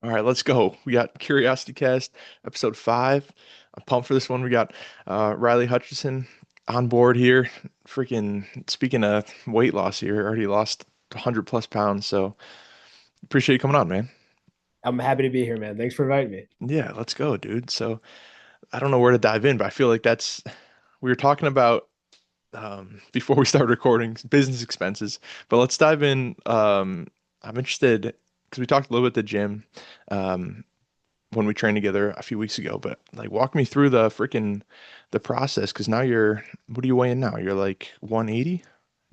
All right, let's go. We got Curiosity Cast, episode 5. I'm pumped for this one. We got Riley Hutchison on board here. Freaking speaking of weight loss here, already lost 100 plus pounds. So appreciate you coming on, man. I'm happy to be here, man. Thanks for inviting me. Yeah, let's go, dude. So I don't know where to dive in, but I feel like we were talking about before we started recording business expenses. But let's dive in. I'm interested because we talked a little bit at the gym. Um, when we trained together a few weeks ago, but like walk me through the process because now what are you weighing now? You're like 180? You're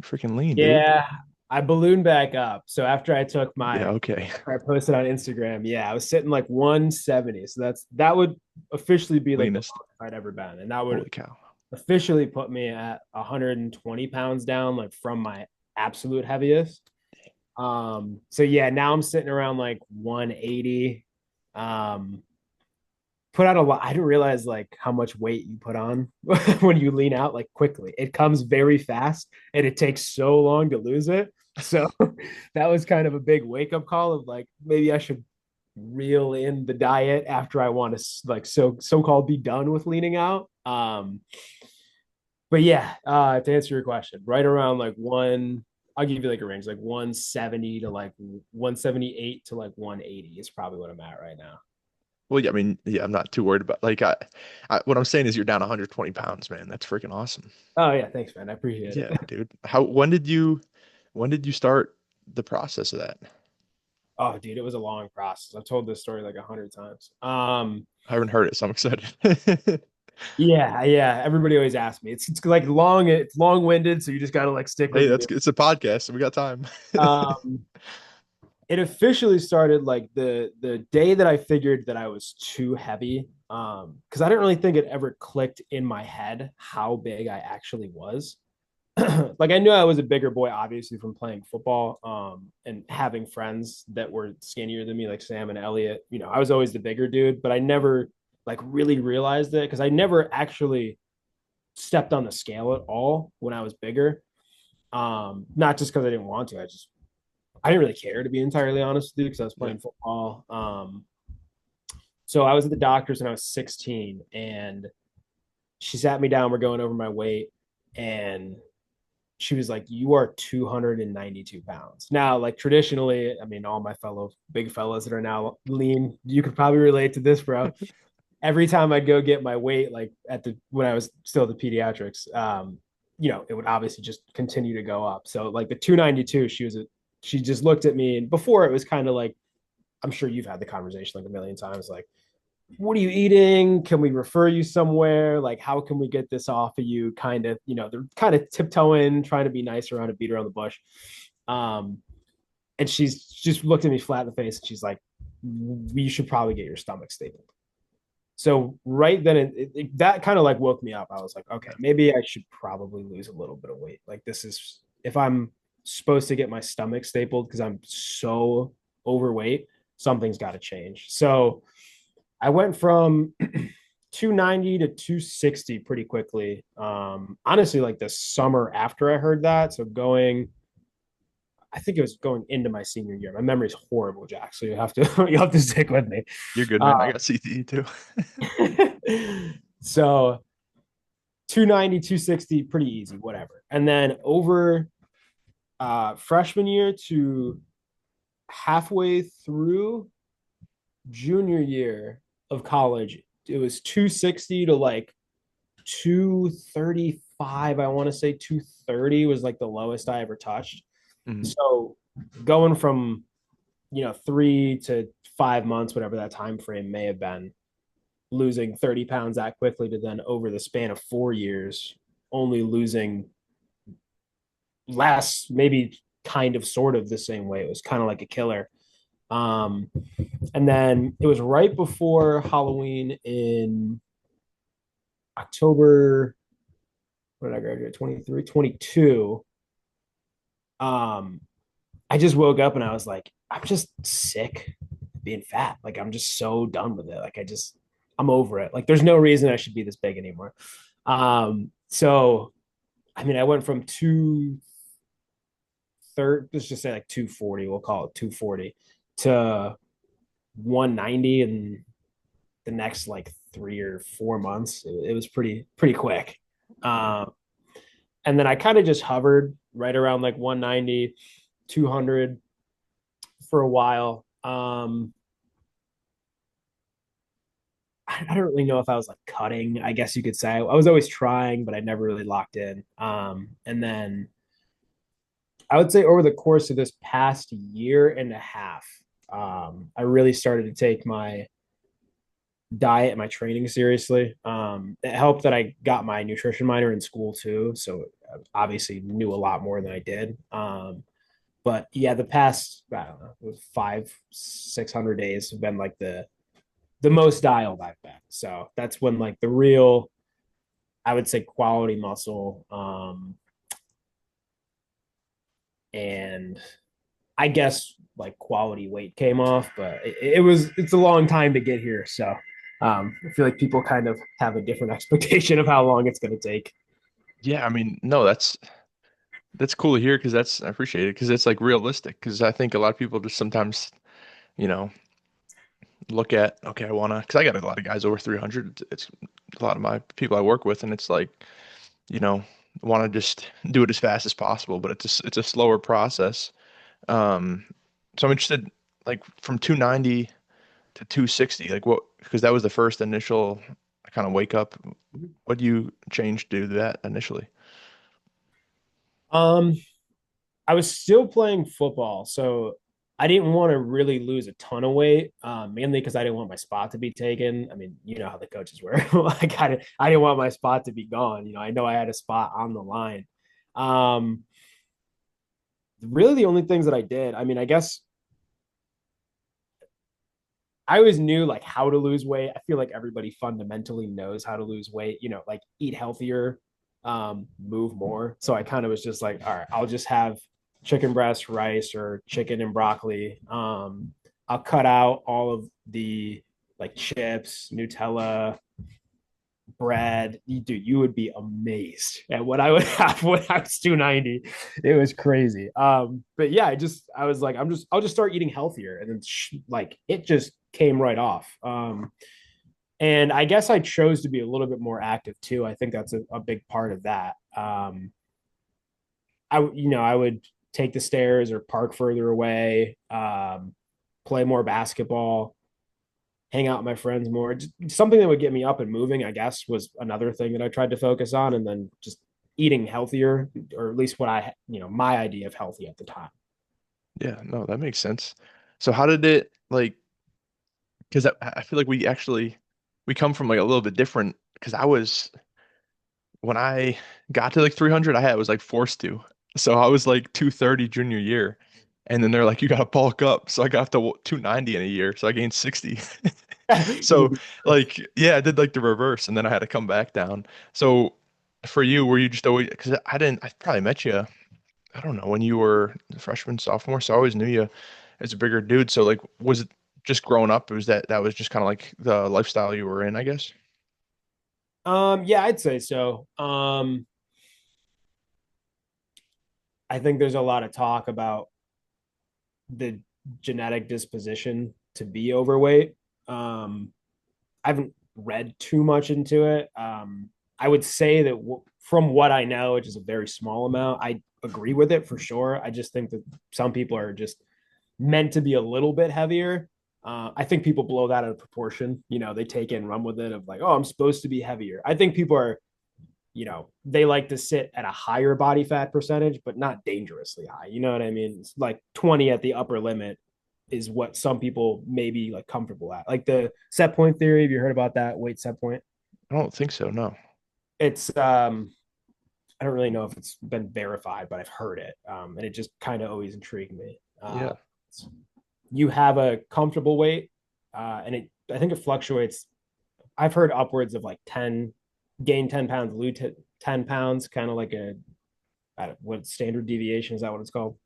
freaking lean, dude. Yeah, I ballooned back up. So after I took Yeah, my, okay. I posted on Instagram, yeah, I was sitting like 170. So that would officially be like the Leanest. most I'd ever been. And that would Holy cow. officially put me at 120 pounds down, like from my absolute heaviest. So yeah, now I'm sitting around like 180. Um, put out a lot. I didn't realize like how much weight you put on when you lean out like quickly. It comes very fast and it takes so long to lose it. So that was kind of a big wake up call of like maybe I should reel in the diet after I want to like so called be done with leaning out. But yeah, to answer your question, right around like one, I'll give you like a range, like 170 to like 178 to like 180 is probably what I'm at right now. Well, yeah, I mean, yeah, I'm not too worried about what I'm saying is you're down 120 pounds, man. That's freaking awesome. Oh yeah, thanks, man. I appreciate Yeah, it. dude. When did you start the process of that? Oh, dude, it was a long process. I've told this story like 100 times. I haven't heard it, so I'm excited. Yeah. Everybody always asks me. It's like long, it's long winded, so you just gotta like stick Hey, with that's me. good. It's a podcast, so we got time. Um, it officially started like the day that I figured that I was too heavy. Because I didn't really think it ever clicked in my head how big I actually was. Like I knew I was a bigger boy, obviously from playing football, and having friends that were skinnier than me, like Sam and Elliot. You know, I was always the bigger dude, but I never like really realized it because I never actually stepped on the scale at all when I was bigger. Not just because I didn't want to, I didn't really care to be entirely honest with you because I was Yeah. playing football. So I was at the doctor's when I was 16, and she sat me down. We're going over my weight, and she was like, "You are 292 pounds." Now, like traditionally, I mean, all my fellow big fellas that are now lean, you could probably relate to this, bro. Every time I'd go get my weight, like at the when I was still at the pediatrics, it would obviously just continue to go up. So like the 292, she just looked at me, and before it was kind of like, I'm sure you've had the conversation like a million times, like, what are you eating? Can we refer you somewhere? Like, how can we get this off of you? Kind of, they're kind of tiptoeing, trying to be nice around to beat around the bush. Um, and she's just looked at me flat in the face and she's like, you should probably get your stomach stapled. So right then, that kind of like woke me up. I was like, okay, maybe I should probably lose a little bit of weight. Like this is if I'm supposed to get my stomach stapled because I'm so overweight, something's got to change. So I went from 290 to 260 pretty quickly. Honestly, like the summer after I heard that. So I think it was going into my senior year. My memory's horrible, Jack. So you have to you have to stick with me. You're good, Uh, man. I got CTE too. so 290, 260, pretty easy, whatever. And then over freshman year to halfway through junior year of college, it was 260 to like 235. I want to say 230 was like the lowest I ever touched. Mhm. So going from 3 to 5 months, whatever that time frame may have been, losing 30 pounds that quickly to then over the span of 4 years, only losing last maybe kind of sort of the same way. It was kind of like a killer. Um, and then it was right before Halloween in October. When did I graduate? 23, 22. Um, I just woke up and I was like, I'm just sick of being fat. Like, I'm just so done with it. Like, I'm over it. Like, there's no reason I should be this big anymore. So, I mean, I went from let's just say like 240, we'll call it 240 to 190 in the next like 3 or 4 months. It was pretty quick. Um, and then I kind of just hovered right around like 190, 200 for a while. I don't really know if I was like cutting, I guess you could say. I was always trying, but I never really locked in. And then I would say over the course of this past year and a half, I really started to take my diet and my training seriously. It helped that I got my nutrition minor in school too, so I obviously knew a lot more than I did. But yeah, the past I don't know 500-600 days have been like the most dialed I've been. So that's when like the real, I would say, quality muscle, and I guess like quality weight came off, but it's a long time to get here. So I feel like people kind of have a different expectation of how long it's going to take. Yeah, I mean, no, that's cool to hear because I appreciate it because it's like realistic because I think a lot of people just sometimes, you know, look at, okay, I wanna, because I got a lot of guys over 300. It's a lot of my people I work with, and it's like, you know, want to just do it as fast as possible, but it's a slower process. Um, so I'm interested, like from 290 to 260, like what, because that was the first initial kind of wake up. What do you change to do that initially? Um, I was still playing football, so I didn't want to really lose a ton of weight, mainly because I didn't want my spot to be taken. I mean, you know how the coaches were. Like I didn't want my spot to be gone. I know I had a spot on the line. Um, really, the only things that I did, I mean, I guess I always knew like how to lose weight. I feel like everybody fundamentally knows how to lose weight, like eat healthier, move more. So I kind of was just like, all right, I'll just have chicken breast, rice, or chicken and broccoli. I'll cut out all of the like chips, Nutella, bread. Dude, you would be amazed at what I would have when I was 290. It was crazy. But yeah, I was like, I'll just start eating healthier. And then like it just came right off. And I guess I chose to be a little bit more active too. I think that's a big part of that. I would take the stairs or park further away, play more basketball, hang out with my friends more. Just something that would get me up and moving, I guess, was another thing that I tried to focus on. And then just eating healthier, or at least what my idea of healthy at the time. Yeah, no, that makes sense. So how did it like, because I feel like we come from like a little bit different because I was when I got to like 300, I was like forced to. So I was like 230 junior year. And then they're like, you got to bulk up. So I got to 290 in a year. So I gained 60. So like, yeah, I did like the reverse and then I had to come back down. So for you, were you just always, because I probably met you, I don't know, when you were a freshman, sophomore. So I always knew you as a bigger dude. So like, was it just growing up? Was that was just kind of like the lifestyle you were in, I guess? Yeah, I'd say so. I think there's a lot of talk about the genetic disposition to be overweight. I haven't read too much into it. I would say that from what I know, which is a very small amount, I agree with it for sure. I just think that some people are just meant to be a little bit heavier. I think people blow that out of proportion. They take it and run with it of like, oh, I'm supposed to be heavier. I think people are, they like to sit at a higher body fat percentage, but not dangerously high. You know what I mean? It's like 20 at the upper limit is what some people may be like comfortable at. Like the set point theory. Have you heard about that weight set point? I don't think so, no. It's I don't really know if it's been verified, but I've heard it. And it just kind of always intrigued me. Yeah. You have a comfortable weight, and I think it fluctuates. I've heard upwards of like 10, gain 10 pounds, lose 10 pounds, kind of like what standard deviation is that what it's called?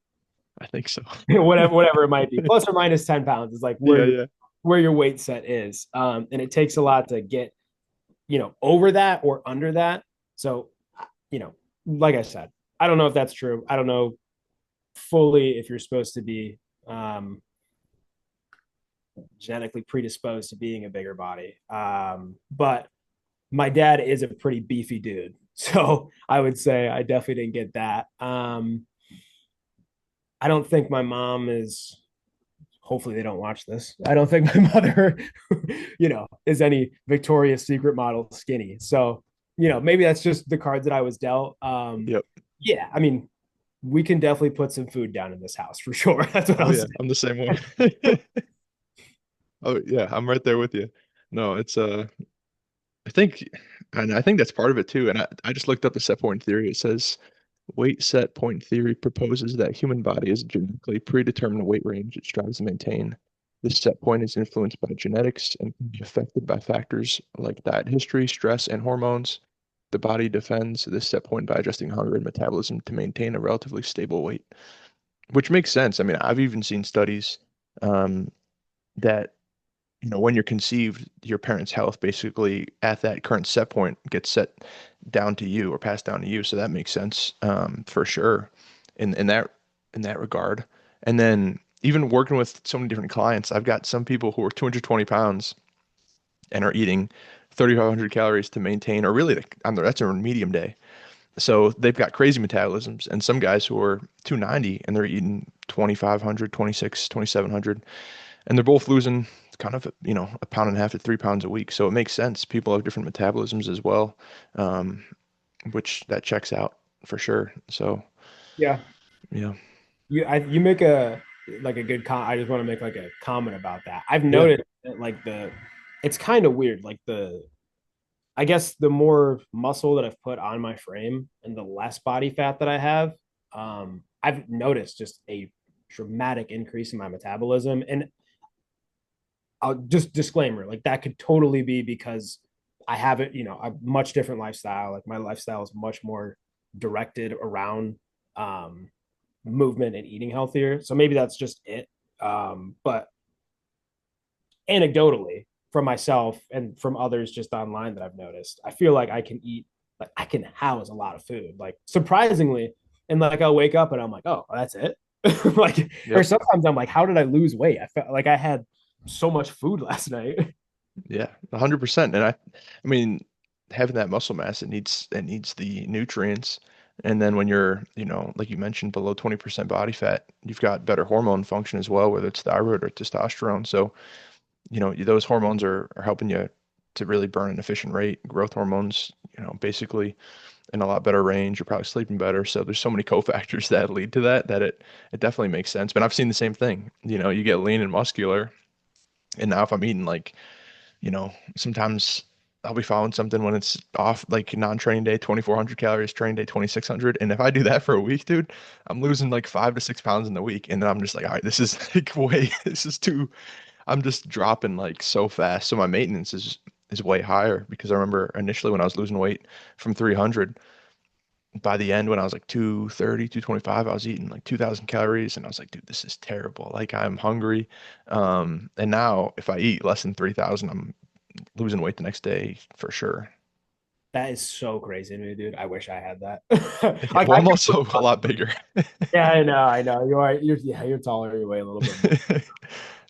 I think so. Whatever it might be, plus or minus 10 pounds is like Yeah, yeah. where your weight set is. And it takes a lot to get, over that or under that. So, you know, like I said, I don't know if that's true. I don't know fully if you're supposed to be um, genetically predisposed to being a bigger body. But my dad is a pretty beefy dude. So I would say I definitely didn't get that. I don't think my mom is, hopefully they don't watch this. I don't think my mother, is any Victoria's Secret model skinny. So, maybe that's just the cards that I was dealt. Yep. Yeah, I mean, we can definitely put some food down in this house for sure. That's what Oh I'll yeah, say. I'm the same way. Oh yeah, I'm right there with you. No, it's I think and I think that's part of it too. And I just looked up the set point theory. It says weight set point theory proposes that human body is a genetically predetermined weight range it strives to maintain. This set point is influenced by genetics and can be affected by factors like diet history, stress, and hormones. The body defends this set point by adjusting hunger and metabolism to maintain a relatively stable weight, which makes sense. I mean, I've even seen studies um, that when you're conceived, your parents' health basically at that current set point gets set down to you or passed down to you. So that makes sense for sure in that regard. And then even working with so many different clients, I've got some people who are 220 pounds and are eating 3,500 calories to maintain, or really that's a medium day. So they've got crazy metabolisms, and some guys who are 290 and they're eating 2,500, 26, 2,700, and they're both losing kind of a pound and a half to 3 pounds a week. So it makes sense. People have different metabolisms as well, um, which that checks out for sure. So Yeah. yeah, You make a good I just want to make like a comment about that. I've yeah, noticed that it's kind of weird. I guess the more muscle that I've put on my frame and the less body fat that I have, I've noticed just a dramatic increase in my metabolism. And I'll just disclaimer, like that could totally be because I have it, a much different lifestyle. Like my lifestyle is much more directed around um, movement and eating healthier. So maybe that's just it. But anecdotally, from myself and from others just online that I've noticed, I feel like I can house a lot of food, like surprisingly. And like I'll wake up and I'm like, oh, that's it. Like, or yep, sometimes I'm like, how did I lose weight? I felt like I had so much food last night. yeah, 100%. And I mean, having that muscle mass, it needs the nutrients. And then when you're, like you mentioned, below 20% body fat, you've got better hormone function as well, whether it's thyroid or testosterone. So those hormones are helping you to really burn an efficient rate. Growth hormones, basically in a lot better range. You're probably sleeping better. So there's so many cofactors that lead to that it definitely makes sense. But I've seen the same thing. You get lean and muscular, and now if I'm eating like, sometimes I'll be following something when it's off, like non-training day, 2,400 calories, training day, 2,600. And if I do that for a week, dude, I'm losing like 5 to 6 pounds in the week. And then I'm just like, all right, this is like this is too, I'm just dropping like so fast. So my maintenance is way higher because I remember initially when I was losing weight from 300, by the end when I was like 230, 225, I was eating like 2,000 calories and I was like, dude, this is terrible. Like I'm hungry. And now if I eat less than 3,000, I'm losing weight the next day for sure. That is so crazy to me, dude. I wish I had that. Yeah, Like well, I I'm can also a lot bigger. yeah, I know. You're taller, you weigh a little bit more.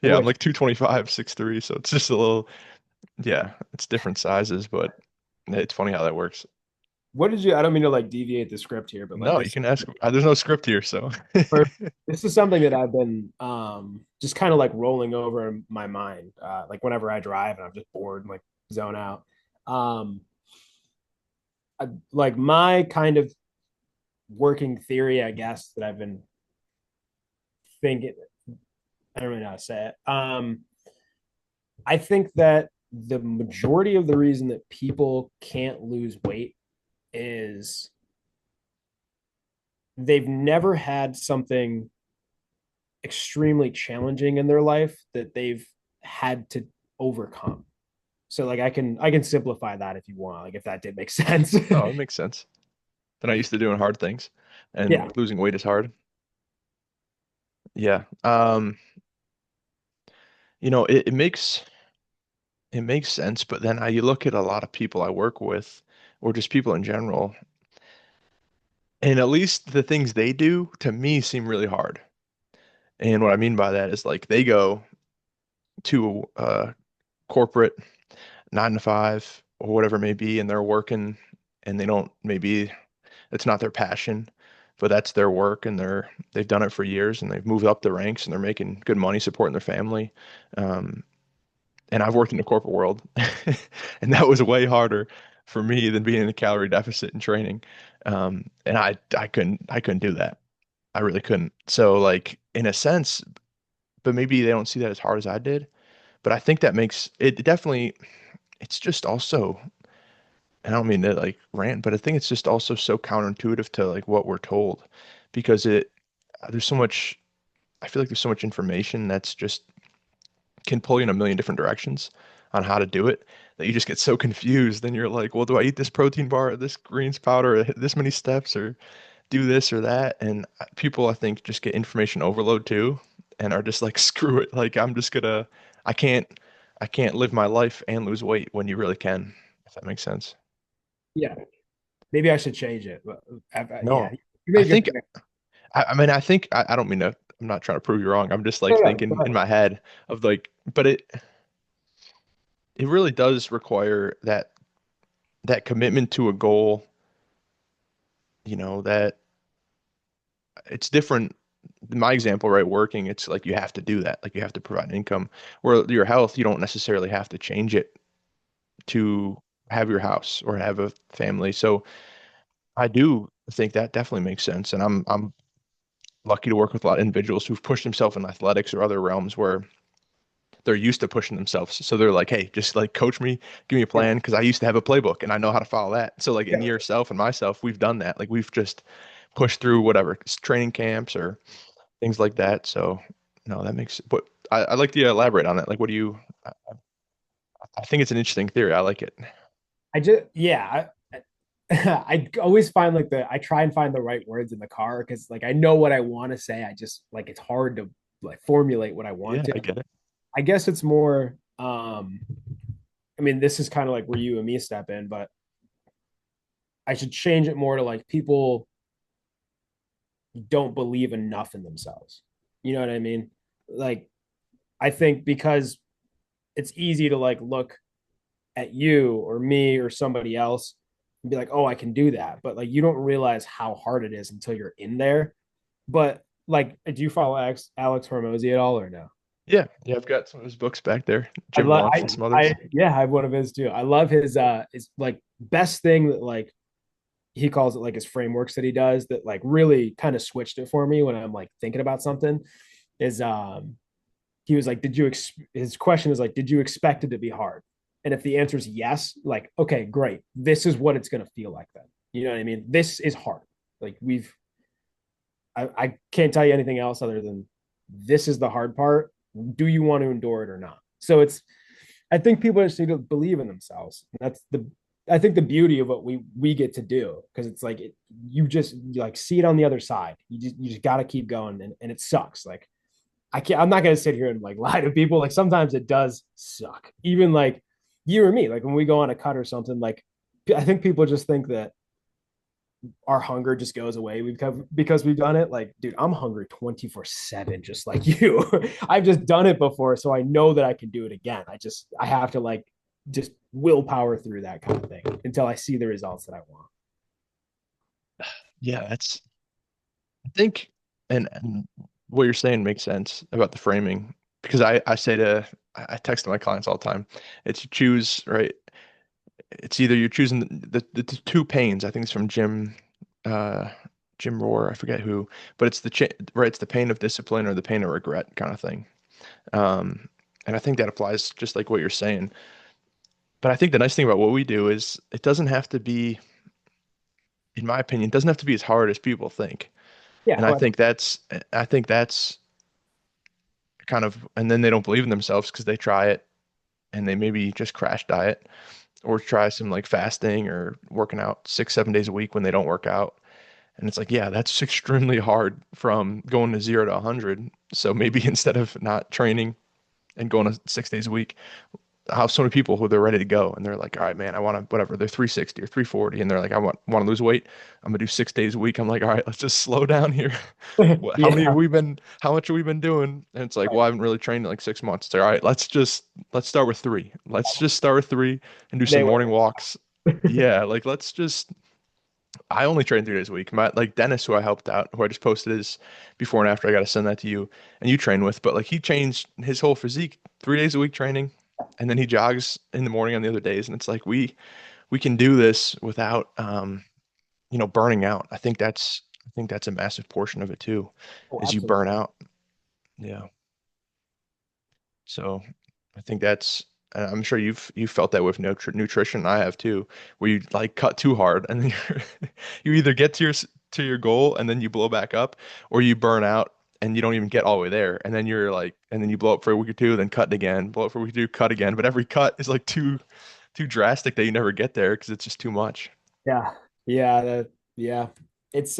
I Yeah, I'm wish. like 225, 6'3", so it's just a little, yeah, it's different sizes, but it's funny how that works. What did you? I don't mean to like deviate the script here, but like No, you can ask. There's no script here, so for, this is something that I've been just kind of like rolling over in my mind. Like whenever I drive and I'm just bored and like zone out. Um, like my kind of working theory, I guess, that I've been thinking. I don't really know how to say it. I think that the majority of the reason that people can't lose weight is they've never had something extremely challenging in their life that they've had to overcome. So like I can simplify that if you want, like if that did make sense. no, it makes sense. Then I used to doing hard things, and Yeah. losing weight is hard. Yeah. It makes sense, but then you look at a lot of people I work with, or just people in general, and at least the things they do to me seem really hard. And what I mean by that is like they go to corporate 9 to 5 or whatever it may be, and they're working and they don't maybe it's not their passion, but that's their work and they've done it for years and they've moved up the ranks and they're making good money supporting their family. Um, and I've worked in the corporate world, and that was way harder for me than being in a calorie deficit and training. And I couldn't do that. I really couldn't. So like in a sense, but maybe they don't see that as hard as I did. But I think that makes it definitely. It's just also, I don't mean to like rant, but I think it's just also so counterintuitive to like what we're told, because there's so much. I feel like there's so much information that's just can pull you in a million different directions on how to do it that you just get so confused. Then you're like, well, do I eat this protein bar, or this greens powder, or this many steps, or do this or that? And people, I think, just get information overload too, and are just like, screw it. Like I'm just gonna, I can't, I can't live my life and lose weight when you really can, if that makes sense. Yeah, maybe I should change it. But yeah, No, you I made a good think, point. I mean, I think, I don't mean to, I'm not trying to prove you wrong. I'm just like No, no, go thinking in ahead. my head of like, but it really does require that commitment to a goal, that it's different. My example, right, working, it's like you have to do that. Like you have to provide income. Where your health, you don't necessarily have to change it to have your house or have a family. So I do think that definitely makes sense. And I'm lucky to work with a lot of individuals who've pushed themselves in athletics or other realms where they're used to pushing themselves. So they're like, hey, just like coach me, give me a Yeah, plan because I used to have a playbook and I know how to follow that. So like in yeah. yourself and myself, we've done that. Like we've just pushed through whatever training camps or things like that. So no, that makes. But I'd like to elaborate on that. Like, what do you? I think it's an interesting theory. I like it. I just yeah, I always find like I try and find the right words in the car because like I know what I want to say. I just like it's hard to like formulate what I want Yeah, to. I get it. I guess it's more I mean, this is kind of like where you and me step in, but I should change it more to like people don't believe enough in themselves. You know what I mean? Like I think because it's easy to like look at you or me or somebody else and be like, "Oh, I can do that." But like you don't realize how hard it is until you're in there. But like do you follow Alex Hormozy at all or no? Yeah, yeah. I've got some of his books back there. I Jim love Welch and some others. I yeah, I have one of his too. I love his like best thing that like he calls it like his frameworks that he does that like really kind of switched it for me when I'm like thinking about something is he was like, his question is like, did you expect it to be hard? And if the answer is yes, like, okay, great. This is what it's gonna feel like then. You know what I mean? This is hard. Like I can't tell you anything else other than this is the hard part. Do you want to endure it or not? So I think people just need to believe in themselves. That's I think the beauty of what we get to do because it's like you like see it on the other side. You just got to keep going and it sucks. Like I'm not gonna sit here and like lie to people. Like sometimes it does suck. Even like you or me, like when we go on a cut or something, like I think people just think that our hunger just goes away because we've done it. Like, dude, I'm hungry 24/7, just like you. I've just done it before, so I know that I can do it again. I have to like just willpower through that kind of thing until I see the results that I want. Yeah, I think, and what you're saying makes sense about the framing because I say I text my clients all the time. It's you choose, right? It's either you're choosing the two pains. I think it's from uh, Jim Rohr. I forget who, but it's right. It's the pain of discipline or the pain of regret kind of thing. Um, and I think that applies just like what you're saying. But I think the nice thing about what we do is it doesn't have to be, in my opinion, it doesn't have to be as hard as people think. Yeah, And I well, think that's kind of, and then they don't believe in themselves because they try it and they maybe just crash diet or try some like fasting or working out 6, 7 days a week when they don't work out. And it's like, yeah, that's extremely hard from going to 0 to 100. So maybe instead of not training and going to 6 days a week, how so many people who they're ready to go and they're like, all right, man, I want to whatever. They're 360 or 340 and they're like, I want to lose weight. I'm gonna do 6 days a week. I'm like, all right, let's just slow down here. How many have Yeah. we been? How much have we been doing? And it's like, well, I haven't really trained in like 6 months. It's like, all right, let's start with three. Let's just start with three and do some They morning were. walks. Yeah, like let's just. I only train 3 days a week. My like Dennis, who I helped out, who I just posted his before and after. I got to send that to you and you train with. But like he changed his whole physique. 3 days a week training, and then he jogs in the morning on the other days. And it's like we can do this without burning out. I think that's a massive portion of it too, Oh, is you absolutely. burn out. Yeah. So I think I'm sure you've felt that with nutrition. I have too, where you like cut too hard and then you either get to your goal and then you blow back up, or you burn out and you don't even get all the way there, and then you're like, and then you blow up for a week or two, then cut again, blow up for a week or two, cut again. But every cut is like too drastic that you never get there because it's just too much. Yeah. Yeah. Yeah. It's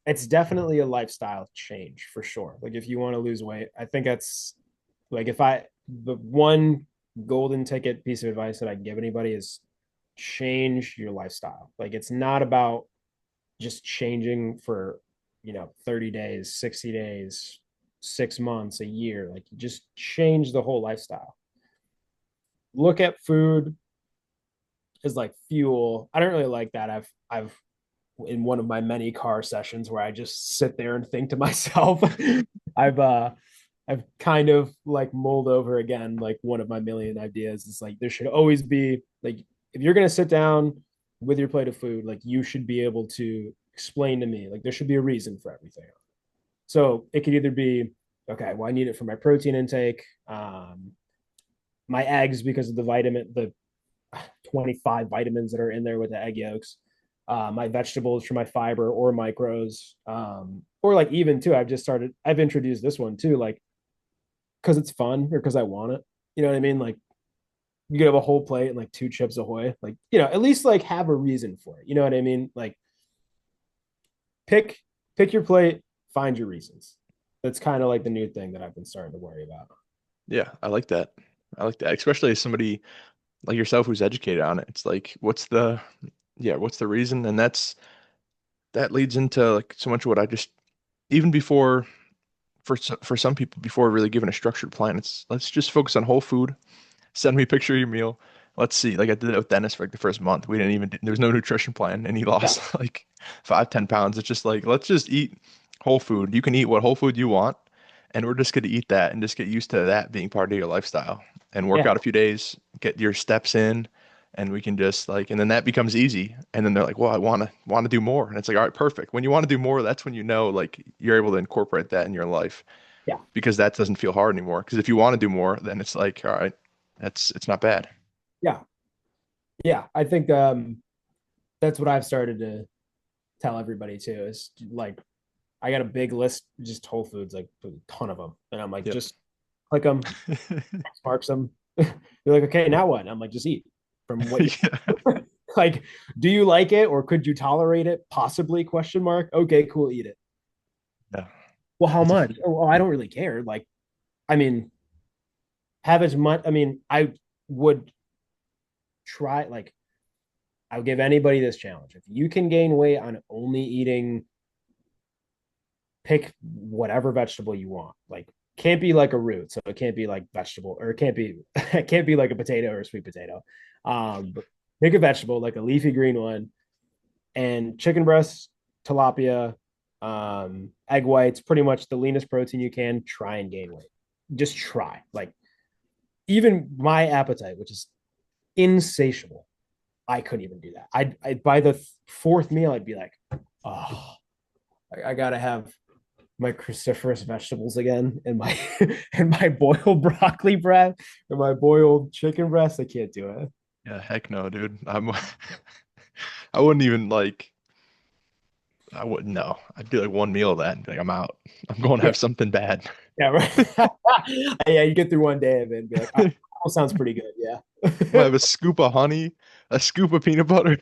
it's definitely a lifestyle change for sure. Like if you want to lose weight, I think that's like if I the one golden ticket piece of advice that I give anybody is change your lifestyle. Like it's not about just changing for 30 days, 60 days, 6 months, a year. Like just change the whole lifestyle. Look at food as like fuel. I don't really like that. I've in one of my many car sessions where I just sit there and think to myself, I've I've kind of like mulled over again like one of my million ideas is like there should always be like if you're gonna sit down with your plate of food, like you should be able to explain to me like there should be a reason for everything. So it could either be okay, well I need it for my protein intake, my eggs because of the 25 vitamins that are in there with the egg yolks, my vegetables for my fiber or micros, or like even too, I've introduced this one too, like because it's fun or because I want it. You know what I mean? Like you could have a whole plate and like two chips ahoy, like at least like have a reason for it. You know what I mean? Like pick pick your plate, find your reasons. That's kind of like the new thing that I've been starting to worry about. Yeah, I like that. I like that, especially as somebody like yourself who's educated on it. It's like, what's the reason? And that leads into like so much of what I just even before for some people before really giving a structured plan, it's let's just focus on whole food. Send me a picture of your meal. Let's see. Like I did it with Dennis for like the first month. We didn't even there was no nutrition plan, and he Yeah, lost like 5, 10 pounds. It's just like let's just eat whole food. You can eat what whole food you want, and we're just gonna eat that and just get used to that being part of your lifestyle. And work yeah, out a few days, get your steps in, and we can just like, and then that becomes easy. And then they're like, well, I wanna do more, and it's like, all right, perfect. When you want to do more, that's when you know like you're able to incorporate that in your life yeah, because that doesn't feel hard anymore. Because if you want to do more, then it's like, all right, it's not bad. yeah, yeah. I think that's what I've started to tell everybody too. Is like I got a big list, just Whole Foods, like a ton of them, and I'm like, Yep. just click them, mark them. You're like, okay, now what? I'm like, just eat from what you Yeah. like. Do you like it or could you tolerate it? Possibly? Question mark. Okay, cool, eat it. Yeah. Well, how It's a much? Oh, I don't really care. Like, I mean, have as much. I mean, I would try. Like, I would give anybody this challenge. If you can gain weight on only eating, pick whatever vegetable you want. Like, can't be like a root, so it can't be like vegetable, or it can't be it can't be like a potato or a sweet potato. But pick a vegetable like a leafy green one, and chicken breasts, tilapia, egg whites, pretty much the leanest protein you can. Try and gain weight. Just try. Like even my appetite, which is insatiable, I couldn't even do that. I by the fourth meal, I'd be like, oh, I gotta have my cruciferous vegetables again and my and my boiled broccoli breast and my boiled chicken breast. I can't do it. yeah, heck no, dude. I wouldn't even like I wouldn't know. I'd do like one meal of that and be like, I'm out. I'm going to Yeah, have something bad. yeah, right. Yeah, you get through one day of it and be like, oh, that sounds pretty good. I Yeah. have a scoop of honey, a scoop of peanut butter.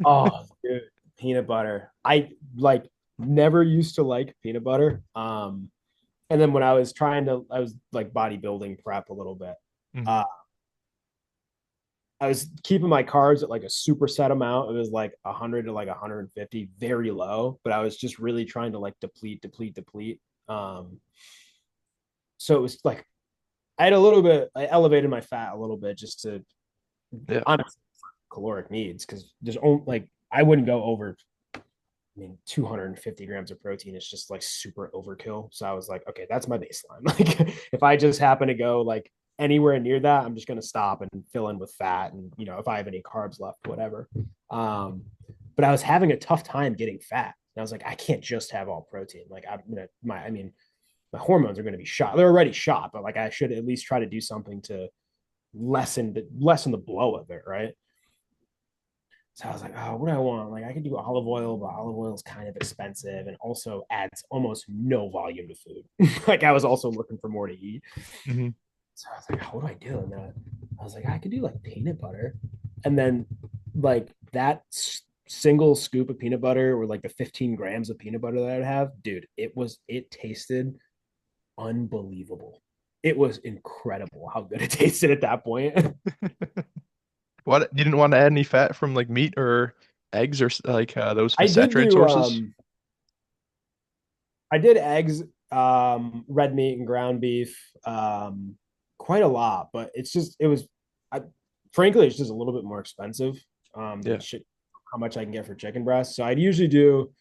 Oh, dude, peanut butter. I like never used to like peanut butter. And then when I was trying to, I was like bodybuilding prep a little bit. Mhm. Uh, I was keeping my carbs at like a superset amount. It was like 100 to like 150, very low, but I was just really trying to like deplete. Um, so it was like I had a little bit, I elevated my fat a little bit just to Yeah. honestly caloric needs because there's only like I wouldn't go over. I mean, 250 grams of protein is just like super overkill. So I was like, okay, that's my baseline. Like, if I just happen to go like anywhere near that, I'm just going to stop and fill in with fat. And, you know, if I have any carbs left, whatever. Um, but I was having a tough time getting fat. And I was like, I can't just have all protein. Like, I'm going to, I mean, my hormones are going to be shot. They're already shot, but like, I should at least try to do something to lessen the blow of it. Right. So I was like, oh, what do I want? Like, I could do olive oil, but olive oil is kind of expensive and also adds almost no volume to food. Like, I was also looking for more to eat. Hmm. So I was like, what do I do? And then I was like, I could do like peanut butter. And then, like, that single scoop of peanut butter or like the 15 grams of peanut butter that I'd have, dude, it tasted unbelievable. It was incredible how good it tasted at that point. What, you didn't want to add any fat from like meat or eggs or like those I did saturated do sources? I did eggs, red meat and ground beef, quite a lot, but I, frankly, it's just a little bit more expensive, than Yeah. how much I can get for chicken breast. So I'd usually do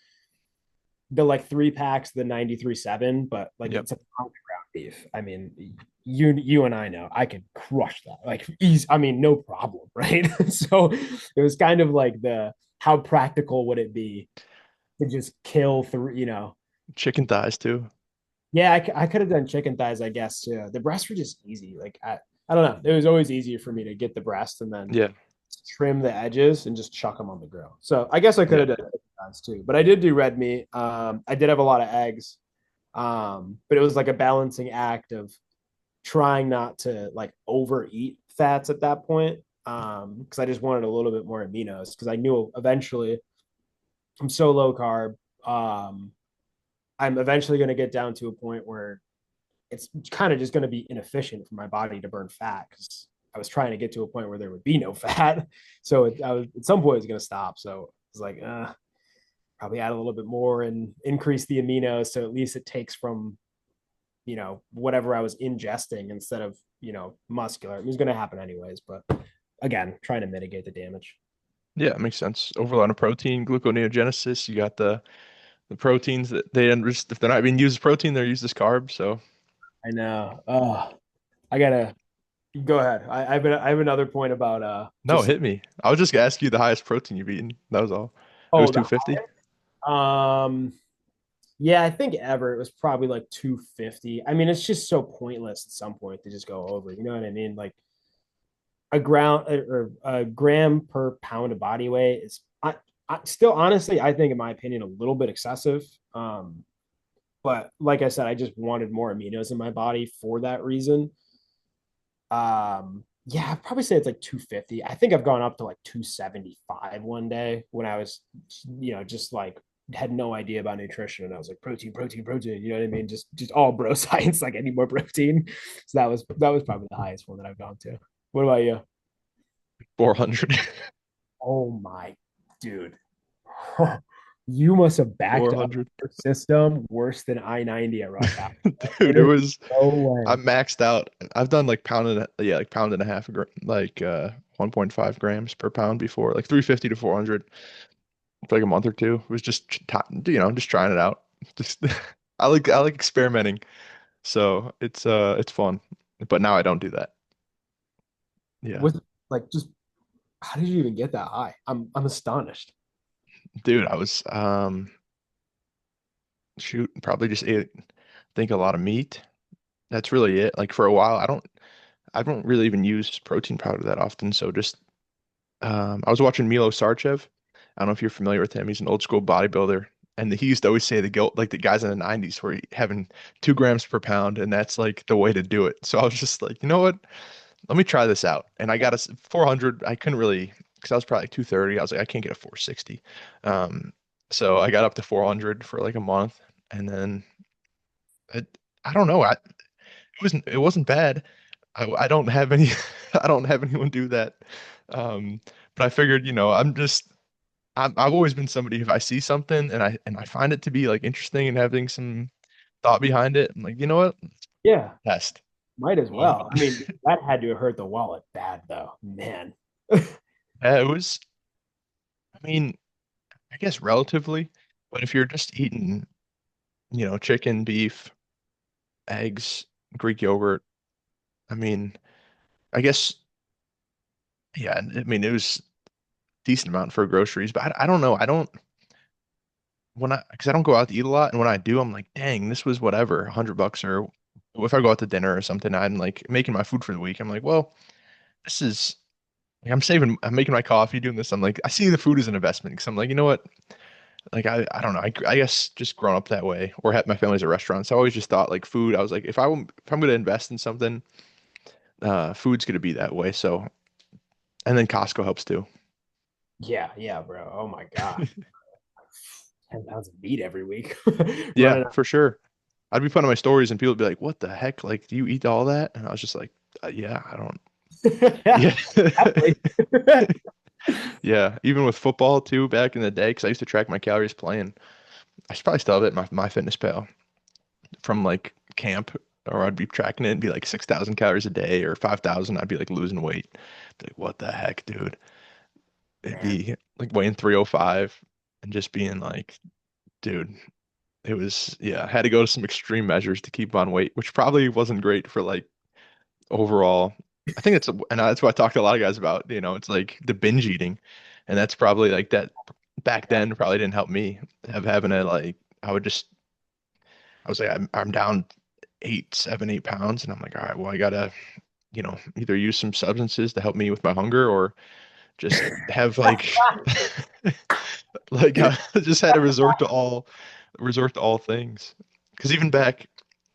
the like 3 packs, the 93.7, but like Yep. it's a pound of ground beef. I mean, you and I know I could crush that. Like easy, I mean, no problem, right? So it was kind of like the how practical would it be to just kill three, you know, Chicken thighs too. yeah, I could have done chicken thighs, I guess, too. The breasts were just easy. Like I don't know. It was always easier for me to get the breast and then Yeah. trim the edges and just chuck them on the grill. So I guess I could Yeah. have done chicken thighs too. But I did do red meat. I did have a lot of eggs. But it was like a balancing act of trying not to like overeat fats at that point. Because I just wanted a little bit more aminos because I knew eventually I'm so low carb. Um, I'm eventually going to get down to a point where it's kind of just going to be inefficient for my body to burn fat because I was trying to get to a point where there would be no fat. So I was at some point it's going to stop. So it's like, probably add a little bit more and increase the aminos so at least it takes from whatever I was ingesting instead of muscular. It was going to happen anyways, but again, trying to mitigate the damage. Yeah, it makes sense. Overload of protein, gluconeogenesis. You got the proteins that if they're not being used as protein, they're used as carbs. So I know. Oh, I gotta go ahead. I have another point about no, just hit me. I was just gonna ask you the highest protein you've eaten. That was all. It was oh 250. yeah, I think ever it was probably like 250. I mean, it's just so pointless at some point to just go over. You know what I mean? Like a gram per pound of body weight is I still honestly I think in my opinion a little bit excessive. But like I said, I just wanted more aminos in my body for that reason. Yeah, I'd probably say it's like 250. I think I've gone up to like 275 one day when I was, just like had no idea about nutrition and I was like protein. You know what I mean? Just all bro science. Like I need more protein. So that was probably the highest one that I've gone to. What about you? 400. Oh my dude. You must have backed up 400. your system worse than I-90 at rush hour. Dude, it There's was no way. I'm maxed out. I've done like yeah, like pound and a half, like 1.5 grams per pound before, like 350 to 400 for like a month or two. It was just just trying it out. Just I like experimenting. So it's fun. But now I don't do that. Yeah. Was like just how did you even get that high? I'm astonished. Dude, I was shoot, probably just ate I think a lot of meat. That's really it. Like for a while, I don't really even use protein powder that often. So just I was watching Milo Sarchev. I don't know if you're familiar with him. He's an old school bodybuilder. And he used to always say the guilt, like the guys in the 90s were having 2 grams per pound, and that's like the way to do it. So I was just like, you know what? Let me try this out. And I got a 400. I couldn't really, because I was probably 230. I was like, I can't get a 460. Um, so I got up to 400 for like a month, and then I don't know. It wasn't bad. I don't have any I don't have anyone do that. Um, but I figured, I've always been somebody if I see something and I find it to be like interesting and having some thought behind it, I'm like, you know what? Yeah, Test. might as So well. I mean, that had to have hurt the wallet bad though, man. it was, I mean, I guess relatively, but if you're just eating, chicken, beef, eggs, Greek yogurt, I mean, I guess, yeah, I mean, it was decent amount for groceries, but I don't know. I don't because I don't go out to eat a lot, and when I do, I'm like, dang, this was whatever, $100, or if I go out to dinner or something, I'm like making my food for the week. I'm like, well, this is like I'm making my coffee, doing this. I'm like, I see the food as an investment because I'm like, you know what? Like I don't know. I guess just growing up that way, or had my family's at restaurants, I always just thought like food. I was like, if I'm gonna invest in something, food's gonna be that way. So, and then Costco helps too. Yeah, yeah, bro. Oh my God. 10 pounds of meat every week. Yeah, Running out. for sure. I'd be putting on my stories and people would be like, "What the heck? Like, do you eat all that?" And I was just like, "Yeah, I don't." Yeah, Yeah, definitely. yeah. Even with football too, back in the day, because I used to track my calories playing. I should probably still have it in my fitness pal from like camp, or I'd be tracking it and be like 6,000 calories a day or 5,000. I'd be like losing weight. Be like, what the heck, dude? It'd Man. be like weighing 305 and just being like, dude, it was, yeah, I had to go to some extreme measures to keep on weight, which probably wasn't great for like overall. I think and that's what I talked to a lot of guys about, it's like the binge eating. And that's probably like that back Yeah. then probably didn't help me having to like, I was like, I'm down 8 pounds, and I'm like, all right, well, I gotta, either use some substances to help me with my hunger or just have like, like I just had to resort to all things. Because even back,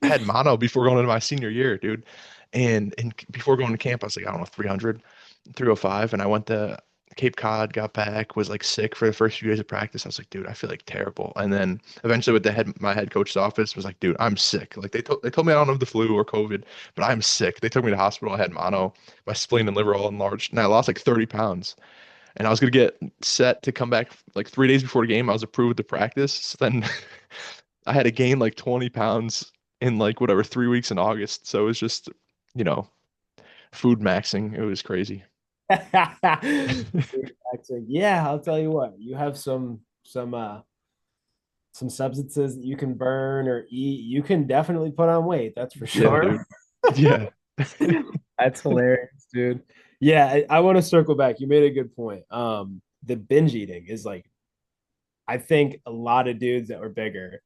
I had mono before going into my senior year, dude. And before going to camp, I was like, I don't know, 300, 305. And I went to Cape Cod, got back, was like sick for the first few days of practice. I was like, dude, I feel like terrible. And then eventually with my head coach's office was like, dude, I'm sick. Like they told me I don't have the flu or COVID, but I'm sick. They took me to the hospital. I had mono, my spleen and liver all enlarged, and I lost like 30 pounds. And I was gonna get set to come back like 3 days before the game. I was approved to practice. So then I had to gain like 20 pounds in like whatever 3 weeks in August. So it was just, you know, food maxing. It was crazy. Actually, yeah, I'll tell you what. You have some substances that you can burn or eat. You can definitely put on weight. That's for Yeah, sure. dude. Yeah. That's hilarious, dude. Yeah, I want to circle back. You made a good point. The binge eating is like I think a lot of dudes that were bigger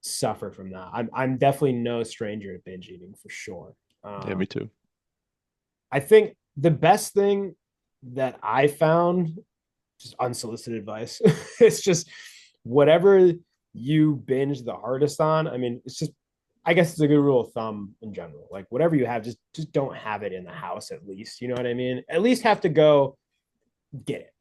suffer from that. I'm definitely no stranger to binge eating for sure. Yeah, me too. I think the best thing that I found, just unsolicited advice, it's just whatever you binge the hardest on. I mean, it's just I guess it's a good rule of thumb in general. Like whatever you have, just don't have it in the house at least. You know what I mean? At least have to go get it.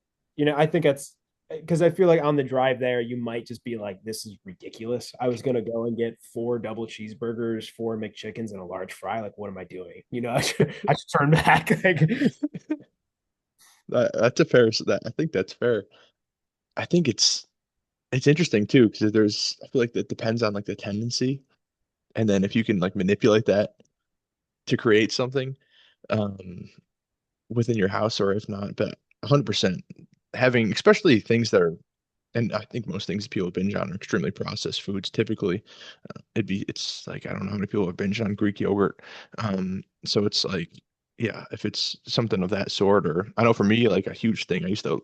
I think that's because I feel like on the drive there, you might just be like, this is ridiculous. I was gonna go and get 4 double cheeseburgers, 4 McChickens, and a large fry. Like, what am I doing? I should turn back. Like, That's a fair. That I think that's fair. I think it's interesting too because I feel like that depends on like the tendency, and then if you can like manipulate that to create something um within your house, or if not, but 100% having, especially things that are, and I think most things people binge on are extremely processed foods. Typically, it's like I don't know how many people have binged on Greek yogurt. So it's like, yeah, if it's something of that sort, or I know for me, like a huge thing I used to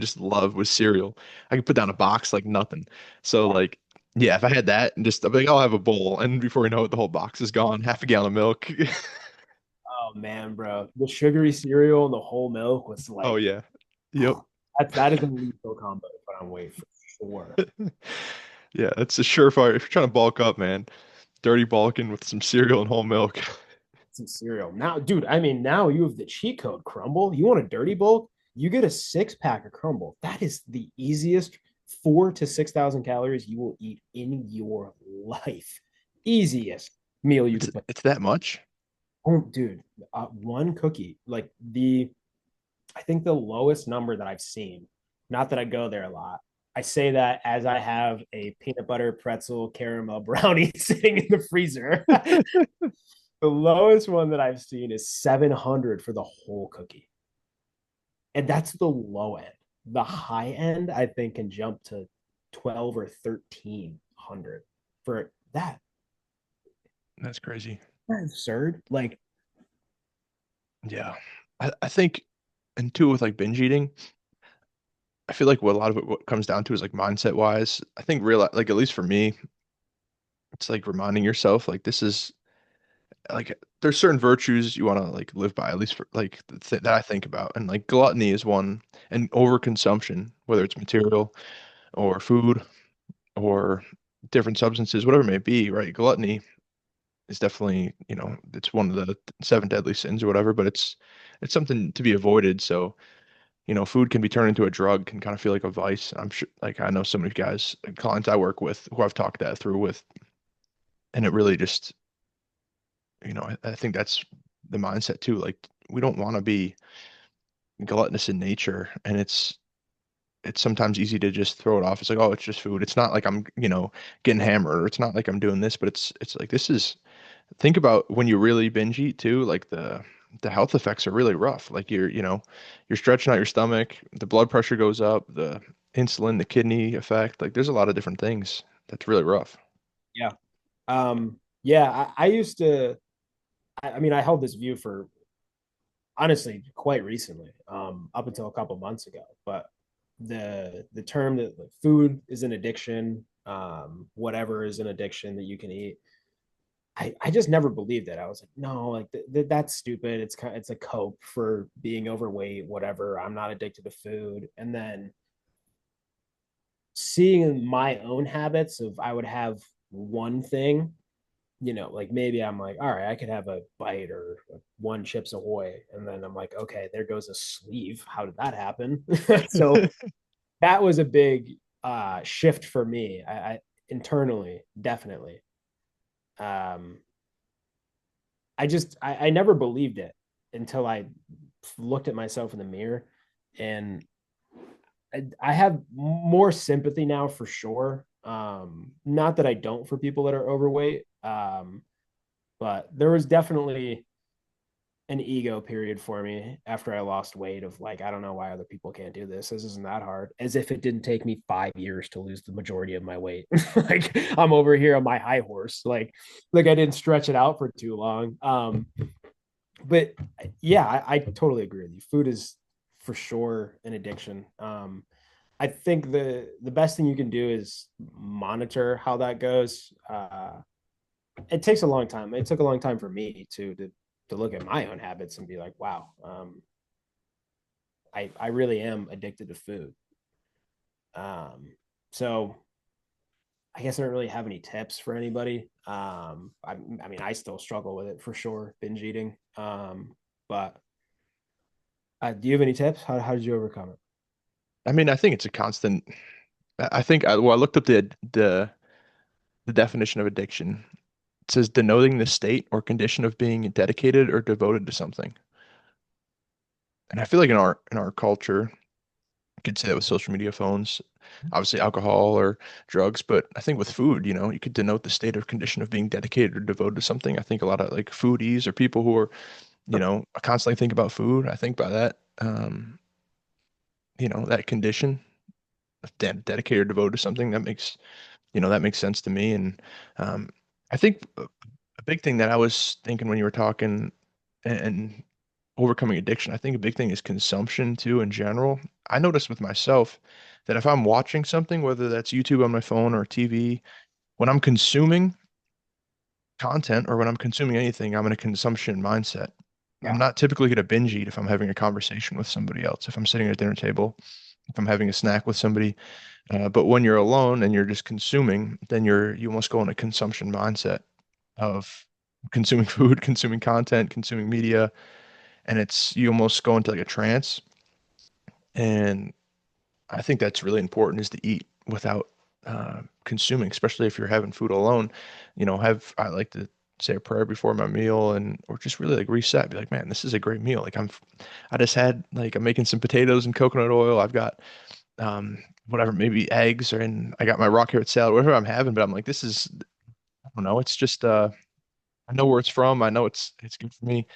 just love was cereal. I could put down a box like nothing. So like, yeah, if I had that and just I'd be like, I'll have a bowl, and before you know it, the whole box is gone, half a gallon of milk. oh man, bro, the sugary cereal and the whole milk was Oh like yeah, yep. that is a lethal combo to put on weight for sure. Yeah, that's a surefire. If you're trying to bulk up, man, dirty bulking with some cereal and whole milk. Some cereal now, dude. I mean, now you have the cheat code Crumble. You want a dirty bulk? You get a 6 pack of Crumble. That is the easiest 4 to 6,000 calories you will eat in your life. easiest meal you It's could put. it's that much? Oh, dude, one cookie, like I think the lowest number that I've seen, not that I go there a lot. I say that as I have a peanut butter pretzel caramel brownie sitting in the freezer. The lowest one that I've seen is 700 for the whole cookie. And that's the low end. The high end, I think, can jump to 12 or 1300 for that. That's crazy. That's absurd. Like, Yeah. I think, and too with like binge eating, I feel like what a lot of it what comes down to is like mindset wise. I think real like at least for me, it's like reminding yourself like this is like there's certain virtues you want to like live by, at least for like that I think about. And like gluttony is one, and overconsumption, whether it's material or food or different substances, whatever it may be, right? Gluttony is definitely, it's one of the seven deadly sins or whatever, but it's something to be avoided. So, food can be turned into a drug, can kind of feel like a vice. I'm sure, like I know so many guys, clients I work with who I've talked that through with, and it really just, I think that's the mindset too. Like we don't want to be gluttonous in nature, and it's sometimes easy to just throw it off. It's like, oh, it's just food. It's not like I'm, getting hammered, or it's not like I'm doing this, but it's like this is think about when you really binge eat too, like the health effects are really rough. Like you're stretching out your stomach, the blood pressure goes up, the insulin, the kidney effect. Like there's a lot of different things that's really rough. yeah. Yeah, I used to, I mean, I held this view for honestly quite recently, up until a couple months ago. But the term that like, food is an addiction, whatever is an addiction that you can eat. I just never believed it. I was like, no, like that's stupid. It's a cope for being overweight, whatever. I'm not addicted to food. And then seeing my own habits of I would have one thing, like maybe I'm like, all right, I could have a bite or one Chips Ahoy, and then I'm like, okay, there goes a sleeve. How did that happen? So that was a big shift for me. I internally, definitely. Um, I never believed it until I looked at myself in the mirror, and I have more sympathy now for sure. Not that I don't for people that are overweight, but there was definitely an ego period for me after I lost weight of like, I don't know why other people can't do this. This isn't that hard. As if it didn't take me 5 years to lose the majority of my weight. Like I'm over here on my high horse. Like I didn't stretch it out for too long. But yeah, I totally agree with you. Food is for sure an addiction. I think the best thing you can do is monitor how that goes. It takes a long time. It took a long time for me to look at my own habits and be like, wow, I really am addicted to food. So I guess I don't really have any tips for anybody. I mean, I still struggle with it for sure, binge eating. But do you have any tips? How did you overcome it? I mean, I think it's a constant. I think well, I looked up the definition of addiction. It says denoting the state or condition of being dedicated or devoted to something. And I feel like in our culture, you could say that with social media, phones, obviously alcohol or drugs, but I think with food, you could denote the state or condition of being dedicated or devoted to something. I think a lot of like foodies or people who are, constantly think about food. I think by that, that condition of dedicated or devoted to something that makes sense to me. And um, I think a big thing that I was thinking when you were talking and overcoming addiction, I think a big thing is consumption too in general. I notice with myself that if I'm watching something, whether that's YouTube on my phone or TV, when I'm consuming content or when I'm consuming anything, I'm in a consumption mindset. I'm Yeah. not typically going to binge eat if I'm having a conversation with somebody else, if I'm sitting at a dinner table, if I'm having a snack with somebody. But when you're alone and you're just consuming, then you almost go in a consumption mindset of consuming food, consuming content, consuming media, and you almost go into like a trance. And I think that's really important is to eat without consuming, especially if you're having food alone. Have I like to say a prayer before my meal and or just really like reset, be like, man, this is a great meal. I just had like I'm making some potatoes and coconut oil. I've got whatever, maybe eggs or and I got my raw carrot salad, whatever I'm having, but I'm like, this is I don't know, it's just I know where it's from. I know it's good for me,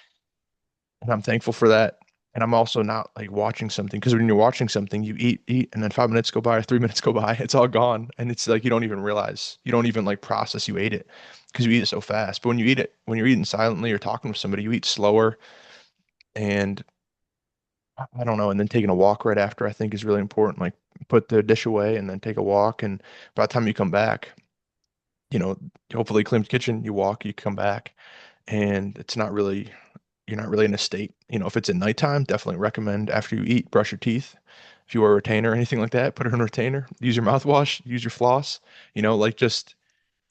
and I'm thankful for that. And I'm also not like watching something because when you're watching something, you eat, and then 5 minutes go by or 3 minutes go by, it's all gone, and it's like you don't even realize, you don't even like process you ate it because you eat it so fast. But when you eat it, when you're eating silently or talking with somebody, you eat slower, and I don't know. And then taking a walk right after, I think is really important. Like put the dish away and then take a walk, and by the time you come back, you know, hopefully clean the kitchen, you walk, you come back, and it's not really you're not really in a state. If it's at nighttime, definitely recommend after you eat, brush your teeth. If you wear a retainer or anything like that, put it in a retainer. Use your mouthwash, use your floss. Like just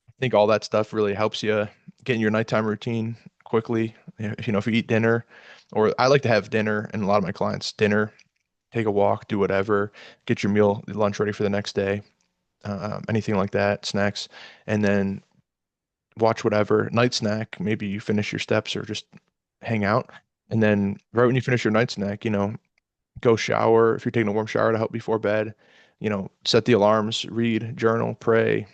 I think all that stuff really helps you get in your nighttime routine quickly. If you eat dinner, or I like to have dinner, and a lot of my clients dinner, take a walk, do whatever, get your meal, lunch ready for the next day, anything like that, snacks, and then watch whatever night snack. Maybe you finish your steps or just hang out. And then right when you finish your night snack, go shower. If you're taking a warm shower to help before bed, set the alarms, read, journal, pray,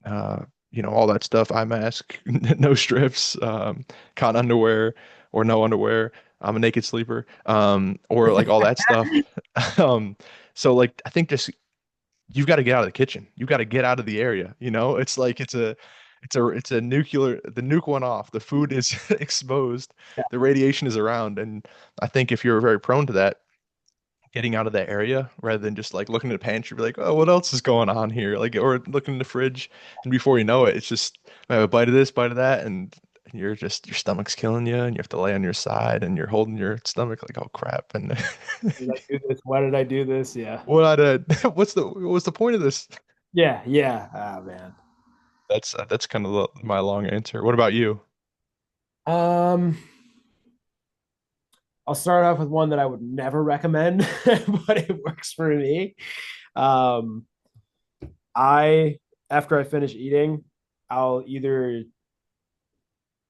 uh, all that stuff. Eye mask, no strips, cotton underwear or no underwear. I'm a naked sleeper, or like all that stuff. Um, so like I think just you've got to get out of the kitchen. You've got to get out of the area. It's like it's a nuclear the nuke went off. The food is exposed. Yeah. The radiation is around. And I think if you're very prone to that, getting out of that area rather than just like looking at the pantry, be like, oh, what else is going on here? Like, or looking in the fridge, and before you know it, it's just I have a bite of this, bite of that, and you're just your stomach's killing you, and you have to lay on your side, and you're holding your stomach like, oh crap, and Did I do this? Why did I do this? Yeah. what's the point of this? Yeah. Yeah. Oh man. That's kind of my long answer. What about you? Um, I'll start off with one that I would never recommend, but it works for me. Um, I after I finish eating, I'll either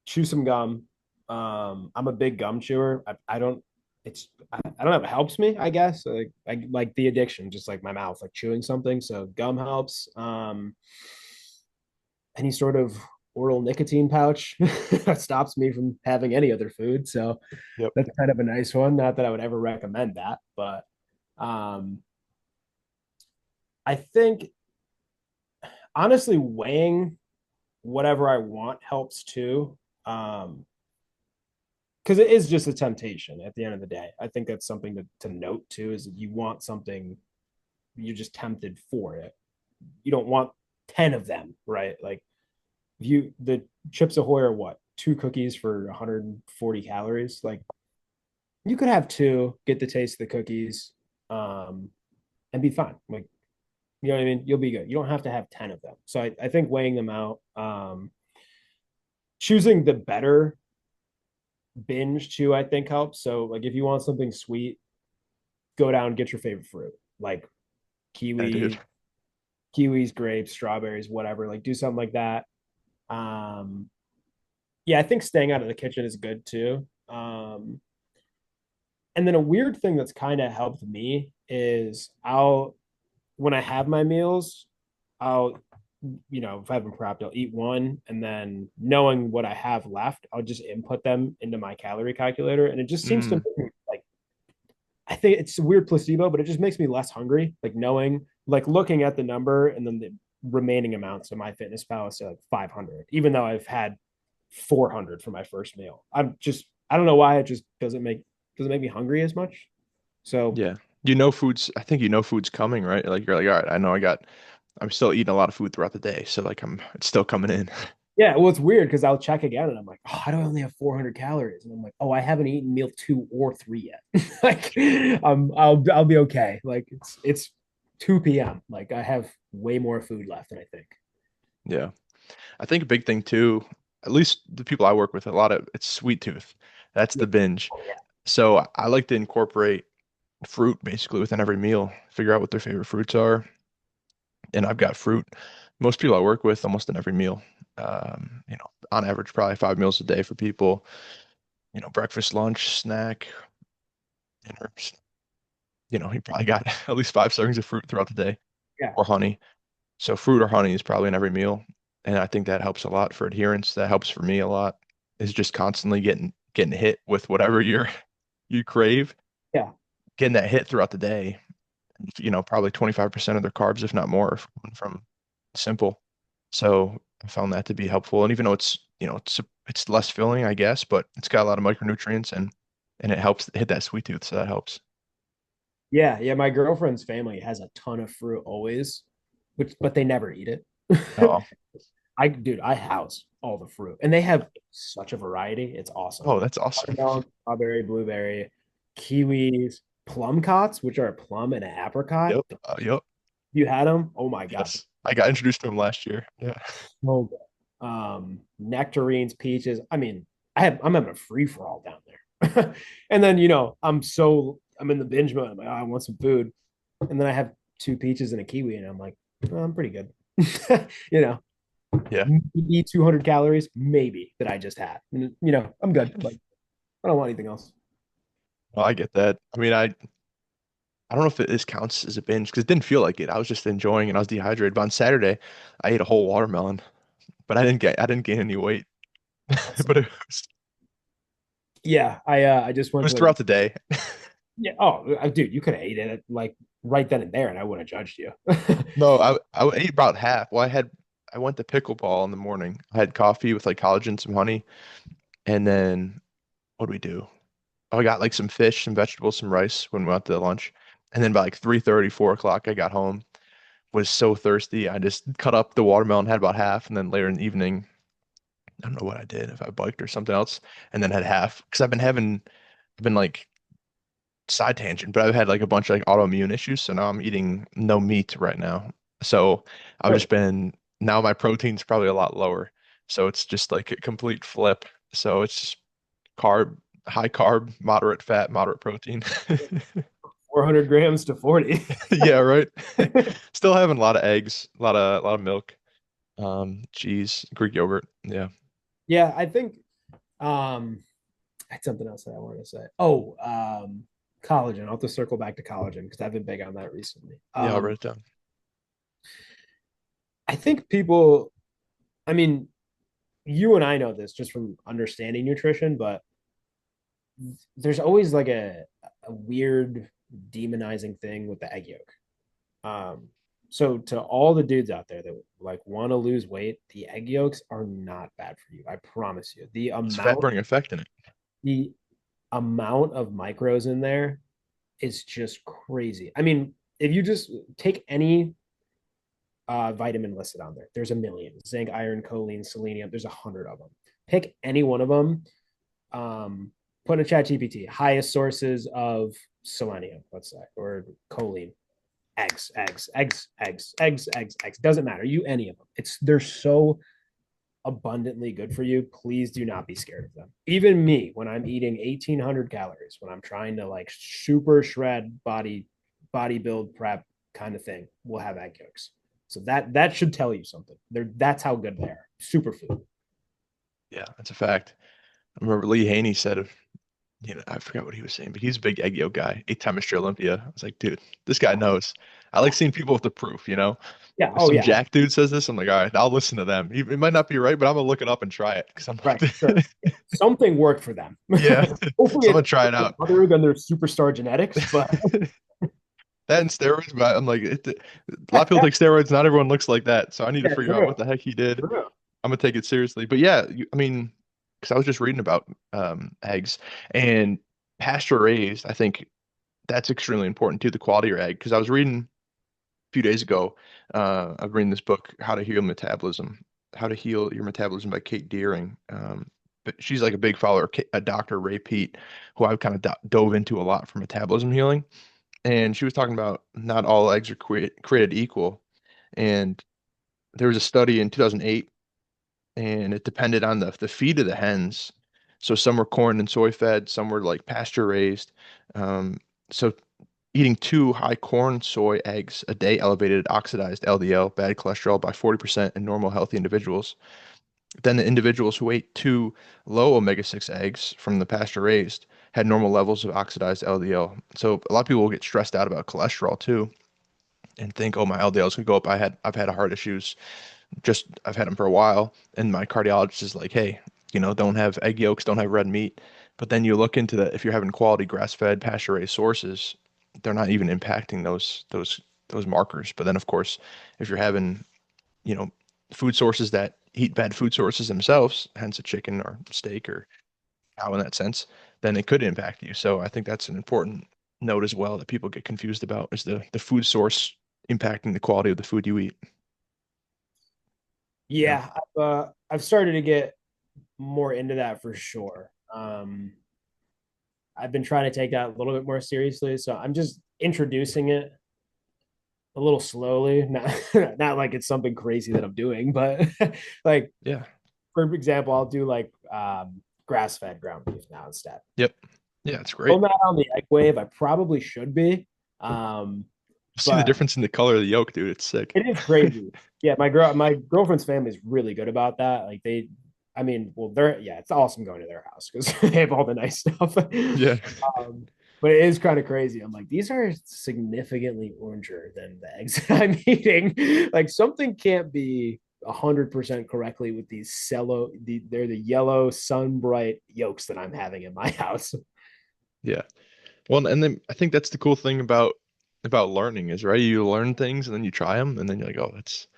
chew some gum. I'm a big gum chewer. I don't. I don't know if it helps me. I guess like the addiction, just like my mouth, like chewing something. So gum helps. Any sort of oral nicotine pouch that stops me from having any other food. So Yep. that's kind of a nice one. Not that I would ever recommend that, but um, I think honestly weighing whatever I want helps too. Because it is just a temptation at the end of the day. I think that's something to note too, is that you want something, you're just tempted for it. You don't want 10 of them, right? Like the Chips Ahoy are what? Two cookies for 140 calories. Like you could have two, get the taste of the cookies, um, and be fine. Like, you know what I mean? You'll be good. You don't have to have 10 of them. So I think weighing them out, choosing the better binge too, I think helps. So like if you want something sweet, go down and get your favorite fruit, like Yeah, dude. kiwi, kiwis, grapes, strawberries, whatever. Like do something like that. Um, yeah, I think staying out of the kitchen is good too. And then a weird thing that's kind of helped me is when I have my meals, I'll, if I haven't prepped, I'll eat one, and then knowing what I have left, I'll just input them into my calorie calculator, and it just seems to Mm, make me, like, I think it's a weird placebo, but it just makes me less hungry. Like knowing, like looking at the number and then the remaining amounts of my fitness pal is like 500, even though I've had 400 for my first meal. I don't know why it just doesn't make me hungry as much. So yeah. I think food's coming, right? Like you're like, all right, I know I'm still eating a lot of food throughout the day, so like it's still coming in. yeah, well, it's weird because I'll check again and I'm like, oh, I don't only have 400 calories, and I'm like, oh, I haven't eaten meal two or three yet. Like, I'll be okay. Like it's 2 p.m. Like I have way more food left than I think. Yeah. I think a big thing too, at least the people I work with, a lot of it's sweet tooth. That's Yeah, the binge. So I like to incorporate fruit basically within every meal, figure out what their favorite fruits are, and I've got fruit. Most people I work with, almost in every meal. On average, probably 5 meals a day for people. Breakfast, lunch, snack, dinner. You probably got at least 5 servings of fruit throughout the day Yeah. or honey. So fruit or honey is probably in every meal. And I think that helps a lot for adherence. That helps for me a lot. Is just constantly getting hit with whatever you crave, Yeah. getting that hit throughout the day. Probably 25% of their carbs, if not more, from simple. So I found that to be helpful. And even though it's less filling, I guess, but it's got a lot of micronutrients and it helps hit that sweet tooth. So that helps. Yeah. Yeah. My girlfriend's family has a ton of fruit always, but they never eat it. Oh, I house all the fruit, and they have such a variety. It's awesome. oh, that's awesome. Watermelon, strawberry, blueberry, kiwis, plum cots, which are a plum and an apricot. Yep. Yep. You had them? Oh my God. Yes. I got introduced to him last year. Yeah. So good. Nectarines, peaches. I mean, I'm having a free for all down there. And then, I'm in the binge mode. I'm like, oh, I want some food. And then I have two peaches and a kiwi, and I'm like, oh, I'm pretty good. you know, Yeah. maybe 200 calories, maybe that I just had. And, I'm good. Like, I don't want anything else. Well, I get that. I mean, I don't know if this counts as a binge because it didn't feel like it. I was just enjoying and I was dehydrated. But on Saturday, I ate a whole watermelon, but I didn't gain any weight. But Yeah, I just it went was to like, throughout the day. yeah. Oh, dude, you could have ate it like right then and there, and I wouldn't have judged you. No, I ate about half. Well, I went to pickleball in the morning. I had coffee with like collagen, some honey, and then what do we do? Oh, I got like some fish, some vegetables, some rice when we went to lunch. And then by like 3:30, 4 o'clock, I got home, was so thirsty. I just cut up the watermelon, had about half, and then later in the evening, I don't know what I did, if I biked or something else, and then had half. Because I've been like side tangent, but I've had like a bunch of like autoimmune issues, so now I'm eating no meat right now. So I've just Perfect. been now my protein's probably a lot lower. So it's just like a complete flip. So it's just carb, high carb, moderate fat, moderate protein. 400 grams to 40. Yeah, right. Still having a lot of eggs, a lot of milk, cheese, Greek yogurt. Yeah. Yeah, I think I had something else that I wanted to say. Oh, collagen. I'll have to circle back to collagen because I've been big on that recently. Yeah, I'll write it down. I think people, I mean, you and I know this just from understanding nutrition, but there's always like a weird demonizing thing with the egg yolk. Um, so to all the dudes out there that like want to lose weight, the egg yolks are not bad for you. I promise you. It's fat burning effect in it. The amount of micros in there is just crazy. I mean, if you just take any vitamin listed on there, there's a million: zinc, iron, choline, selenium. There's 100 of them. Pick any one of them. Put in a chat GPT, highest sources of selenium, let's say, or choline. Eggs, eggs, eggs, eggs, eggs, eggs, eggs. Doesn't matter. You any of them. They're so abundantly good for you. Please do not be scared of them. Even me, when I'm eating 1,800 calories, when I'm trying to like super shred body build prep kind of thing, will have egg yolks. So that should tell you something. That's how good they are. Superfood. Yeah, that's a fact. I remember Lee Haney said, I forgot what he was saying, but he's a big egg yolk guy, 8-time Mr. Olympia. I was like, dude, this guy knows. I like seeing people with the proof, you know? Yeah. If Oh some yeah. jack dude says this, I'm like, all right, I'll listen to them. It might not be right, but I'm gonna look it up and try it because I'm Right. Sure. like, Something worked for them. yeah, Hopefully so I'm gonna it's try it out. other than their superstar genetics, but That and steroids, but I'm like, a lot of people take steroids. Not everyone looks like that, so I need to yeah, figure out true. what the heck he did. True. I'm gonna take it seriously. But yeah, I mean, because I was just reading about eggs and pasture raised. I think that's extremely important too, the quality of your egg. Because I was reading a few days ago, I was reading this book, How to Heal Your Metabolism by Kate Deering. But she's like a big follower of Dr. Ray Peat, who I've kind of dove into a lot for metabolism healing. And she was talking about not all eggs are created equal. And there was a study in 2008, and it depended on the feed of the hens. So some were corn and soy fed, some were like pasture raised. So eating two high corn soy eggs a day elevated oxidized LDL, bad cholesterol, by 40% in normal healthy individuals. Then the individuals who ate two low omega-6 eggs from the pasture raised had normal levels of oxidized LDL. So a lot of people will get stressed out about cholesterol too and think, oh, my LDL is gonna go up. I've had heart issues. I've had them for a while, and my cardiologist is like, hey, don't have egg yolks, don't have red meat. But then you look into if you're having quality grass-fed, pasture-raised sources, they're not even impacting those markers. But then, of course, if you're having, you know, food sources that eat bad food sources themselves, hence a chicken or steak or cow in that sense, then it could impact you. So I think that's an important note as well that people get confused about is the food source impacting the quality of the food you eat. Yeah. Yeah, I've started to get more into that for sure. I've been trying to take that a little bit more seriously, so I'm just introducing it a little slowly. Not not like it's something crazy that I'm doing, but like Yeah. for example, I'll do like grass fed ground beef now instead. Yep. Yeah, it's I'm great. not on the egg wave. I probably should be, um, See the but difference in the color of the yolk, dude. It's sick. it is crazy. Yeah, my girlfriend's family is really good about that. Like they, I mean, well, they're yeah, it's awesome going to their house because they have all the nice stuff. Yeah. But it is kind of crazy. I'm like, these are significantly oranger than the eggs that I'm eating. Like something can't be 100% correctly with these they're the yellow sun bright yolks that I'm having in my house. Yeah. Well, and then I think that's the cool thing about learning is, right? You learn things and then you try them and then you're like, oh, that's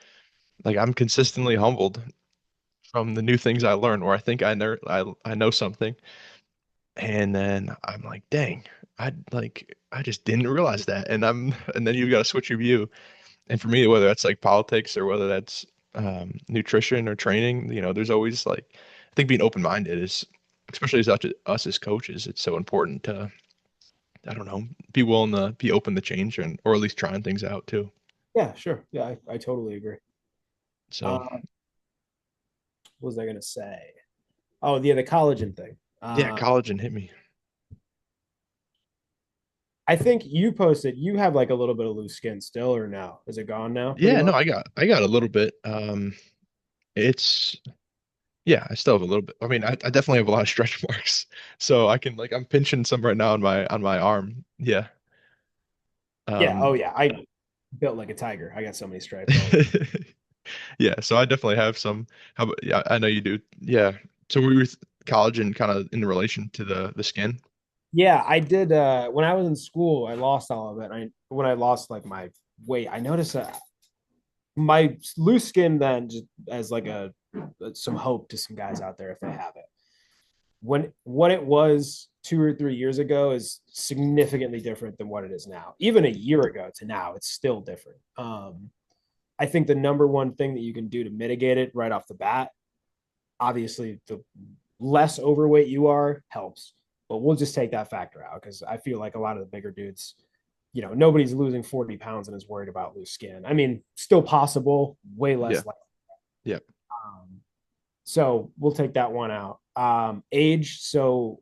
like I'm consistently humbled from the new things I learn, or I think I know something, and then I'm like, dang, I just didn't realize that, and then you've got to switch your view. And for me, whether that's like politics or whether that's nutrition or training, there's always like I think being open-minded is, especially as us as coaches, it's so important to I don't know, be willing to be open to change and or at least trying things out too. Yeah, sure. Yeah, I totally agree. So What was I gonna say? Oh, yeah, the collagen thing. yeah, collagen hit me. I think you posted you have like a little bit of loose skin still, or now? Is it gone now, pretty Yeah, no, much? I got a little bit. It's yeah, I still have a little bit. I mean, I definitely have a lot of stretch marks, so I can like I'm pinching some right now on my arm. Yeah. Yeah. Um. Oh, yeah. I built like a tiger. I got so many stripes all over. Yeah, so I definitely have some. How about, yeah, I know you do. Yeah. So we were collagen kind of in relation to the skin. Yeah, I did. When I was in school, I lost all of it. When I lost like my weight, I noticed that my loose skin then just as like a some hope to some guys out there if they have it. When what it was 2 or 3 years ago is significantly different than what it is now. Even a year ago to now, it's still different. I think the number one thing that you can do to mitigate it right off the bat, obviously, the less overweight you are helps, but we'll just take that factor out because I feel like a lot of the bigger dudes, nobody's losing 40 pounds and is worried about loose skin. I mean, still possible, way Yeah. less likely. Yeah. So we'll take that one out. Age, so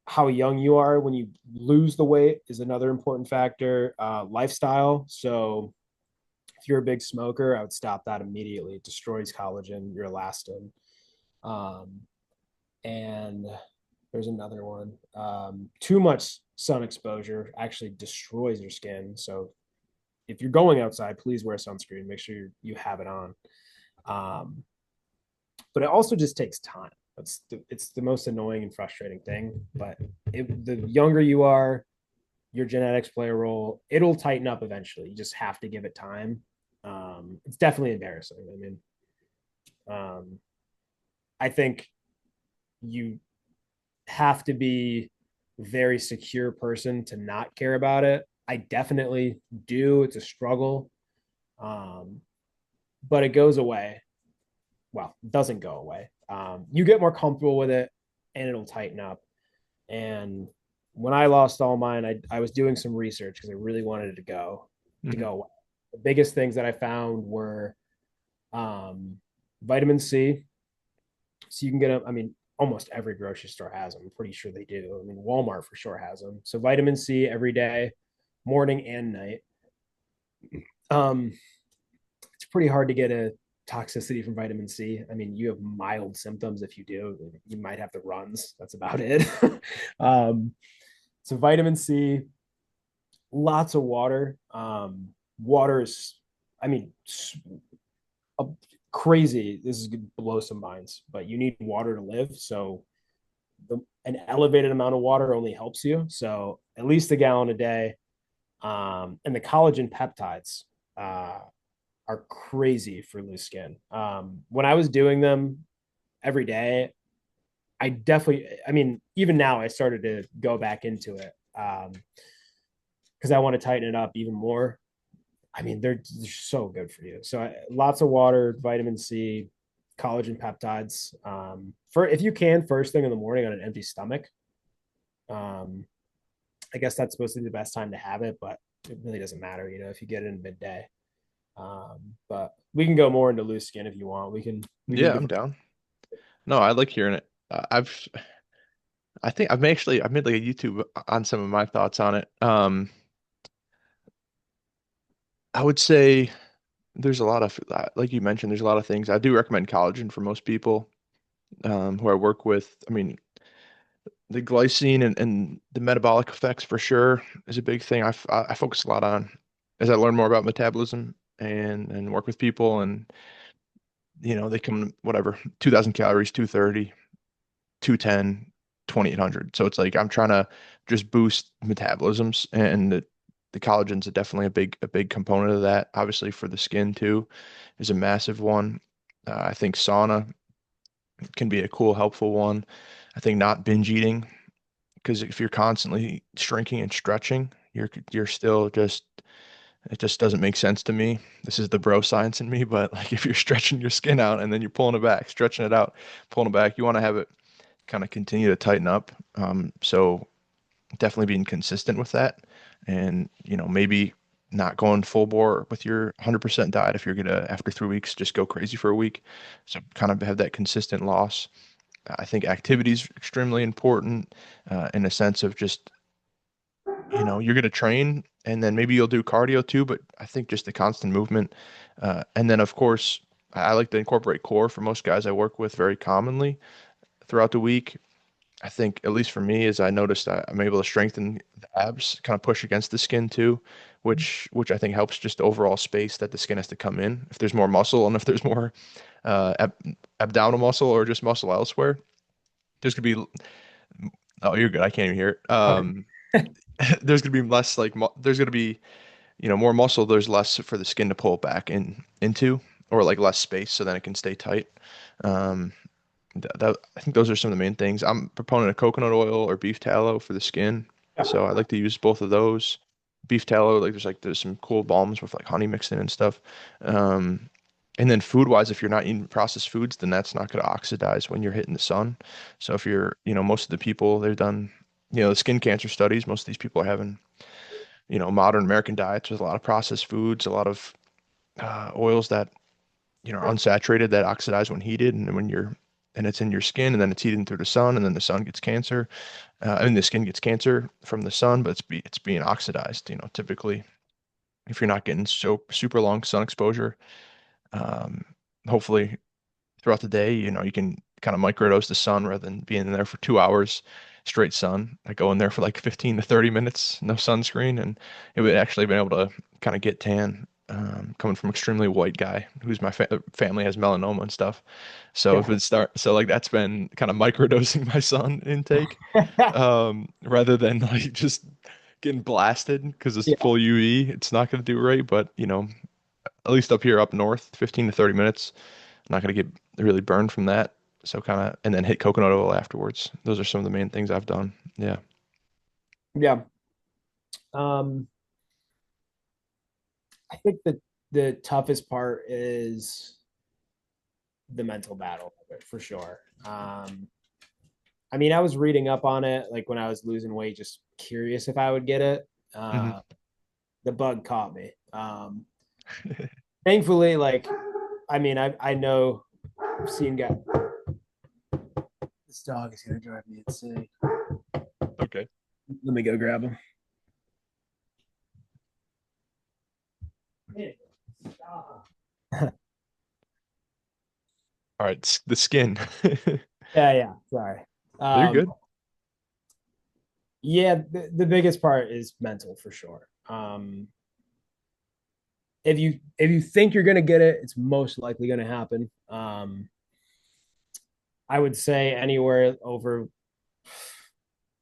how young you are when you lose the weight is another important factor. Lifestyle, so if you're a big smoker, I would stop that immediately. It destroys collagen, your elastin. Um, and there's another one. Too much sun exposure actually destroys your skin. So if you're going outside, please wear sunscreen. Make sure you have it on. Um, but it also just takes time. It's the most annoying and frustrating thing. But the younger you are, your genetics play a role. It'll tighten up eventually. You just have to give it time. It's definitely embarrassing. I mean, um, I think you have to be a very secure person to not care about it. I definitely do. It's a struggle, um, but it goes away. Well, it doesn't go away. You get more comfortable with it, and it'll tighten up. And when I lost all mine, I was doing some research because I really wanted it to Hmm. go away. The biggest things that I found were um, vitamin C. So you can get them. I mean, almost every grocery store has them. I'm pretty sure they do. I mean, Walmart for sure has them. So vitamin C every day, morning and night. Um, it's pretty hard to get a toxicity from vitamin C. I mean, you have mild symptoms. If you do, you might have the runs. That's about it. um, so vitamin C, lots of water. Water is, I mean, a, crazy. This is going to blow some minds, but you need water to live. So an elevated amount of water only helps you. So at least a gallon a day. And the collagen peptides are crazy for loose skin. When I was doing them every day, I mean, even now I started to go back into it because I want to tighten it up even more. I mean, they're so good for you. So lots of water, vitamin C, collagen peptides. For if you can, first thing in the morning on an empty stomach. Um, I guess that's supposed to be the best time to have it, but it really doesn't matter, if you get it in midday. But we can go more into loose skin if you want. We can Yeah, I'm down. No, I like hearing it. I think I've made like a YouTube on some of my thoughts on it. I would say there's a lot of, like you mentioned, there's a lot of things. I do recommend collagen for most people who I work with. I mean, the glycine and the metabolic effects for sure is a big thing. I focus a lot on as I learn more about metabolism and work with people and they come whatever 2,000 calories, 230, 210, 2,800. So it's like I'm trying to just boost metabolisms and the collagen's definitely a big component of that. Obviously for the skin too is a massive one. I think sauna can be a cool, helpful one. I think not binge eating because if you're constantly shrinking and stretching, you're still just it just doesn't make sense to me. This is the bro science in me, but like if you're stretching your skin out and then you're pulling it back, stretching it out, pulling it back, you want to have it kind of continue to tighten up. So definitely being consistent with that and, maybe not going full bore with your 100% diet if you're gonna after 3 weeks just go crazy for a week. So kind of have that consistent loss. I think activity is extremely important in a sense of just, you're going to train and then maybe you'll do cardio too, but I think just the constant movement. And then, of course, I like to incorporate core for most guys I work with very commonly throughout the week. I think, at least for me, as I noticed, I'm able to strengthen the abs, kind of push against the skin too, which I think helps just overall space that the skin has to come in. If there's more muscle and if there's more abdominal muscle or just muscle elsewhere, there's gonna be. Oh, you're good. I can't even hear it. Okay. There's gonna be less like there's gonna be more muscle. There's less for the skin to pull back into, or like less space, so then it can stay tight. Um, I think those are some of the main things. I'm a proponent of coconut oil or beef tallow for the skin, Yeah. so I like to use both of those. Beef tallow, like there's some cool balms with like honey mixed in and stuff. Um, and then food wise, if you're not eating processed foods, then that's not going to oxidize when you're hitting the sun. So if you're, most of the people they've done, the skin cancer studies, most of these people are having, modern American diets with a lot of processed foods, a lot of oils that are unsaturated that oxidize when heated, and it's in your skin, and then it's heated through the sun, and then the sun gets cancer. And the skin gets cancer from the sun, but it's being oxidized. Typically, if you're not getting so super long sun exposure, um, hopefully throughout the day, you can kind of microdose the sun rather than being in there for 2 hours straight sun. I go in there for like 15 to 30 minutes, no sunscreen, and it would actually been able to kind of get tan. Coming from extremely white guy who's my family has melanoma and stuff. So if Yeah. it start, so like that's been kind of microdosing my sun intake, rather than like just getting blasted because it's Yeah. full UV. It's not going to do right, but at least up here up north, 15 to 30 minutes. I'm not going to get really burned from that. So kind of, and then hit coconut oil afterwards. Those are some of the main things I've done. Yeah. Yeah. Um, I think that the toughest part is the mental battle of it for sure. I mean, I was reading up on it like when I was losing weight, just curious if I would get it. Hmm. The bug caught me. Thankfully, like, I mean, I know I've seen guys. This dog is gonna drive me insane. Okay. Let me go grab him. All right, the skin. Yeah, yeah. Sorry. You're Um, good. yeah, the biggest part is mental for sure. If you think you're gonna get it, it's most likely gonna happen. I would say anywhere over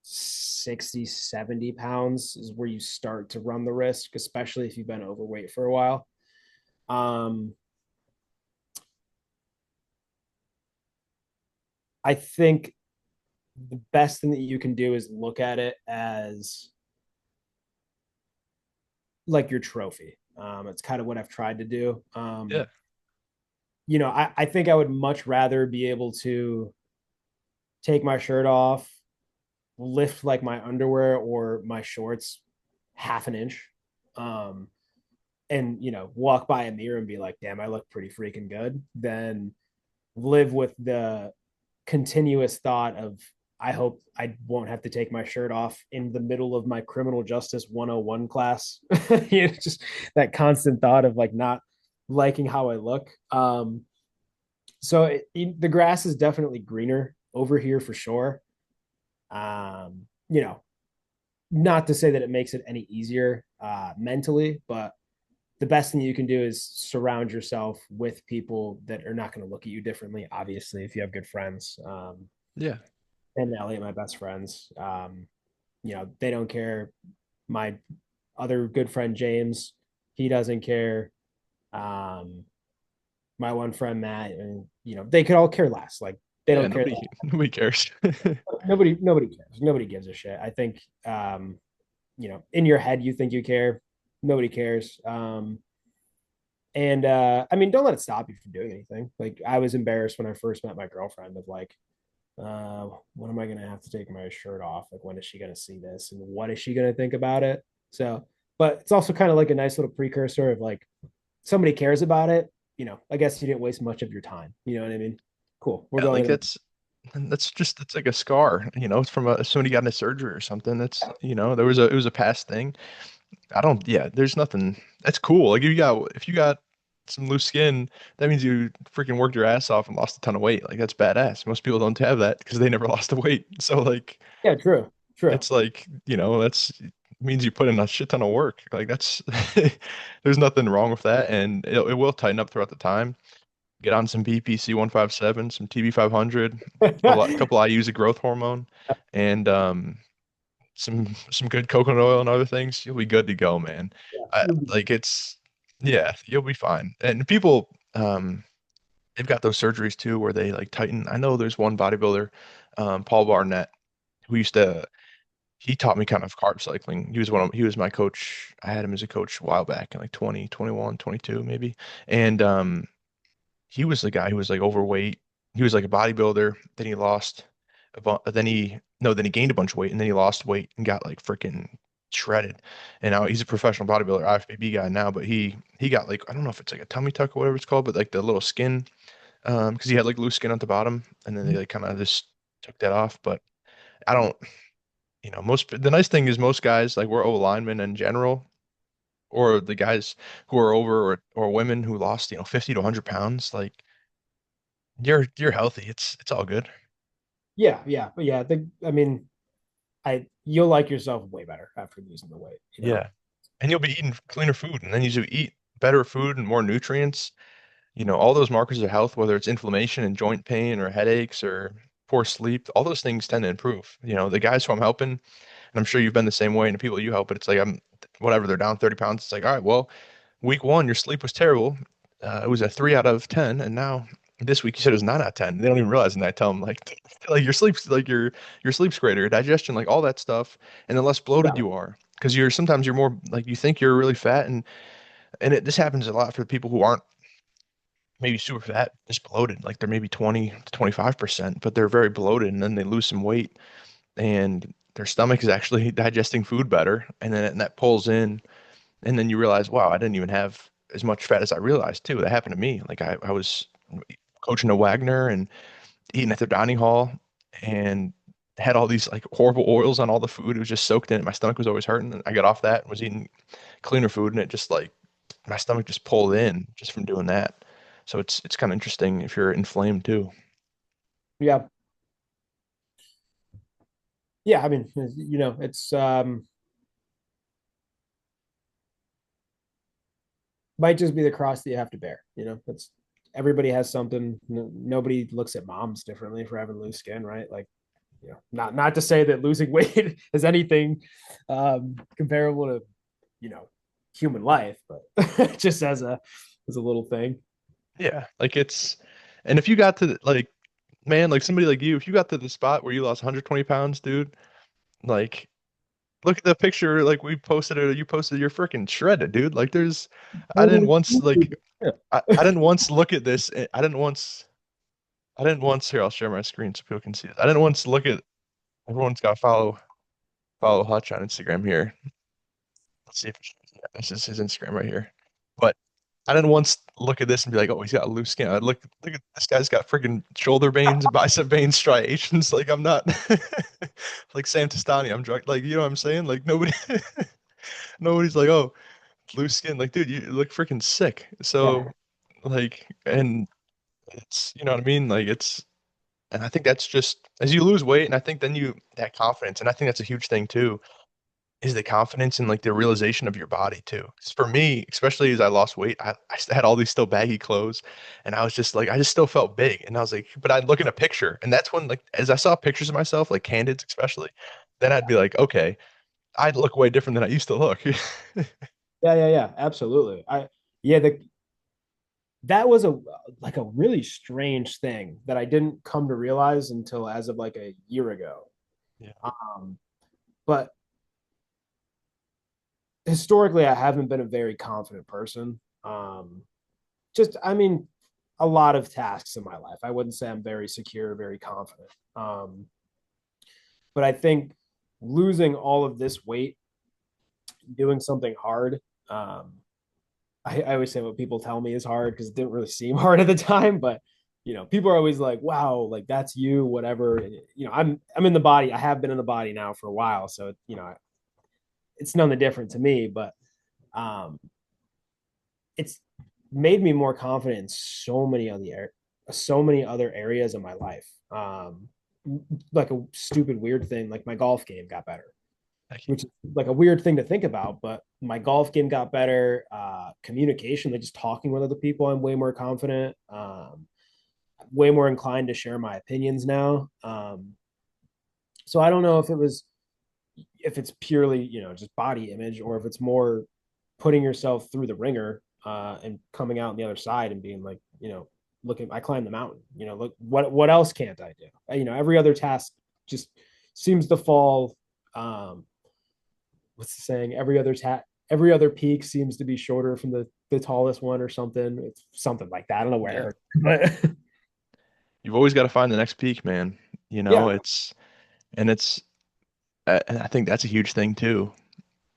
60, 70 pounds is where you start to run the risk, especially if you've been overweight for a while. Um, I think the best thing that you can do is look at it as like your trophy. It's kind of what I've tried to do. Yeah. I think I would much rather be able to take my shirt off, lift like my underwear or my shorts half an inch, um, and walk by a mirror and be like, "Damn, I look pretty freaking good." Than live with the continuous thought of, I hope I won't have to take my shirt off in the middle of my criminal justice 101 class. Just that constant thought of like not liking how I look. So the grass is definitely greener over here for sure. Um, you know, Not to say that it makes it any easier mentally, but the best thing you can do is surround yourself with people that are not going to look at you differently. Obviously, if you have good friends, Yeah. and Elliot, my best friends, they don't care. My other good friend James, he doesn't care. Um, my one friend Matt, and they could all care less. Like they Yeah, don't care. nobody cares. Nobody cares. Nobody gives a shit. I think in your head you think you care. Nobody cares. And I mean, don't let it stop you from doing anything. Like I was embarrassed when I first met my girlfriend of like, when am I gonna have to take my shirt off? Like when is she gonna see this? And what is she gonna think about it? So, but it's also kind of like a nice little precursor of like somebody cares about it. I guess you didn't waste much of your time. You know what I mean? Cool. We're Yeah, going like to the that's like a scar, it's from somebody got in a surgery or something. It was a past thing. I don't, yeah, there's nothing. That's cool. Like if you got some loose skin, that means you freaking worked your ass off and lost a ton of weight. Like that's badass. Most people don't have that because they never lost the weight. So like Yeah, true. True. it's like, that's means you put in a shit ton of work. Like that's there's nothing wrong with that, and it will tighten up throughout the time. Get on some BPC 157, some TB 500, couple IUs of growth hormone, and some good coconut oil and other things. You'll be good to go, man. I like it's Yeah, you'll be fine. And people, they've got those surgeries too where they like tighten. I know there's one bodybuilder, Paul Barnett, who used to he taught me kind of carb cycling. He was my coach. I had him as a coach a while back in like 2021, 22 maybe. And he was the guy who was like overweight. He was like a bodybuilder. Then he lost a bu then he no, then he gained a bunch of weight and then he lost weight and got like freaking shredded. And now he's a professional bodybuilder, IFBB guy now, but he got like I don't know if it's like a tummy tuck or whatever it's called, but like the little skin because he had like loose skin at the bottom and then they like kind of just took that off. But I don't, most the nice thing is most guys like we're O linemen in general, or the guys who are over or women who lost 50 to 100 pounds, like you're healthy. It's all good. Yeah, yeah, but yeah, I mean, you'll like yourself way better after losing the weight. Yeah. And you'll be eating cleaner food, and then you eat better food and more nutrients. All those markers of health, whether it's inflammation and joint pain or headaches or poor sleep, all those things tend to improve. The guys who I'm helping, and I'm sure you've been the same way, and the people you help, but it's like I'm whatever, they're down 30 pounds. It's like, all right, well, week one, your sleep was terrible. It was a 3 out of 10, and now this week you said it was 9 out of 10. They don't even realize, and I tell them like your sleep's greater, your digestion, like all that stuff, and the less bloated Yeah, you are, because sometimes you're more like you think you're really fat, this happens a lot for the people who aren't maybe super fat, just bloated, like they're maybe 20 to 25%, but they're very bloated, and then they lose some weight, and their stomach is actually digesting food better, and then that pulls in. And then you realize, wow, I didn't even have as much fat as I realized too. That happened to me. Like I was coaching a Wagner and eating at the dining hall and had all these like horrible oils on all the food. It was just soaked in it. My stomach was always hurting. And I got off that and was eating cleaner food and it just like my stomach just pulled in just from doing that. So it's kind of interesting if you're inflamed too. Yeah. Yeah. I mean, it's might just be the cross that you have to bear. It's everybody has something. Nobody looks at moms differently for having loose skin, right? Like, not to say that losing weight is anything comparable to, you know, human life, but just as a little thing. Yeah, like it's, and if you got to like, man, like somebody like you, if you got to the spot where you lost 120 pounds, dude, like look at the picture like we posted it, you posted, you're freaking shredded, dude. Like there's, I didn't once like, Yeah. I didn't once look at this. I didn't once here. I'll share my screen so people can see it. I didn't once look at. Everyone's got to follow Hutch on Instagram here. Let's see if yeah, this is his Instagram right here. But I didn't once look at this and be like, oh, he's got loose skin. I look at this guy's got freaking shoulder veins and bicep veins, striations. Like I'm not like Sam Testani. I'm drunk. Like you know what I'm saying? Like nobody nobody's like, oh, loose skin. Like dude, you look freaking sick. Yeah. So like, and it's you know what I mean? Like it's. And I think that's just as you lose weight, and I think then you that confidence, and I think that's a huge thing too, is the confidence and like the realization of your body too. 'Cause for me, especially as I lost weight, I had all these still baggy clothes, and I was just like, I just still felt big, and I was like, but I'd look at a picture, and that's when like as I saw pictures of myself, like candids especially, then I'd be like, okay, I'd look way different than I used to look. Yeah, yeah, yeah, absolutely. Yeah, that was a really strange thing that I didn't come to realize until as of like a year ago. Yeah. Um, but historically, I haven't been a very confident person. I mean, a lot of tasks in my life. I wouldn't say I'm very secure, very confident. But I think losing all of this weight, doing something hard, um, I always say what people tell me is hard because it didn't really seem hard at the time, but people are always like, "Wow, like that's you," whatever. And, I'm in the body. I have been in the body now for a while, so it's none the different to me. But um, it's made me more confident in so many other areas of my life. Like a stupid weird thing, like my golf game got better, Thank you. which is like a weird thing to think about, but my golf game got better. Communication, like just talking with other people, I'm way more confident. Way more inclined to share my opinions now. So I don't know if it's purely just body image or if it's more putting yourself through the ringer and coming out on the other side and being like looking, I climbed the mountain. Look, what else can't I do? Every other task just seems to fall. Um, what's the saying? Every other peak seems to be shorter from the tallest one or something. It's something like that. I don't know where I Yeah. heard, but You've always got to find the next peak, man. You know, yeah, it's and it's and I think that's a huge thing too.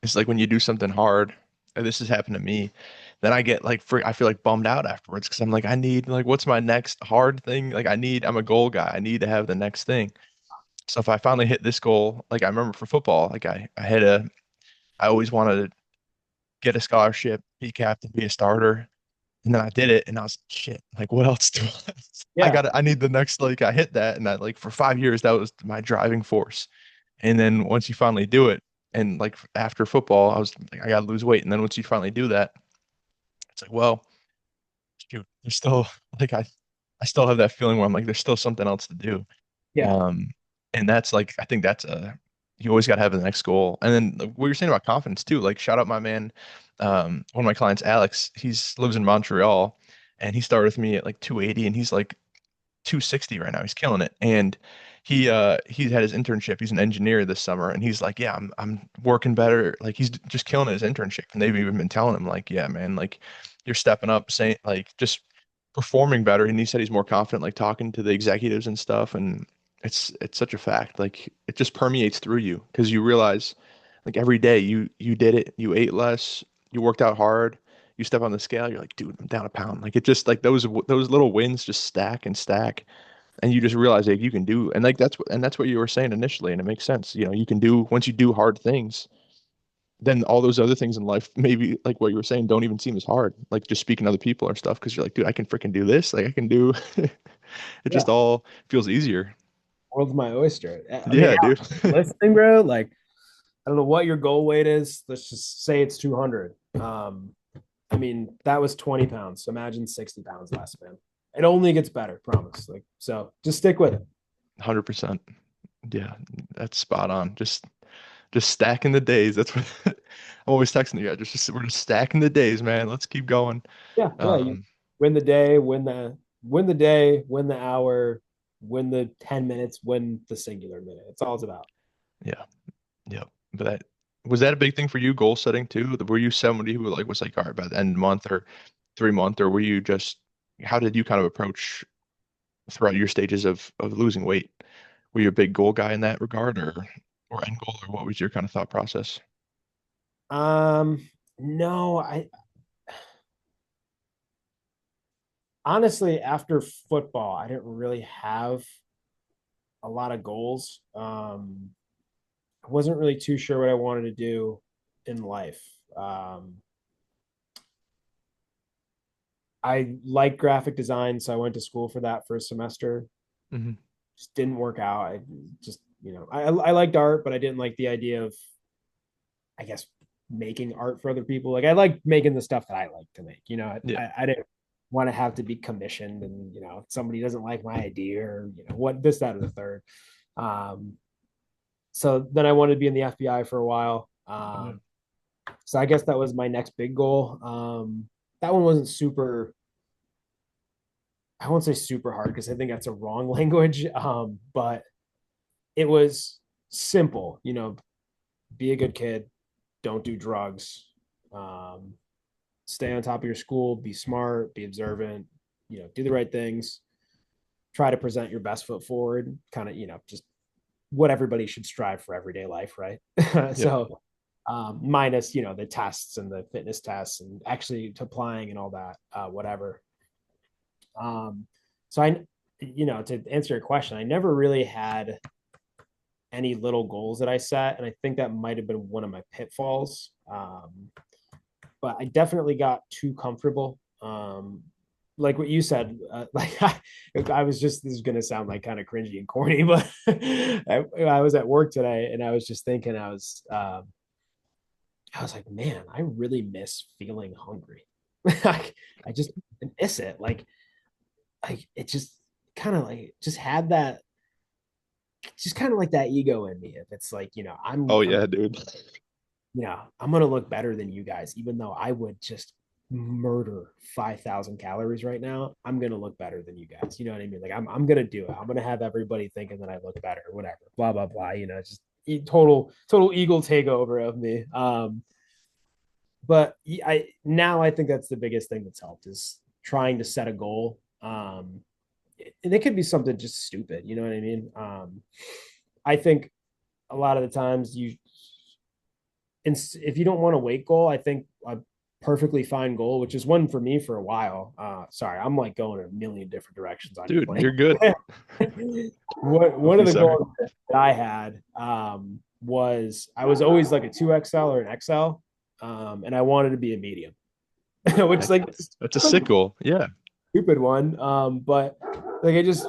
It's like when you do something hard, and this has happened to me, then I get like I feel like bummed out afterwards because I'm like, I need like what's my next hard thing? Like I'm a goal guy. I need to have the next thing. So if I finally hit this goal, like I remember for football, like I always wanted to get a scholarship, be captain, be a starter. And then I did it and I was like, shit, like what else do yeah, I need the next like I hit that and I like for 5 years that was my driving force. And then once you finally do it, and like after football, I was like, I gotta lose weight. And then once you finally do that, it's like, well, shoot, there's still like I still have that feeling where I'm like, there's still something else to do. yeah, Um, and that's like I think that's a you always gotta have the next goal. And then like, what you're saying about confidence too, like shout out my man, one of my clients, Alex, he's lives in Montreal and he started with me at like 280 and he's like 260 right now. He's killing it. And he had his internship. He's an engineer this summer and he's like, "Yeah, I'm working better." Like he's just killing his internship. And they've even been telling him like, "Yeah, man, like you're stepping up, saying like just performing better." And he said he's more confident like talking to the executives and stuff and it's such a fact. Like it just permeates through you because you realize like every day you did it, you ate less, you worked out hard, you step on the scale, you're like, dude, I'm down a pound. Like it just like those little wins just stack and stack, and you just realize like you can do, and like that's what you were saying initially, and it makes sense. You know, you can do once you do hard things, then all those other things in life, maybe like what you were saying, don't even seem as hard. Like just speaking to other people or stuff, because you're like, dude, I can freaking do this. Like I can do. It Yeah, just all feels easier. world's my oyster. I mean, Yeah, dude. yeah, listening, bro. Like, I don't know what your goal weight is. Let's just say it's 200. I mean, that was 20 pounds. So imagine 60 pounds less, man. It only gets better, promise. Like, so just stick with it. 100%. Yeah, that's spot on. Just stacking the days. That's what I'm always texting you guys. We're just stacking the days, man. Let's keep going. Yeah, yeah. You Um, win the day, win the day, win the hour, win the 10 minutes, win the singular minute. It's all it's about. yeah, yeah. But that was that a big thing for you, goal setting too? Were you somebody who like was like, all right, by the end of the month or 3 month, or were you just how did you kind of approach throughout your stages of losing weight? Were you a big goal guy in that regard or end goal, or what was your kind of thought process? No, I honestly after football, I didn't really have a lot of goals. I wasn't really too sure what I wanted to do in life. I like graphic design, so I went to school for that for a semester. Hmm. Just didn't work out. I just, I liked art, but I didn't like the idea of, I guess, making art for other people. Like I like making the stuff that I like to make. Yeah, I didn't want to have to be commissioned, and somebody doesn't like my idea, or what this, that, or the third. Um, so then I wanted to be in the FBI for a while. yeah, So I guess that was my next big goal. That one wasn't super. I won't say super hard because I think that's a wrong language. But it was simple. Be a good kid, don't do drugs, um, stay on top of your school, be smart, be observant, do the right things, try to present your best foot forward, kind of, just what everybody should strive for everyday life, right? yeah, So, minus, the tests and the fitness tests and actually applying and all that, whatever. Um, so to answer your question, I never really had any little goals that I set, and I think that might have been one of my pitfalls. But I definitely got too comfortable. Like what you said, I was just, this is going to sound like kind of cringy and corny, but I was at work today and I was just thinking, I was like, man, I really miss feeling hungry. Like, I just miss it. Like it just kind of like just had that, just kind of like that ego in me. If it's like, oh yeah, dude. I'm gonna look better than you guys, even though I would just murder 5,000 calories right now. I'm gonna look better than you guys. You know what I mean? Like I'm gonna do it. I'm gonna have everybody thinking that I look better, or whatever. Blah blah blah. Just total ego takeover of me. But I think that's the biggest thing that's helped is trying to set a goal. And it could be something just stupid. You know what I mean? I think a lot of the times if you don't want a weight goal, I think a perfectly fine goal, which is one for me for a while. Sorry, I'm like going in a million different directions on your Dude, plane. you're good. One Don't of be the sorry. goals that I had was I was always like a 2XL or an XL, and I wanted to be a medium, which is Heck, like that's a sick goal. Yeah. stupid one. But like I just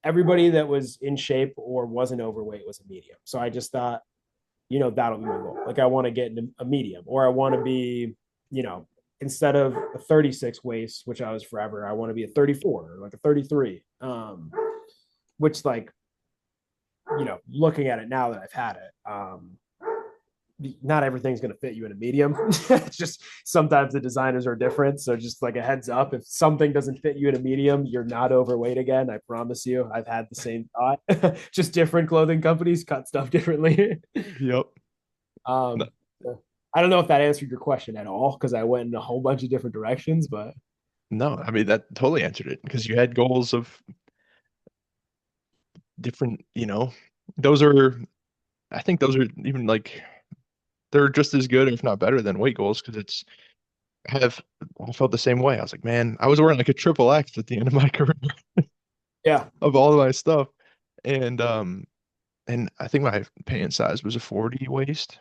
everybody that was in shape or wasn't overweight was a medium. So I just thought, that'll be my goal. Like I want to get in a medium, or I want to be, instead of a 36 waist, which I was forever, I want to be a 34 or like a 33. Which like, looking at it now that I've had it, not everything's going to fit you in a medium. It's just sometimes the designers are different. So just like a heads up, if something doesn't fit you in a medium, you're not overweight again. I promise you. I've had the same thought. Just different clothing companies cut stuff differently. Yep. No, um, I don't know if that answered your question at all because I went in a whole bunch of different directions, but no, I mean that totally answered it because you had goals of different, those are I think those are even like they're just as good, if not better, than weight goals because I felt the same way. I was like, man, I was wearing like a triple X at the end of my career yeah, of all of my stuff. And I think my pant size was a 40 waist.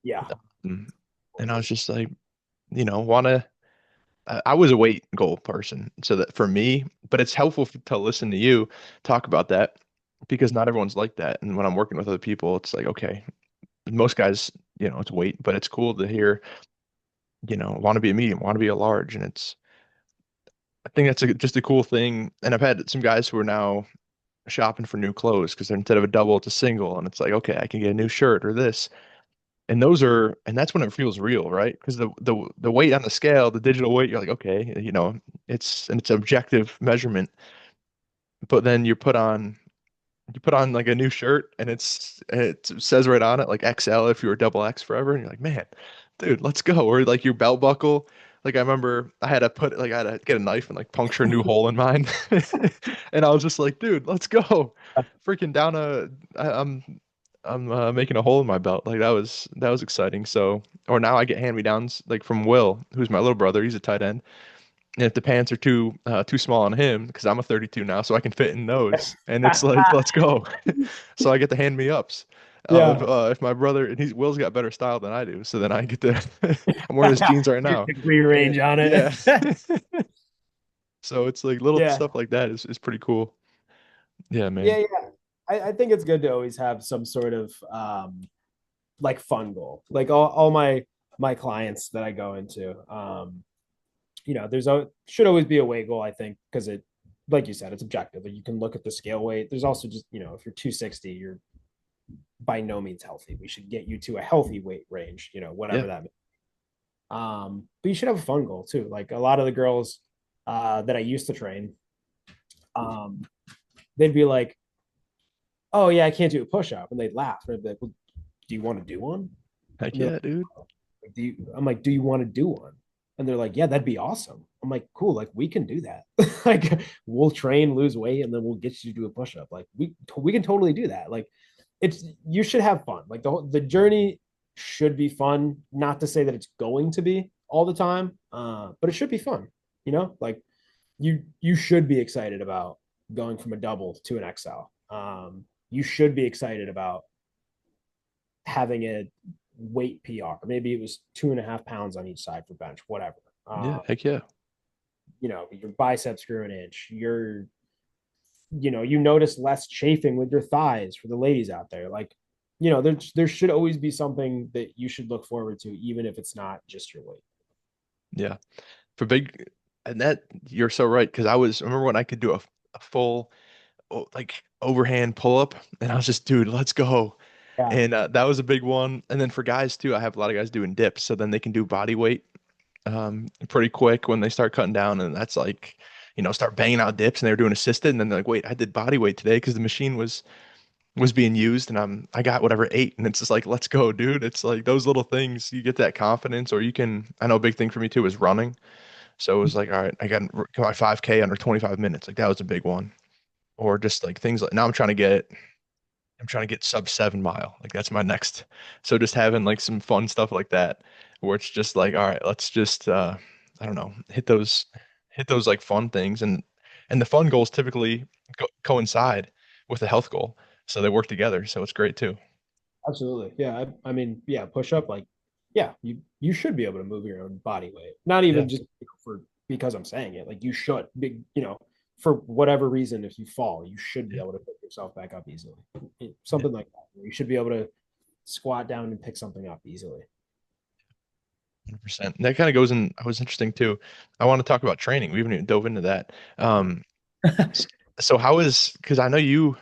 Yeah. Mm. And I was just like, want to. I was a weight goal person, so that for me, but it's helpful to listen to you talk about that because not everyone's like that. And when I'm working with other people, it's like, okay, most guys, it's weight, but it's cool to hear, want to be a medium, want to be a large, and I think that's just a cool thing. And I've had some guys who are now shopping for new clothes because instead of a double, it's a single, and it's like, okay, I can get a new shirt or this. And and that's when it feels real, right? Because the weight on the scale, the digital weight, you're like, okay, it's objective measurement. But then you put on like a new shirt and it says right on it like XL if you were double X forever, and you're like, man, dude, let's go. Or like your belt buckle. Like I remember I had to get a knife and like puncture a new hole in mine. And I was just like, dude, let's go. Freaking down I'm making a hole in my belt. Like that was exciting. So or now I get hand-me-downs like from Will, who's my little brother. He's a tight end. And if the pants are too small on him, because I'm a 32 now, so I can fit in those, and it's like, let's go. So I get the hand me ups. Yeah. If my brother and Will's got better style than I do, so then I get to. I'm wearing his jeans right Get now, the rearrange and on it. yeah. So it's like little Yeah. stuff like that is pretty cool. Yeah, Yeah, man. yeah. I think it's good to always have some sort of like fun goal. Like all my clients that I go into, there's a should always be a weight goal, I think, because it, like you said, it's objective. Like you can look at the scale weight. There's also just, if you're 260, you're by no means healthy. We should get you to a healthy weight range, Yeah, whatever that means. But you should have a fun goal too. Like a lot of the girls that I used to train, um, they'd be like, "Oh yeah, I can't do a push up," and they'd laugh. And I'd be like, "Well, do you want to do one?" heck And they're yeah, dude. like, I'm like, "Do you want to do one?" And they're like, "Yeah, that'd be awesome." I'm like, "Cool, like we can do that. Like we'll train, lose weight, and then we'll get you to do a push up. Like we can totally do that. Like it's you should have fun. Like the journey should be fun. Not to say that it's going to be all the time, but it should be fun. Like you should be excited about going from a double to an XL. You should be excited about having a weight PR. Maybe it was 2.5 pounds on each side for bench, whatever. Yeah, heck yeah. Your biceps grew an inch. You notice less chafing with your thighs for the ladies out there. Like, there should always be something that you should look forward to, even if it's not just your weight. Yeah, for big, and that you're so right because I remember when I could do a full like overhand pull up, and I was just, dude, let's go. Yeah. And that was a big one. And then for guys too, I have a lot of guys doing dips, so then they can do body weight pretty quick when they start cutting down, and that's like, start banging out dips, and they were doing assisted, and then they're like, wait, I did body weight today because the machine was being used, and I got whatever eight, and it's just like, let's go, dude. It's like those little things, you get that confidence, or you can. I know a big thing for me too is running, so it was like, all right, I got my 5K under 25 minutes, like that was a big one, or just like things like now I'm trying to get sub 7 mile. Like that's my next. So just having like some fun stuff like that where it's just like, all right, let's just I don't know, hit those like fun things, and the fun goals typically coincide with the health goal. So they work together. So it's great too. Absolutely. Yeah. I mean, yeah, push up, like, yeah, you should be able to move your own body weight. Not Yeah. even just for because I'm saying it. Like you should be, for whatever reason, if you fall, you should be Yeah. able to pick yourself back up easily. Yeah. Something like that. You should be able to squat down and pick something up easily. 100%. That kind of goes in. I was interesting too. I want to talk about training. We haven't even dove into that. S- so how is, because I know you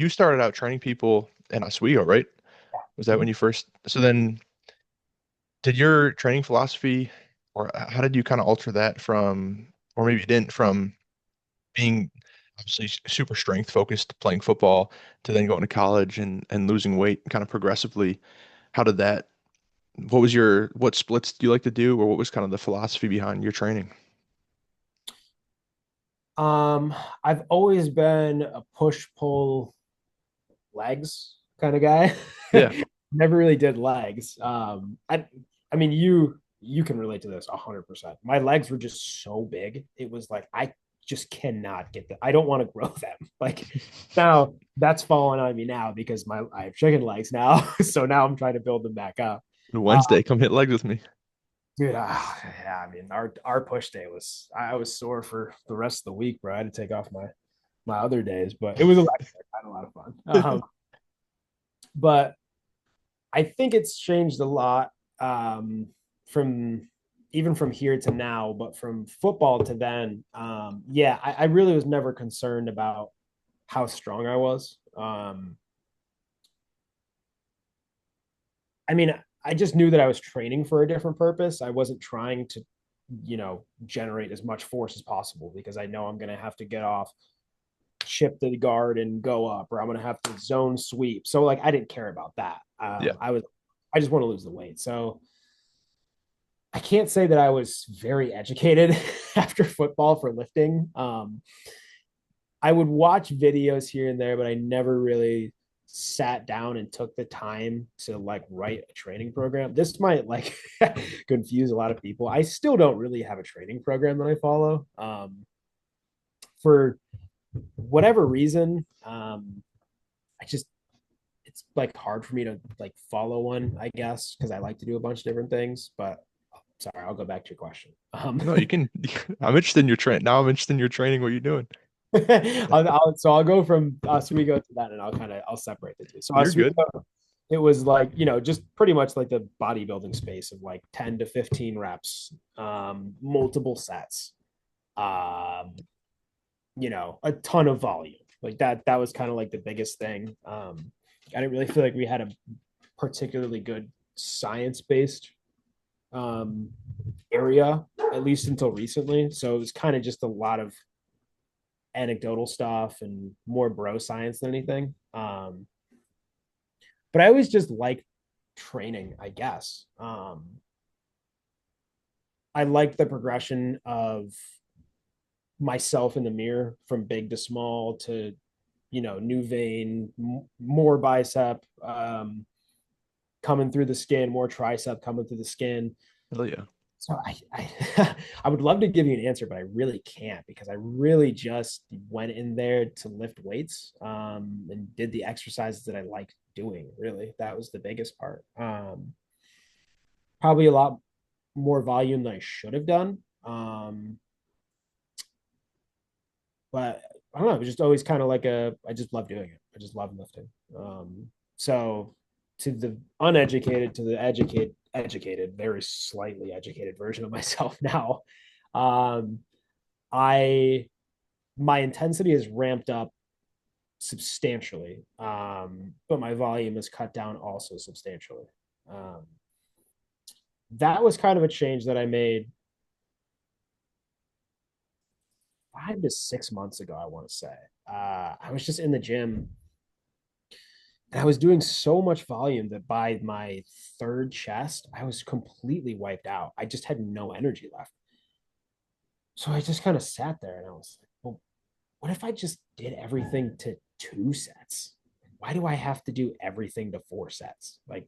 started out training people in Oswego, right? Was that when Mhm. you first? So then, did your training philosophy, or how did you kind of alter that from, or maybe you didn't, from being obviously super strength focused, playing football, to then going to college and losing weight kind of progressively? How did that? What splits do you like to do, or what was kind of the philosophy behind your training? Um, I've always been a push pull legs kind of guy. Yeah, Never really did legs. I mean, you can relate to this 100%. My legs were just so big. It was like I just cannot get them. I don't want to grow them. Like now that's falling on me now because I have chicken legs now. So now I'm trying to build them back up. Uh, Wednesday, come hit legs with me. dude, yeah, I mean our push day was I was sore for the rest of the week, bro. I had to take off my other days, but it was kind of a lot of fun. But I think it's changed a lot from even from here to now, but from football to then. Yeah, I really was never concerned about how strong I was. I mean, I just knew that I was training for a different purpose. I wasn't trying to, generate as much force as possible because I know I'm going to have to get off, chip the guard and go up, or I'm going to have to zone sweep. So like, I didn't care about that. Yeah. I just want to lose the weight. So I can't say that I was very educated after football for lifting. I would watch videos here and there, but I never really sat down and took the time to like write a training program. This might like confuse a lot of people. I still don't really have a training program that I follow. For whatever reason, I just it's like hard for me to like follow one, I guess, because I like to do a bunch of different things. But sorry, I'll go back to your question. No, you can. I'm interested in your train. Now I'm interested in your training. What are you doing? I'll go from Oswego to that, and I'll separate the two. So You're Oswego, good. it was like just pretty much like the bodybuilding space of like 10 to 15 reps, multiple sets, um, a ton of volume. Like that was kind of like the biggest thing. I didn't really feel like we had a particularly good science based um, area, at least until recently. So it was kind of just a lot of anecdotal stuff and more bro science than anything. But I always just like training, I guess. I liked the progression of myself in the mirror from big to small to, new vein, more bicep coming through the skin, more tricep coming through the skin. Hell yeah. So I would love to give you an answer, but I really can't because I really just went in there to lift weights and did the exercises that I liked doing. Really, that was the biggest part. Probably a lot more volume than I should have done. But I don't know. It was just always kind of like I just love doing it. I just love lifting. So to the uneducated, to the educated, very slightly educated version of myself now, um, I my intensity is ramped up substantially, but my volume is cut down also substantially. Um, that was kind of a change that I made 5 to 6 months ago, I want to say. I was just in the gym and I was doing so much volume that by my third chest, I was completely wiped out. I just had no energy left. So I just kind of sat there and I was like, well, what if I just did everything to 2 sets? Why do I have to do everything to 4 sets? Like,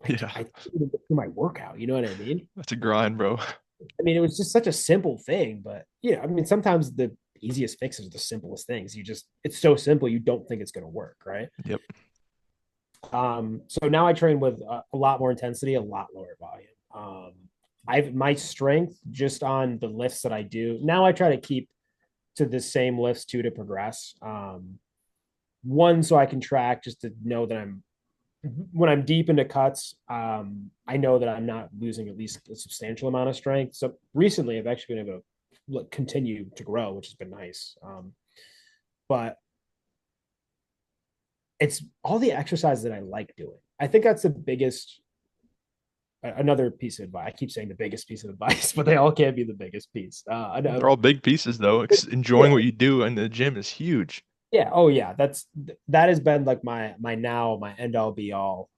Yeah. I do my workout. You know what I mean? That's a grind, bro. I mean, it was just such a simple thing, but I mean, sometimes the easiest fixes are the simplest things. It's so simple, you don't think it's going to work, right? Yep. So now I train with a lot more intensity, a lot lower volume. I've my strength just on the lifts that I do. Now I try to keep to the same lifts too to progress. One, so I can track just to know that when I'm deep into cuts, I know that I'm not losing at least a substantial amount of strength. So recently, I've actually been able to continue to grow, which has been nice. But it's all the exercises that I like doing. I think that's the biggest. Another piece of advice. I keep saying the biggest piece of advice, but they all can't be the biggest piece. They're all big pieces though. Enjoying Yeah, what you do in the gym is huge. yeah, oh yeah. That has been like my end all be all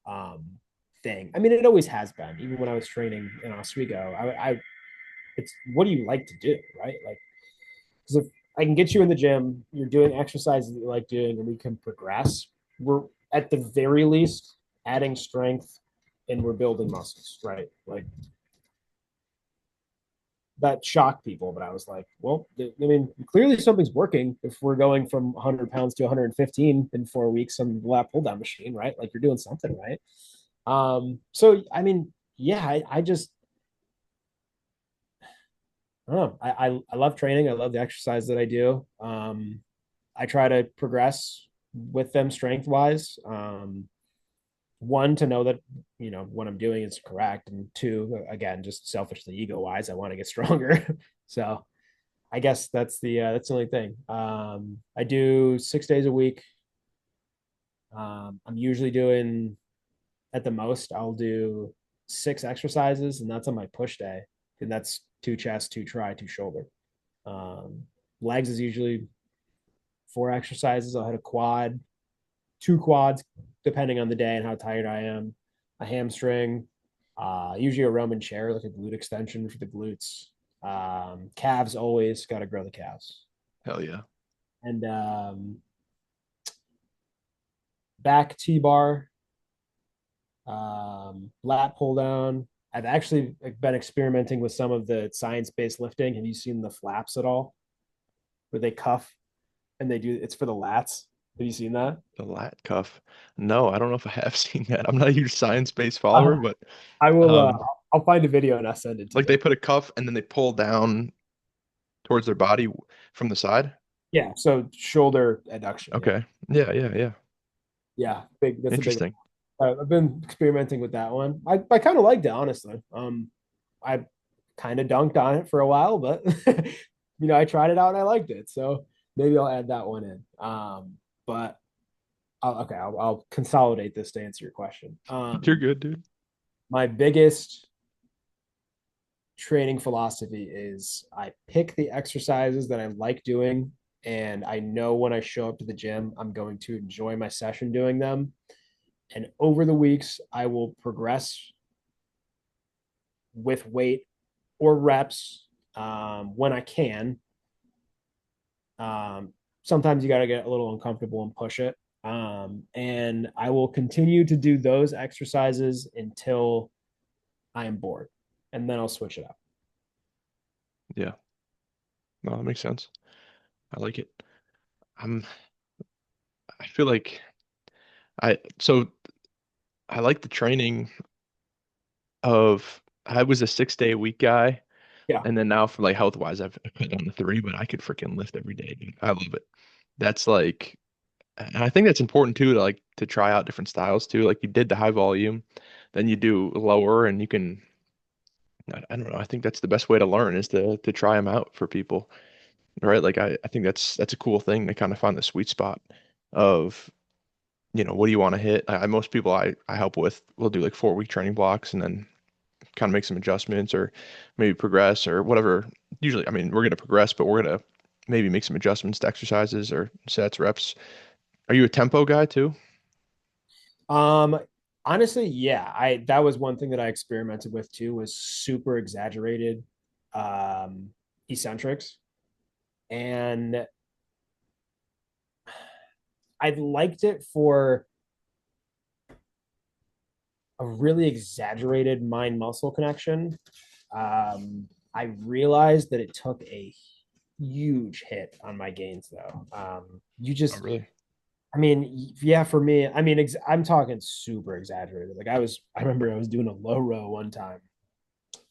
thing. I mean, it always has been. Even when I was training in Oswego, I it's what do you like to do, right? Like, because if I can get you in the gym, you're doing exercises that you like doing, and we can progress. We're at the very least adding strength, and we're building muscles, right? Like that shocked people, but I was like, well, I mean, clearly something's working if we're going from 100 pounds to 115 in 4 weeks on the lat pull down machine, right? Like you're doing something right. So I mean, yeah, I just I don't know. I love training. I love the exercise that I do. I try to progress with them strength wise. One, to know that what I'm doing is correct, and two, again, just selfishly ego wise, I want to get stronger. So I guess that's the only thing. I do 6 days a week. I'm usually doing, at the most, I'll do six exercises, and that's on my push day, and that's two chest, two try, two shoulder. Um, Legs is usually four exercises. I'll hit a quad, two quads, depending on the day and how tired I am. A hamstring, usually a Roman chair, like a glute extension for the glutes. Calves, always got to grow the calves. Hell yeah. And back T bar, lat pull down. I've actually been experimenting with some of the science based lifting. Have you seen the flaps at all? Where they cuff and they do it's for the lats. Have you seen that? The lat cuff. No, I don't know if I have seen that. I'm not a huge science-based Uh, follower, but I will. um, I'll find a video and I'll send it to like you. they put a cuff and then they pull down towards their body from the side. Yeah. So shoulder adduction. Yeah. Okay. Yeah, yeah, yeah. Yeah. Big. That's a big. Interesting. I've been experimenting with that one. I kind of liked it, honestly. I kind of dunked on it for a while, but I tried it out and I liked it. So maybe I'll add that one in. But I'll consolidate this to answer your question. You're good, dude. My biggest training philosophy is I pick the exercises that I like doing, and I know when I show up to the gym, I'm going to enjoy my session doing them. And over the weeks, I will progress with weight or reps when I can. Sometimes you got to get a little uncomfortable and push it. And I will continue to do those exercises until I am bored, and then I'll switch it up. Yeah. No, that makes sense. I like it. I'm I feel like I like the training of I was a 6 day a week guy. Yeah. And then now for like health wise, I've put down the three, but I could freaking lift every day, dude. I love it. That's like, and I think that's important too to like to try out different styles too. Like you did the high volume, then you do lower, and you can. I don't know. I think that's the best way to learn is to try them out for people, right? Like I think that's a cool thing to kind of find the sweet spot of what do you want to hit. Most people I help with will do like 4 week training blocks and then kind of make some adjustments or maybe progress or whatever. Usually, I mean, we're going to progress, but we're going to maybe make some adjustments to exercises or sets, reps. Are you a tempo guy too? Um, Honestly, yeah. I That was one thing that I experimented with too, was super exaggerated um eccentrics. And I liked it for a really exaggerated mind muscle connection. I realized that it took a huge hit on my gains though. You Oh, just really? I mean, yeah, for me, I mean, I'm talking super exaggerated. Like I remember I was doing a low row one time,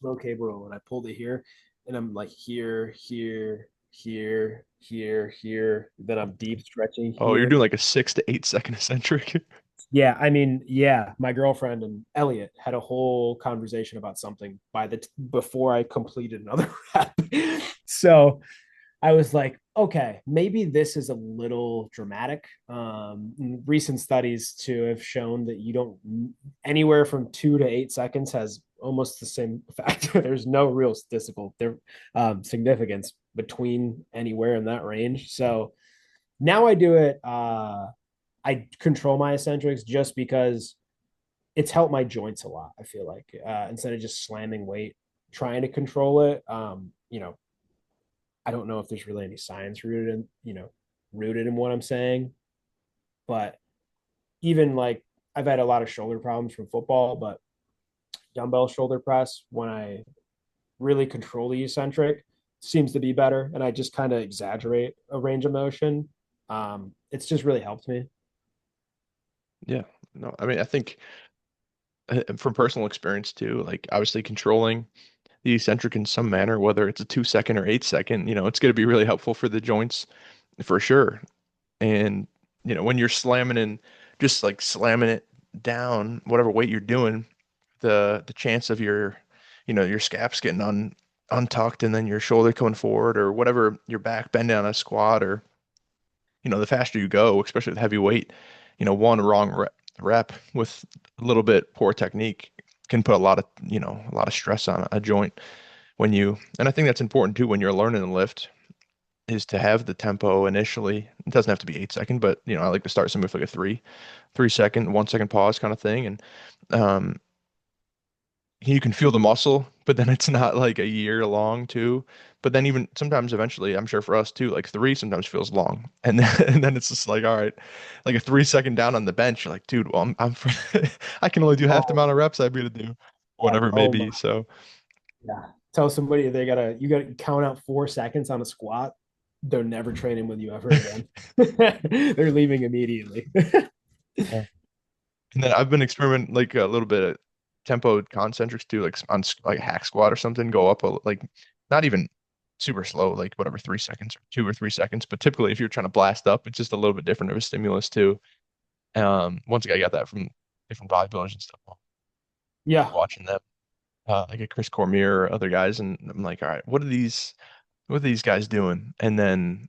low cable row, and I pulled it here, and I'm like here, here, here, here, here. Then I'm deep stretching Oh, you're here. doing like a 6 to 8 second eccentric. Yeah, I mean, yeah, my girlfriend and Elliot had a whole conversation about something before I completed another rep. So I was like, okay, maybe this is a little dramatic. Recent studies too have shown that you don't anywhere from 2 to 8 seconds has almost the same effect. There's no real statistical significance between anywhere in that range. So now I do it. I control my eccentrics just because it's helped my joints a lot. I feel like instead of just slamming weight, trying to control it. I don't know if there's really any science rooted in what I'm saying, but even like I've had a lot of shoulder problems from football, but dumbbell shoulder press when I really control the eccentric seems to be better, and I just kind of exaggerate a range of motion. It's just really helped me. Yeah. No, I mean, I think from personal experience too, like obviously controlling the eccentric in some manner, whether it's a 2 second or 8 second, it's going to be really helpful for the joints for sure. And, when you're slamming and just like slamming it down, whatever weight you're doing, the chance of your scaps getting untucked and then your shoulder coming forward or whatever, your back bending on a squat or, the faster you go, especially with heavy weight, one wrong rep with a little bit poor technique can put a lot of stress on a joint and I think that's important too when you're learning to lift is to have the tempo initially. It doesn't have to be 8 second, but I like to start something with like a 3 second, 1 second pause kind of thing. And um, you can feel the muscle, but then it's not like a year long too. But then even sometimes eventually, I'm sure for us too, like three sometimes feels long. And then, and then it's just like, all right, like a 3 second down on the bench, you're like, dude, well, I can only do half the Oh, amount of reps I'd be to do, yeah. whatever it may Oh my. be. So Yeah. Tell somebody you gotta count out 4 seconds on a squat. They're never training with you ever again. They're leaving immediately. yeah. And then I've been experimenting like a little bit of tempo concentrics too, like on like hack squat or something, go up like not even super slow, like whatever 3 seconds or 2 or 3 seconds. But typically, if you're trying to blast up, it's just a little bit different of a stimulus too. Once again, I got that from different bodybuilders and stuff. Yeah. Watching them, like a Chris Cormier or other guys, and I'm like, all right, what are these guys doing? And then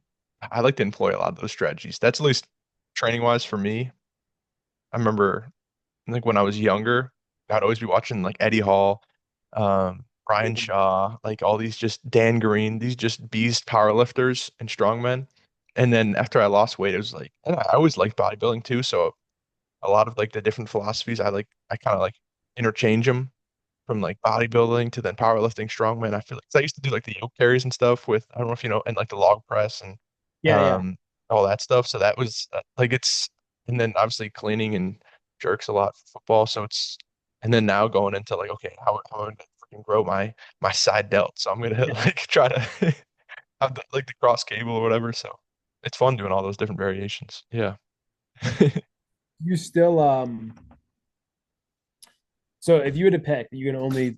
I like to employ a lot of those strategies. That's at least training wise for me. I remember like when I was younger, I'd always be watching like Eddie Hall, Brian Shaw, like all these just Dan Green, these just beast powerlifters and strongmen. And then after I lost weight, it was like, and I always liked bodybuilding too. So a lot of like the different philosophies, I kind of like interchange them from like bodybuilding to then powerlifting, strongman. I feel like 'cause I used to do like the yoke carries and stuff with I don't know if you know, and like the log press and Yeah, yeah. um all that stuff. So that was like and then obviously cleaning and jerks a lot for football. So and then now going into like okay, how am I gonna freaking grow my side delt? So I'm gonna like try to have like the cross cable or whatever. So it's fun doing all those different variations. Yeah. You still so if you had to pick, you can only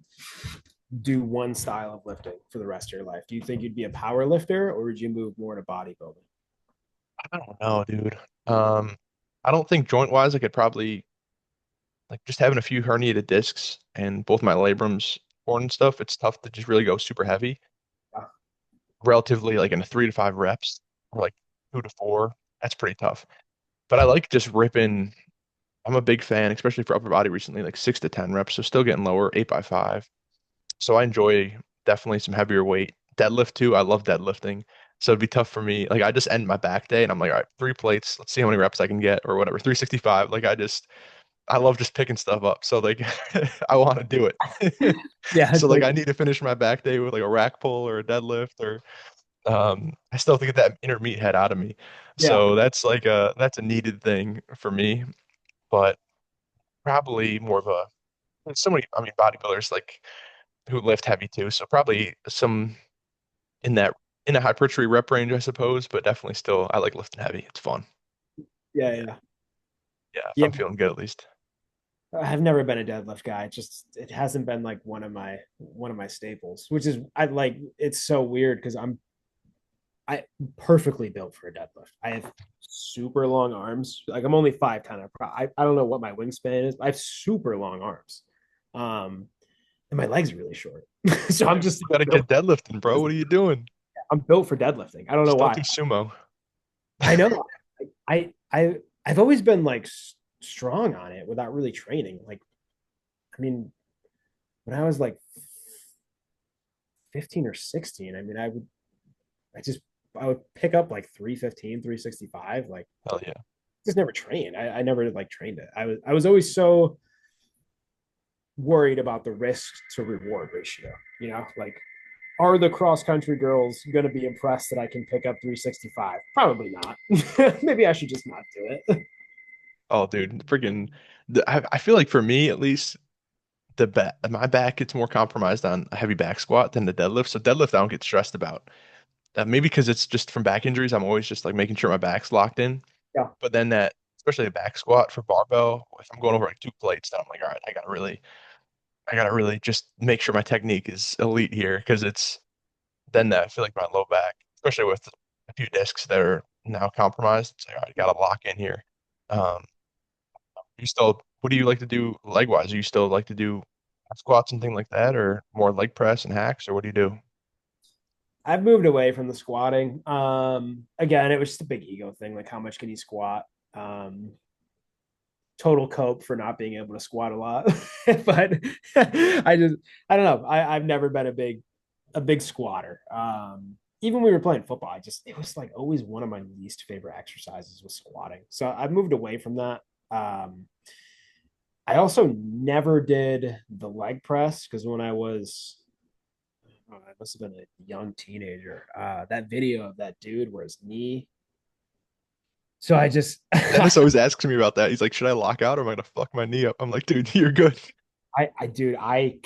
do one style of lifting for the rest of your life. Do you think you'd be a power lifter or would you move more to bodybuilding? I don't know, dude. Um, I don't think joint wise I could probably like just having a few herniated discs and both my labrums torn and stuff, it's tough to just really go super heavy. Relatively like in a 3 to 5 reps or like 2 to 4, that's pretty tough. But I like just ripping. I'm a big fan, especially for upper body recently, like 6 to 10 reps. So still getting lower, 8 by 5. So I enjoy definitely some heavier weight. Deadlift too. I love deadlifting. So it'd be tough for me. Like I just end my back day and I'm like, all right, 3 plates. Let's see how many reps I can get or whatever. 365. Like I love just picking stuff up. So like I want to do it. Yeah, So it's like like I need to finish my back day with like a rack pull or a deadlift or I still have to get that inner meathead out of me. yeah, So that's a needed thing for me, but probably more of a so many I mean bodybuilders like who lift heavy too. So probably some in that in a hypertrophy rep range, I suppose, but definitely still I like lifting heavy. It's fun. yeah, yeah. Yeah, if Yeah. I'm feeling good at least. I've never been a deadlift guy. It hasn't been like one of my staples, which is I like it's so weird because I perfectly built for a deadlift. I have super long arms. Like I'm only 5'10". I don't know what my wingspan is, but I have super long arms. Um and my legs are really short. So I'm Dude, just you gotta built get deadlifting, bro. What are you doing? I'm built for deadlifting. I don't know Just don't why. do sumo. I know I've always been like strong on it without really training. Like I mean, when I was like 15 or 16, I mean, I just, I would pick up like 315, 365. Like, Hell yeah. just never trained. I never like trained it. I was always so worried about the risk to reward ratio, like, are the cross country girls going to be impressed that I can pick up 365? Probably not. Maybe I should just not do it. Oh, dude, freaking! I feel like for me at least, my back gets more compromised on a heavy back squat than the deadlift. So deadlift I don't get stressed about. Maybe because it's just from back injuries, I'm always just like making sure my back's locked in. Yeah. But then that, especially a back squat for barbell, if I'm going over like two plates, then I'm like, all right, I gotta really just make sure my technique is elite here because it's then that I feel like my low back, especially with a few discs that are now compromised, it's like, all right, gotta lock in here. Um, what do you like to do leg wise? Do you still like to do squats and things like that, or more leg press and hacks, or what do you do? I've moved away from the squatting. Again, it was just a big ego thing. Like, how much can you squat? Um, Total cope for not being able to squat a lot. But I don't know. I've never been a big squatter. Even when we were playing football, it was like always one of my least favorite exercises was squatting. So I've moved away from that. Um, I also never did the leg press because when I was, oh, I must have been a young teenager. That video of that dude where his knee. So I just, Dennis always asks me about that. He's like, should I lock out or am I gonna fuck my knee up? I'm like, dude, you're good. dude, I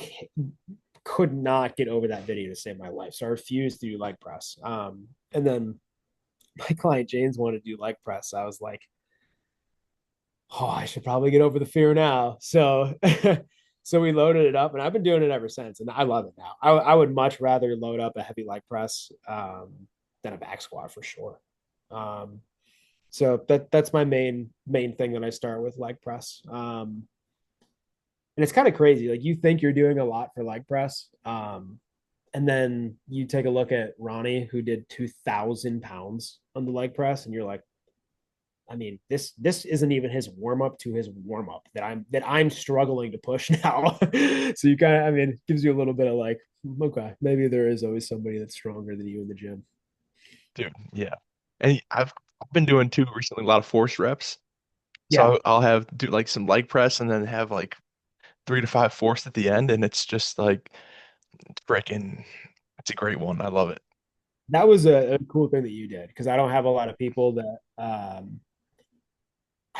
could not get over that video to save my life. So I refused to do leg press. And then my client James wanted to do leg press. So I was like, oh, I should probably get over the fear now. So so we loaded it up and I've been doing it ever since. And I love it now. I would much rather load up a heavy leg press than a back squat for sure. Um, so that's my main thing that I start with leg press. And it's kind of crazy. Like you think you're doing a lot for leg press. And then you take a look at Ronnie, who did 2,000 pounds on the leg press, and you're like, I mean, this isn't even his warm up to his warm up that I'm struggling to push now. So you kind of, I mean, it gives you a little bit of like, okay, maybe there is always somebody that's stronger than you in the gym. Dude, yeah. And I've been doing too recently a lot of force reps. So Yeah, I'll have do like some leg press and then have like 3 to 5 force at the end, and it's just like it's freaking it's a great one. I love it. that was a cool thing that you did because I don't have a lot of people that I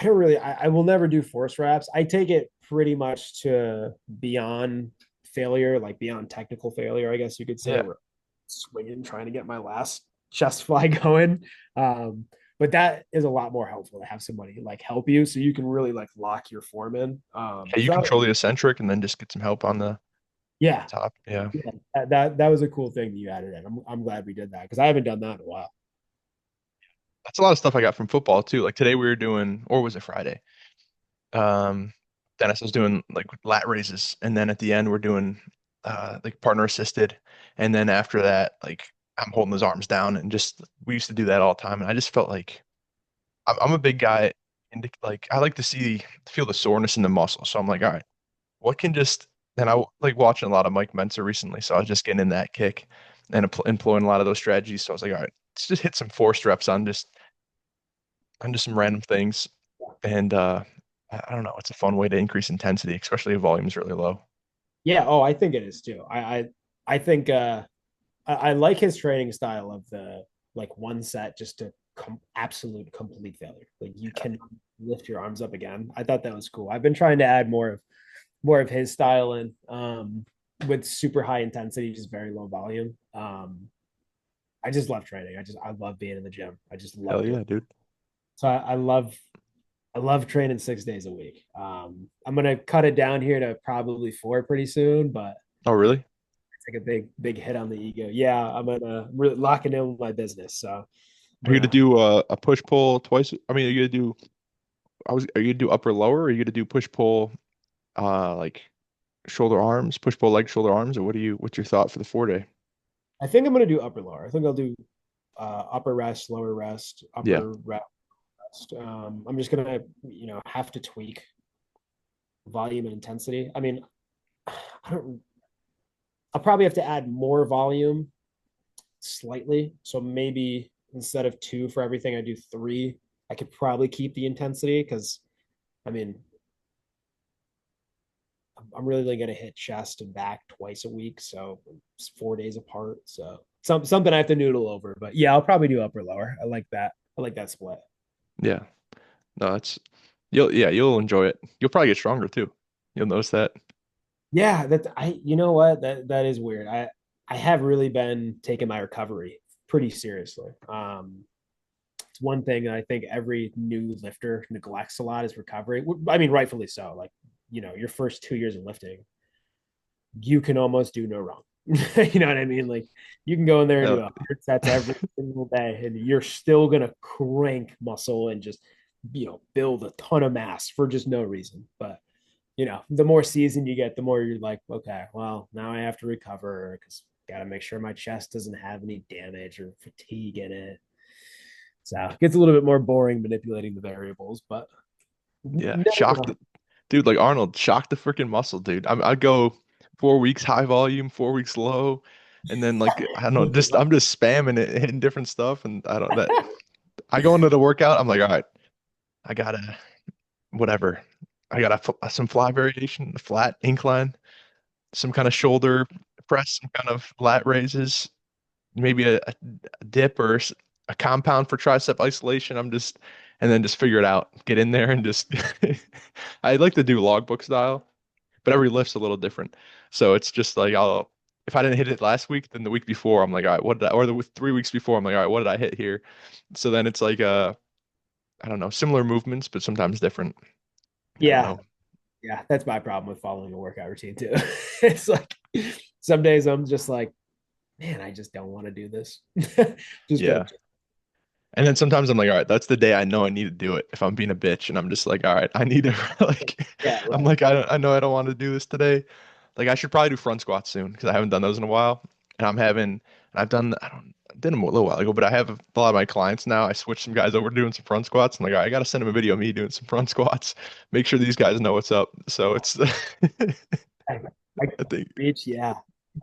don't really. I will never do force reps. I take it pretty much to beyond failure, like beyond technical failure, I guess you could say. Yeah. We're swinging, trying to get my last chest fly going. Um, but that is a lot more helpful to have somebody like help you, so you can really like lock your form in. Yeah, you So control the eccentric and then just get some help on the yeah, top. Yeah. yeah, that was a cool thing that you added in. I'm glad we did that because I haven't done that in a while. That's a lot of stuff I got from football too. Like today we were doing, or was it Friday? Um, Dennis was doing like lat raises, and then at the end we're doing like partner assisted, and then after that, like I'm holding his arms down, and just we used to do that all the time, and I just felt like I'm a big guy, and like I like to feel the soreness in the muscle, so I'm like, all right, what can just and like watching a lot of Mike Mentzer recently, so I was just getting in that kick and employing a lot of those strategies, so I was like, all right, let's just hit some forced reps on just some random things. And I don't know, it's a fun way to increase intensity, especially if volume is really low. Yeah, oh, I think it is too. I think I like his training style of the like one set just to absolute complete failure. Like you Yeah. can lift your arms up again. I thought that was cool. I've been trying to add more of his style in with super high intensity, just very low volume. I just love training. I love being in the gym. I just love Hell doing yeah, it. dude. So I love training 6 days a week. I'm gonna cut it down here to probably four pretty soon, but Oh, really? take a big hit on the ego. Yeah, I'm gonna really locking in with my business. So I'm Are you gonna gonna. do a push pull twice? I mean, are you gonna do upper lower, or are you gonna do push pull like shoulder arms, push pull leg shoulder arms, or what's your thought for the 4 day? I think I'm gonna do upper lower. I think I'll do upper rest, lower rest, Yeah. upper rest. I'm just gonna have to tweak volume and intensity. I mean, I don't. I'll probably have to add more volume slightly. So maybe instead of two for everything, I do three. I could probably keep the intensity because I mean I'm really going to hit chest and back twice a week, so it's 4 days apart. So something I have to noodle over, but yeah, I'll probably do upper lower. I like that. I like that split. Yeah. No, you'll enjoy it. You'll probably get stronger too. You'll notice that. Yeah, that I you know what? That is weird. I have really been taking my recovery pretty seriously. It's one thing that I think every new lifter neglects a lot is recovery. I mean, rightfully so. Like, your first 2 years of lifting, you can almost do no wrong. You know what I mean? Like, you can go in there and do Uh, 100 sets every single day, and you're still gonna crank muscle and just build a ton of mass for just no reason. But the more seasoned you get, the more you're like, okay, well, now I have to recover because got to make sure my chest doesn't have any damage or fatigue in it. So it gets a little bit more boring manipulating the variables, but yeah, no, shock the dude like Arnold, shock the freaking muscle, dude. I go 4 weeks high volume, 4 weeks low, and then like I don't know, just I'm just spamming it, hitting different stuff, and I don't that I go into the workout, I'm like, all right, I gotta whatever. I got some fly variation, a flat incline, some kind of shoulder press, some kind of lat raises, maybe a dip or a compound for tricep isolation. And then just figure it out. Get in there and just, I like to do logbook style, but every lift's a little different. So it's just like, if I didn't hit it last week, then the week before, I'm like, all right, what did I, or the 3 weeks before, I'm like, all right, what did I hit here? So then it's like, I don't know, similar movements, but sometimes different. I don't yeah, know. yeah, that's my problem with following a workout routine too. It's like some days I'm just like, man, I just don't want to do this. Just Yeah. don't. And then sometimes I'm like, all right, that's the day I know I need to do it. If I'm being a bitch and I'm just like, all right, I need to like, Yeah, I'm right. like, I know I don't want to do this today. Like I should probably do front squats soon because I haven't done those in a while. And I've done, I did them a little while ago, but I have a lot of my clients now. I switched some guys over to doing some front squats. I'm like, all right, I got to send them a video of me doing some front squats. Make sure these guys know what's up. So it's, I, I I think reach, yeah,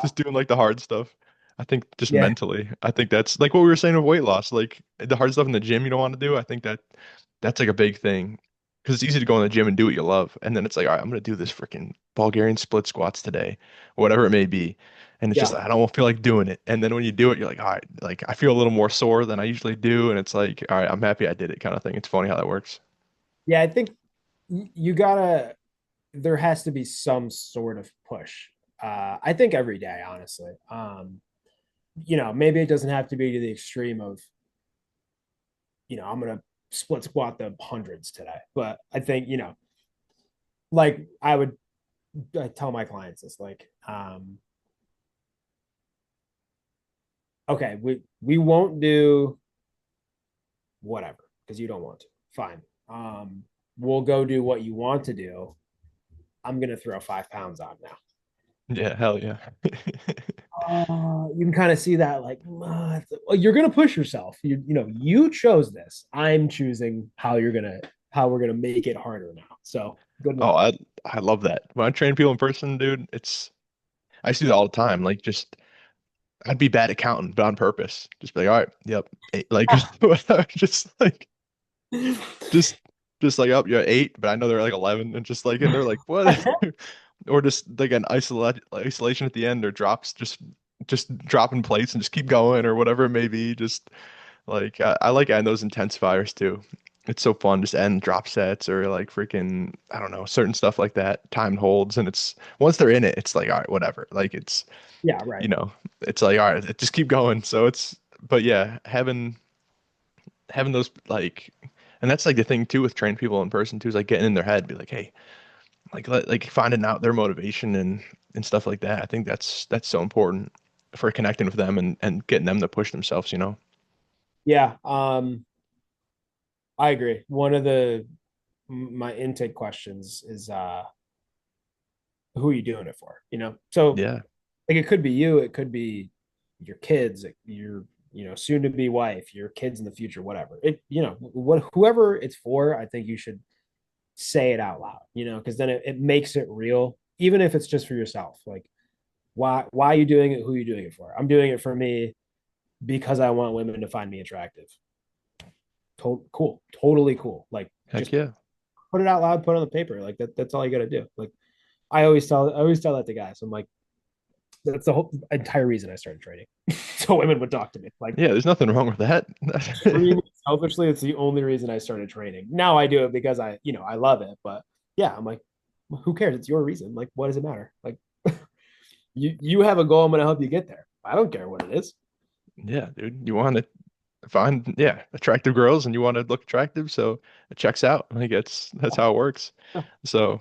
just doing like the hard stuff. I think just yeah, mentally, I think that's like what we were saying with weight loss, like the hard stuff in the gym you don't want to do. I think that's like a big thing because it's easy to go in the gym and do what you love, and then it's like, all right, I'm gonna do this freaking Bulgarian split squats today, whatever it may be, and it's just yeah, I don't feel like doing it. And then when you do it, you're like, all right, like I feel a little more sore than I usually do, and it's like, all right, I'm happy I did it, kind of thing. It's funny how that works. yeah. I think you gotta. There has to be some sort of push. I think every day, honestly. Maybe it doesn't have to be to the extreme of, I'm gonna split squat the hundreds today. But I think, like I tell my clients this, like, okay, we won't do whatever because you don't want to. Fine. We'll go do what you want to do. I'm gonna throw 5 pounds on now. Yeah, hell yeah. You can kind of see that, like, you're gonna push yourself. You chose this. I'm choosing how we're gonna make it harder now. So good Oh, luck. I love that. When I train people in person, dude, I see that all the time. Like just I'd be bad at counting, but on purpose. Just be like, all right, yep, eight. Like just like just just like up, you're 8, but I know they're like 11, and just like and they're like, what? Or just like an isolation at the end, or drops, just dropping plates and just keep going, or whatever it may be. Just like I like adding those intensifiers too. It's so fun, just end drop sets or like freaking I don't know, certain stuff like that, timed holds, and it's once they're in it, it's like all right, whatever. Like it's Yeah, you right. know, it's like all right, just keep going. So but yeah, having those like, and that's like the thing too with trained people in person too, is like getting in their head, be like, hey, like finding out their motivation and stuff like that. I think that's so important for connecting with them and getting them to push themselves, you know? Yeah. I agree. One of my intake questions is who are you doing it for? So Yeah. like it could be you, it could be your kids, your soon to be wife, your kids in the future, whatever. Whoever it's for, I think you should say it out loud, because then it makes it real, even if it's just for yourself. Like, why are you doing it? Who are you doing it for? I'm doing it for me because I want women to find me attractive. Cool, totally cool. Like, Heck just yeah. put it out loud, put it on the paper. Like that's all you got to do. Like, I always tell that to guys. I'm like, that's the whole entire reason I started training. So women would talk to me. Like, Yeah, there's nothing wrong with that. extremely selfishly, it's the only reason I started training. Now I do it because I love it. But yeah, I'm like, who cares? It's your reason. Like, what does it matter? Like, you have a goal. I'm gonna help you get there. I don't care what it is. Yeah, dude. You want to find, yeah, attractive girls and you want to look attractive, so it checks out. Like that's how it works. So,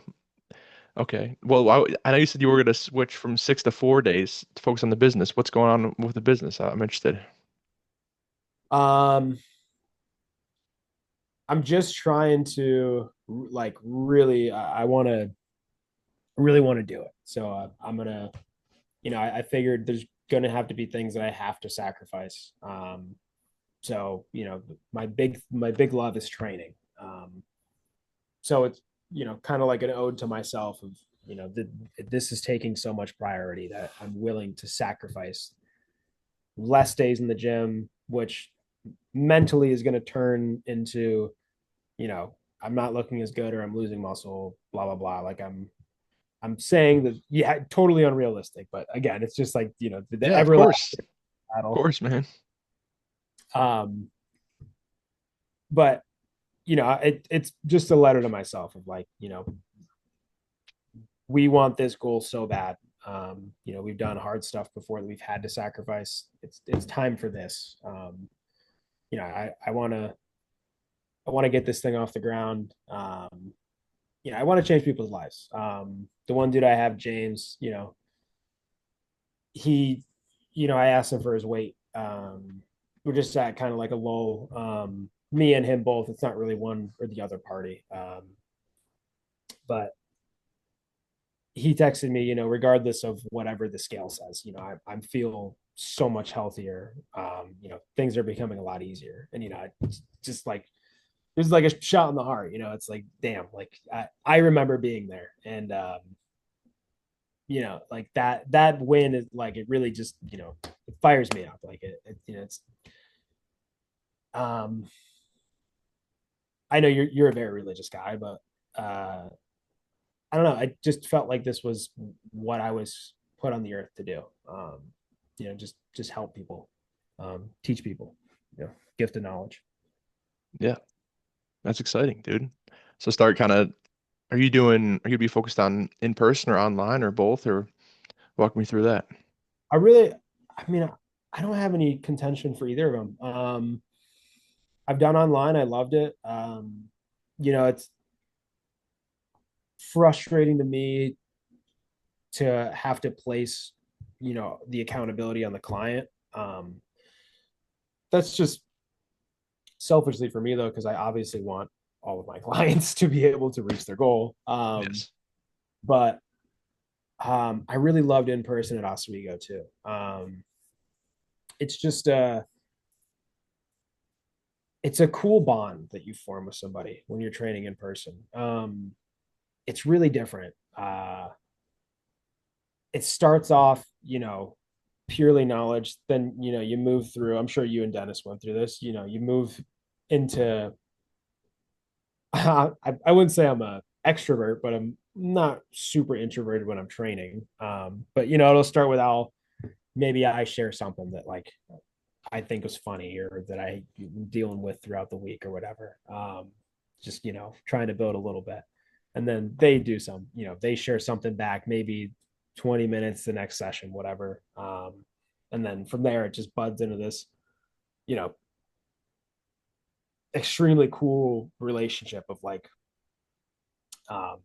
okay. Well, I know you said you were going to switch from 6 to 4 days to focus on the business. What's going on with the business? I'm interested. Um, I'm just trying to like really. I want to really want to do it. So I'm gonna, I figured there's gonna have to be things that I have to sacrifice. So my big love is training. So it's kind of like an ode to myself of this is taking so much priority that I'm willing to sacrifice less days in the gym, which mentally is going to turn into I'm not looking as good or I'm losing muscle, blah blah blah. Like I'm saying that, yeah, totally unrealistic, but again, it's just like the Yeah, of everlasting course. Of battle. course, man. Um, but it's just a letter to myself of like we want this goal so bad. We've done hard stuff before that we've had to sacrifice. It's time for this. I want to get this thing off the ground. I want to change people's lives. The one dude I have, James, he, I asked him for his weight. We're just at kind of like a low. Me and him both. It's not really one or the other party. But he texted me, regardless of whatever the scale says, I feel so much healthier. Things are becoming a lot easier. And, it's just like, there's like a shot in the heart, it's like, damn, like I remember being there. And, like that win is like, it really just, it fires me up. Like it's, um, I know you're a very religious guy, but, I don't know. I just felt like this was what I was put on the earth to do. Just help people, teach people, gift of knowledge. Yeah, that's exciting, dude. So start kind of, are you be focused on in person or online or both, or walk me through that? I really, I mean, I don't have any contention for either of them. I've done online. I loved it. It's frustrating to me to have to place, the accountability on the client. That's just selfishly for me though, because I obviously want all of my clients to be able to reach their goal. Yes. But I really loved in person at Oswego too. It's just it's a cool bond that you form with somebody when you're training in person. It's really different. It starts off, purely knowledge. Then you move through. I'm sure you and Dennis went through this. You move into I wouldn't say I'm a extrovert, but I'm not super introverted when I'm training. But it'll start with maybe I share something that like I think was funny or that I'm dealing with throughout the week or whatever. Just trying to build a little bit, and then they do they share something back, maybe 20 minutes the next session, whatever. And then from there it just buds into this, you know, extremely cool relationship of um,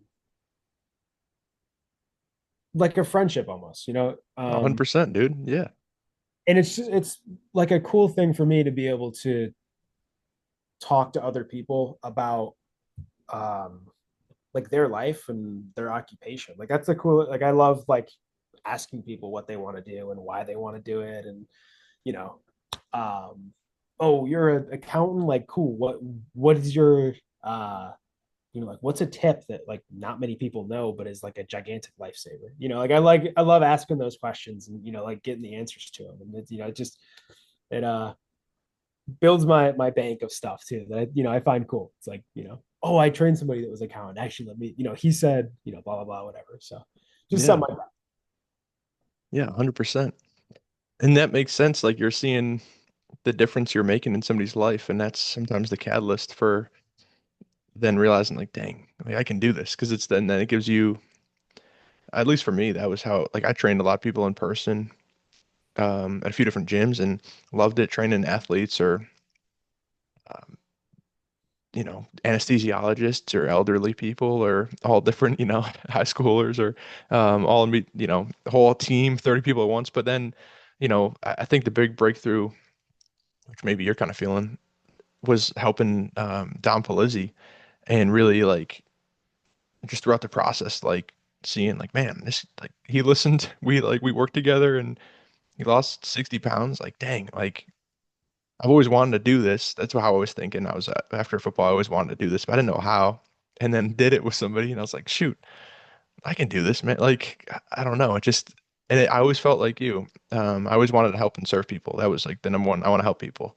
like a friendship almost, 100%, dude. Yeah. and it's like a cool thing for me to be able to talk to other people about um like their life and their occupation. Like that's a cool, like I love like asking people what they want to do and why they want to do it. And you know um oh, you're an accountant, like cool, what is your like what's a tip that like not many people know but is like a gigantic lifesaver. I love asking those questions and like getting the answers to them. And it's it just it builds my bank of stuff too that I find cool. It's like oh, I trained somebody that was accountant, actually let me, he said blah blah blah whatever. So just Yeah. something like that. Yeah, 100%. And that makes sense. Like you're seeing the difference you're making in somebody's life, and that's sometimes the catalyst for then realizing like, dang, like I can do this because then it gives you, at least for me, that was how like I trained a lot of people in person at a few different gyms and loved it training athletes or um, anesthesiologists or elderly people or all different, high schoolers or all in, the whole team, 30 people at once. But then, I think the big breakthrough, which maybe you're kind of feeling, was helping Don Palizzi and really like just throughout the process, like seeing like, man, this like he listened, we worked together and he lost 60 pounds. Like, dang, like I've always wanted to do this. That's how I was thinking. I was after football, I always wanted to do this, but I didn't know how. And then did it with somebody, and I was like, shoot, I can do this, man. Like, I don't know. I always felt like you. I always wanted to help and serve people. That was like the number one. I want to help people.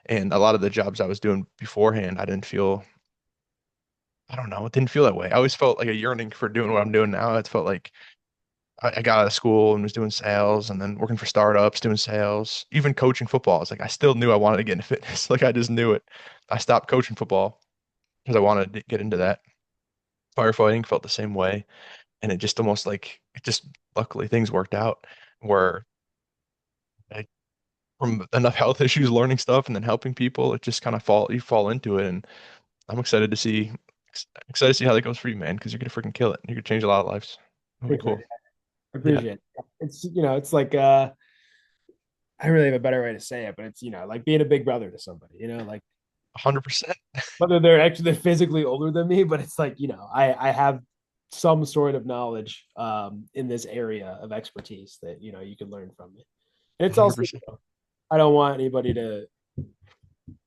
And a lot of the jobs I was doing beforehand, I don't know, it didn't feel that way. I always felt like a yearning for doing what I'm doing now. It felt like I got out of school and was doing sales and then working for startups, doing sales, even coaching football. It's like I still knew I wanted to get into fitness. Like I just knew it. I stopped coaching football because I wanted to get into that. Firefighting felt the same way. And it just almost like it just luckily things worked out where I, from enough health issues, learning stuff and then helping people, it just kind of you fall into it. And I'm excited to see how that goes for you, man, because you're gonna freaking kill it. You could change a lot of lives. It'll be Appreciate cool. it. I Yeah, appreciate it. It's it's like I really have a better way to say it, but it's like being a big brother to somebody, like 100%. whether they're actually physically older than me, but it's like, I have some sort of knowledge in this area of expertise that, you can learn from me. And it's also, 100%. I don't want anybody to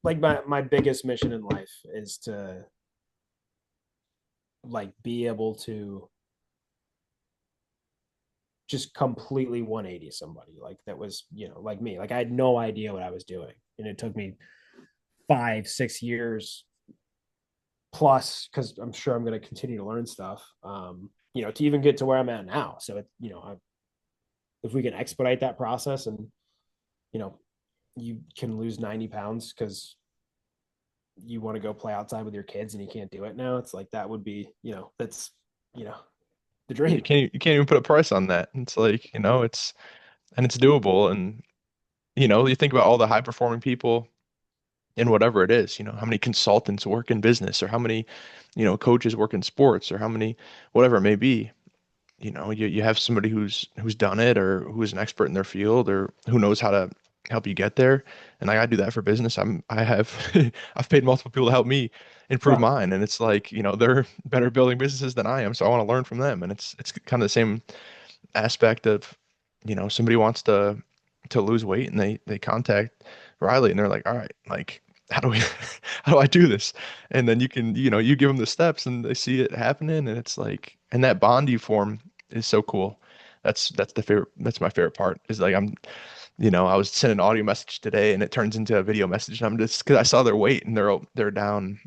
like my biggest mission in life is to like be able to just completely 180 somebody like that was, like me. Like I had no idea what I was doing. And it took me 5, 6 years plus because I'm sure I'm going to continue to learn stuff. To even get to where I'm at now. So if we can expedite that process and you know you can lose 90 pounds because you want to go play outside with your kids and you can't do it now, it's like that would be that's you know the dream. You can't even put a price on that. It's like, it's doable. And, you think about all the high performing people in whatever it is, how many consultants work in business or how many, coaches work in sports or how many, whatever it may be. You have somebody who's done it or who's an expert in their field or who knows how to help you get there. And I do that for business. I have I've paid multiple people to help me improve Yeah, mine. And it's like, they're better building businesses than I am. So I want to learn from them. And it's kind of the same aspect of, somebody wants to lose weight and they contact Riley and they're like, all right, like how do we how do I do this? And then you give them the steps and they see it happening and it's like and that bond you form is so cool. That's my favorite part is like I was sending an audio message today and it turns into a video message and I'm just because I saw their weight and they're down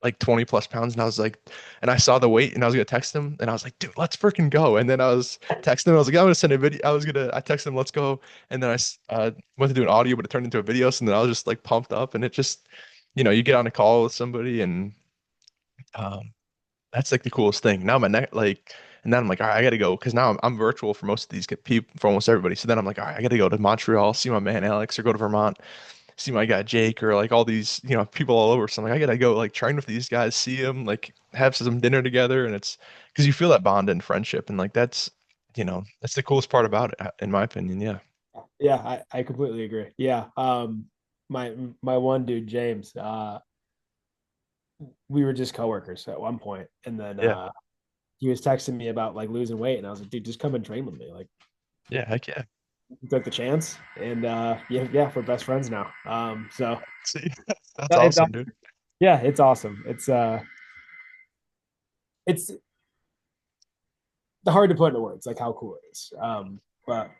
like 20 plus pounds. And I was like, and I saw the weight and I was going to text him and I was like, dude, let's freaking go. And then I was texting him. I was like, I'm going to send a video. I texted him, let's go. And then went to do an audio, but it turned into a video. So then I was just like pumped up and it just, you get on a call with somebody and, um, that's like the coolest thing. Now my neck, like, and then I'm like, all right, I got to go. Cause now I'm virtual for most of these people, for almost everybody. So then I'm like, all right, I got to go to Montreal, see my man Alex or go to Vermont see my guy Jake or like all these, people all over. So I'm like, I gotta go like train with these guys, see them, like have some dinner together. And it's because you feel that bond and friendship. And like that's the coolest part about it, in my opinion. Yeah. yeah, I completely agree. Yeah. My one dude James, we were just coworkers at one point, and then Yeah. he was texting me about like losing weight, and I was like, dude, just come and train with me. Like, Yeah. Heck yeah. he took the chance, and yeah, we're best friends now. So See, that's it's awesome, dude. yeah, it's awesome. It's hard to put into words like how cool it is. But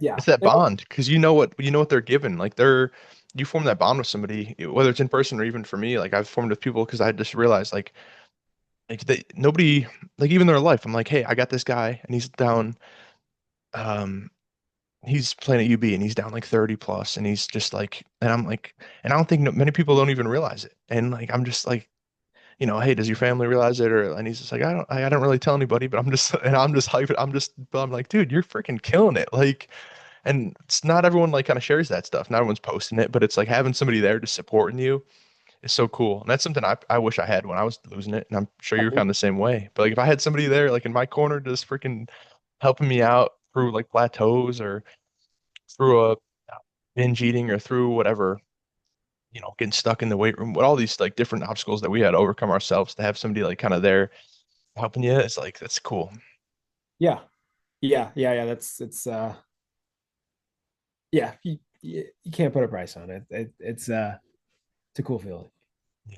yeah, It's that bond because you know what they're given. Like you form that bond with somebody, whether it's in person or even for me, like I've formed with people because I just realized nobody like even their life. I'm like, hey, I got this guy and he's down. Um, he's playing at UB and he's down like 30 plus and he's just like and I'm like and I don't think many people don't even realize it and like I'm just like hey, does your family realize it? Or and he's just like, I don't really tell anybody, but I'm just and I'm just hyped. But I'm like, dude, you're freaking killing it. Like, and it's not everyone like kind of shares that stuff. Not everyone's posting it, but it's like having somebody there just supporting you is so cool. And that's something I wish I had when I was losing it. And I'm sure you're kind of the same way. But like if I had somebody there like in my corner just freaking helping me out through like plateaus or through a binge eating or through whatever, getting stuck in the weight room, with all these like different obstacles that we had to overcome ourselves, to have somebody like kind of there helping you, it's like that's cool. Yeah. Yeah. That's it's yeah, you can't put a price on it. It's a cool feeling. Yeah.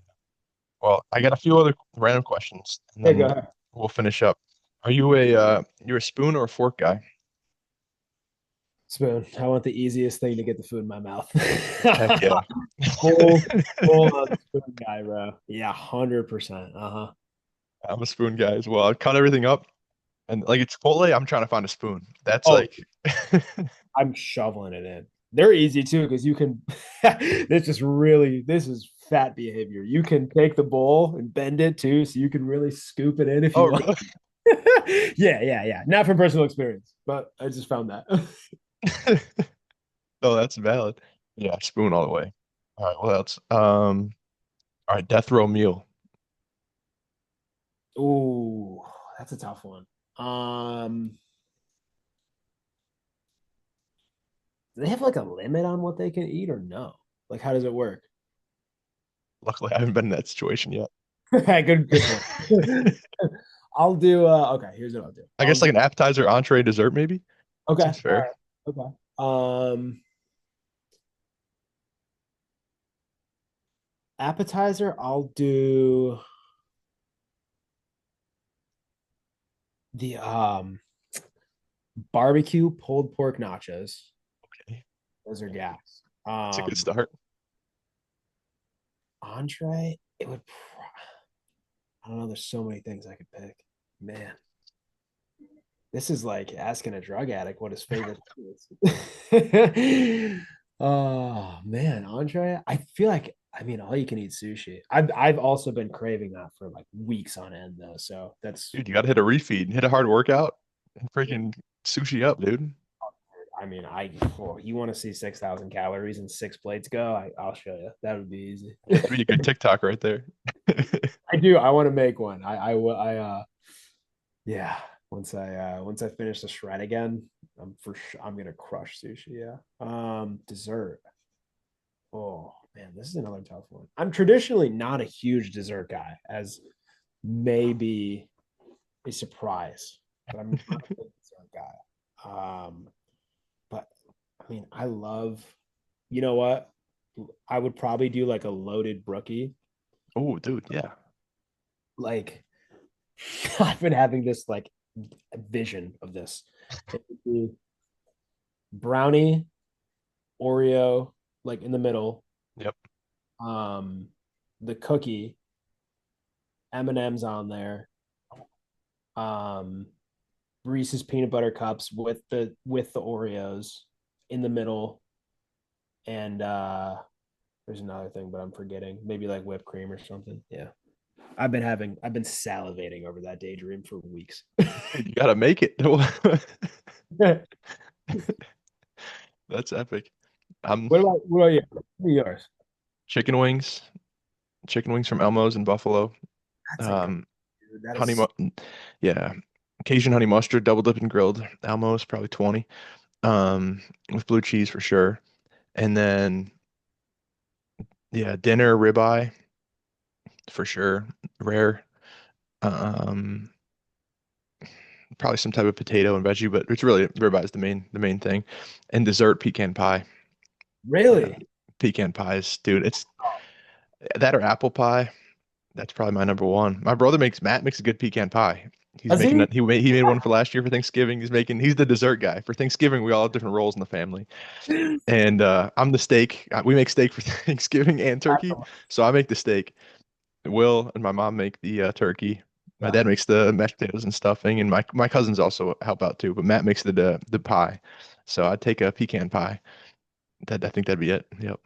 Well, I got a few other random questions and Hey, go then ahead. we'll finish up. Are you you're a spoon or a fork guy? Spoon. I want the easiest thing to get the food in my mouth. Heck yeah. full full on spoon guy, bro. Yeah, 100%. Uh-huh. I'm a spoon guy as well. I cut everything up and like it's Chipotle, I'm trying to find a spoon. That's Oh, like I'm shoveling it in. They're easy too because you can. This is fat behavior. You can take the bowl and bend it too, so you can really scoop it in if oh you want. really? Yeah. Not from personal experience, but I just found that. Oh, that's valid. Yeah, spoon all the way. All right, what else? All right, death row meal. Ooh, that's a tough one. Um, do they have like a limit on what they can eat or no? Like, how does it work? Luckily, I haven't been in that situation yet. Good point. I'll do. Okay, here's what I'll do. I guess like an appetizer, entree, dessert, maybe. Okay, Seems all fair. right, okay. Appetizer, I'll do the barbecue pulled pork nachos. Okay, Those are gas. it's a good Um, start. entree, I don't know. There's so many things I could pick. Man, this is like asking a drug addict what his favorite thing is. Oh man, entree. I feel like all you can eat sushi. I've also been craving that for like weeks on end though. So that's Dude, you got to hit a refeed, hit a hard workout, and freaking sushi up, dude. you want to see 6,000 calories and six plates go? I'll show you. That would be easy. That'd be a good TikTok right there. I do. I want to make one. I will. Yeah. Once I finish the shred again, I'm for sure I'm gonna crush sushi. Yeah. Dessert. Oh man, this is another tough one. I'm traditionally not a huge dessert guy, as maybe a surprise, but I'm not a big dessert guy. But I love. You know what? I would probably do like a loaded brookie. Oh, dude, yeah. Like I've been having this like vision of this. It would be brownie, Oreo, like in the middle. Yep. Um, the cookie, M&Ms on there. Um, Reese's peanut butter cups with the Oreos in the middle, and there's another thing, but I'm forgetting. Maybe like whipped cream or something. Yeah, I've been salivating over that daydream for weeks. Dude, you gotta make it. That's epic. What about you? What are yours? Chicken wings, chicken wings from Elmo's in Buffalo. That's a good Um, dude. That honey, is yeah, Cajun honey mustard, double dipped and grilled. Elmo's probably 20. With blue cheese for sure. And then yeah, dinner ribeye for sure. Rare. Um, Probably some type of potato and veggie, but it's really ribeye is the main thing. And dessert pecan pie. Yeah, really. pecan pies, dude. It's that or apple pie. That's probably my number one. My brother makes Matt makes a good pecan pie. He's Does making he? that he made one for last year for Thanksgiving. He's the dessert guy. For Thanksgiving, we all have different roles in the family. And I'm the steak. We make steak for Thanksgiving and turkey. So I make the steak. Will and my mom make the turkey. My Yeah, dad makes the mashed potatoes and stuffing, and my cousins also help out too. But Matt makes the pie. So I'd take a pecan pie. That I think that'd be it. Yep.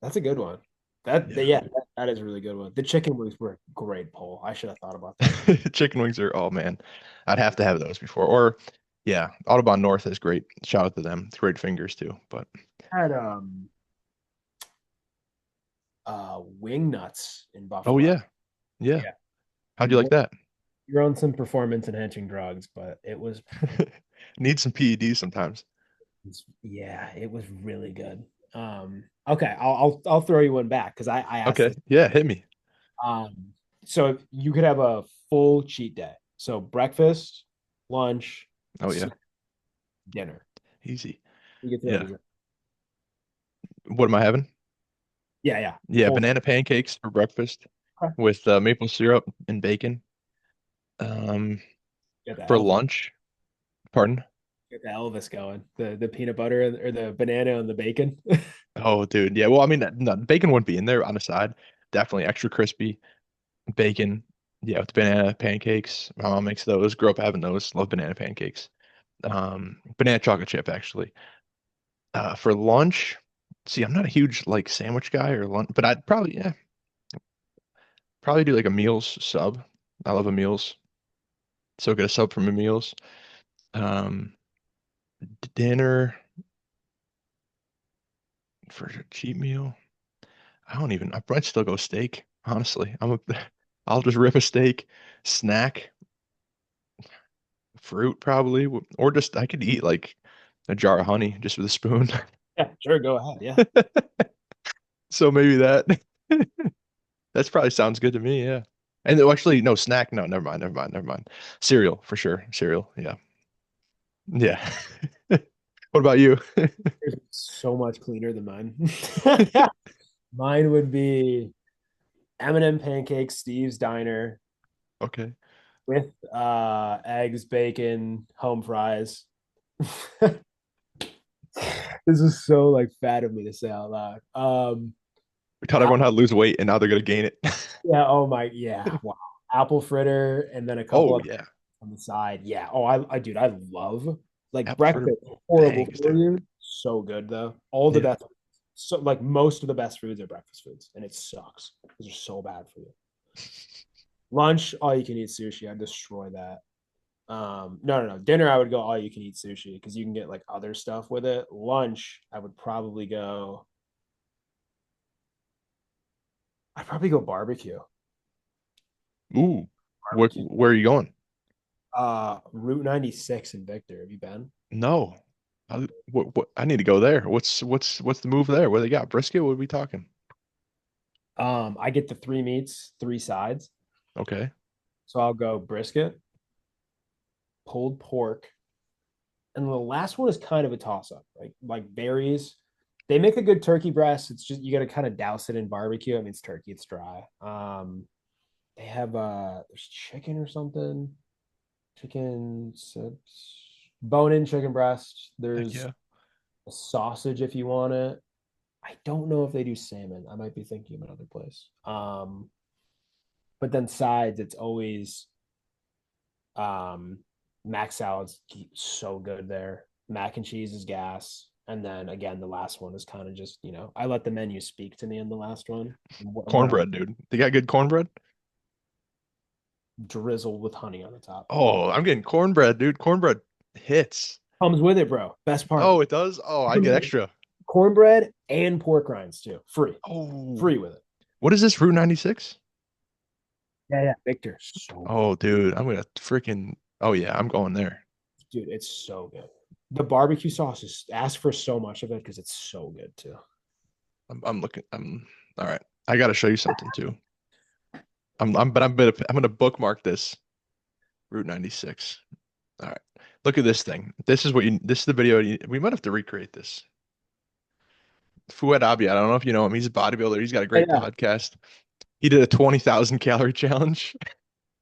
that's a good one. Yeah. That is a really good one. The chicken wings were a great poll. I should have thought about that. Chicken wings are, oh man, I'd have to have those before. Or yeah, Audubon North is great. Shout out to them. It's great fingers too. But I had wing nuts in oh Buffalo. yeah, yeah. Yeah. How'd you like that? You're on some performance enhancing drugs, but Need some PEDs sometimes. yeah, it was really good. Okay, I'll throw you one back because I asked Okay. this. Yeah, hit me. Um, so you could have a full cheat day. So breakfast, lunch, Oh yeah. dinner. Easy. You get throw Yeah. these. What am I having? Yeah, yeah. Yeah, Full. banana pancakes for breakfast Okay. with maple syrup and bacon. Um, Get the for Elvis. lunch, pardon? Get the Elvis going. The peanut butter or the banana and the bacon. Oh, dude. Yeah. Well, I mean, no, bacon wouldn't be in there on the side. Definitely extra crispy bacon. Yeah, with banana pancakes. My mom makes those. Grew up having those. Love banana pancakes. Banana chocolate chip actually. For lunch, see, I'm not a huge like sandwich guy or lunch, but I'd probably yeah, probably do like a meals sub. I love a meals. So get a sub from a meals. Um, dinner for a cheap meal. I don't even. I might still go steak. Honestly, I'll just rip a steak, snack, fruit probably, or just I could eat like a jar of honey just with a spoon. Yeah, sure. Go ahead. Yeah. So maybe that. That's probably sounds good to me. Yeah. And actually, no snack. No, never mind. Never mind. Never mind. Cereal for sure. Cereal. Yeah. Yeah. What about you? Yours is so much cleaner than mine. Mine would be M&M pancakes, Steve's Diner Okay. with eggs, bacon, home fries. This is so like fat of me to say out loud. We taught everyone Apple, how to lose weight, and now they're gonna gain it. yeah, oh my, yeah, wow. Apple fritter and then a couple Oh of yeah. on the side. Yeah. Oh, dude, I love like Apple fritter breakfast. Horrible bangs, for dude. you. So good though. All the Yeah. best. So like most of the best foods are breakfast foods, and it sucks because they're so bad for you. Lunch, all you can eat sushi. I destroy that. No, no, no. Dinner, I would go all you can eat sushi because you can get like other stuff with it. Lunch, I would probably go. I'd probably go barbecue. Ooh. Barbecue. Where are you going? Route 96 in Victor. Have you been? No. What, I need to go there. What's the move there? What they got? Brisket? What are we talking? I get the three meats, three sides. Okay. So I'll go brisket, pulled pork, and the last one is kind of a toss up. Like berries. They make a good turkey breast. It's just you got to kind of douse it in barbecue. I mean, it's turkey, it's dry. They have there's chicken or something. Chicken, bone in chicken breast. Heck There's yeah. a sausage if you want it. I don't know if they do salmon. I might be thinking of another place. But then sides, it's always mac salads so good there. Mac and cheese is gas. And then again, the last one is kind of just, I let the menu speak to me in the last one. What I'm Cornbread, dude. They got good cornbread? drizzled with honey on the top. Oh, I'm getting cornbread, dude. Cornbread hits. Comes with it, bro. Best part. Oh, it does? Oh, I get extra. Cornbread and pork rinds too. Free. Oh, Free with it. what is this, Route 96? Yeah, yeah. Victor. So Oh, dude, I'm gonna freaking. Oh yeah, I'm going there. dude, it's so good. The barbecue sauce is ask for so much of it because it's so good too. I'm looking. I'm all right. I gotta show you something too. But I'm gonna bookmark this Route 96. All right. Look at this thing. This is the video. We might have to recreate this. Fouad Abi, I don't know if you know him. He's a bodybuilder. He's got a great Yeah. podcast. He did a 20,000 calorie challenge.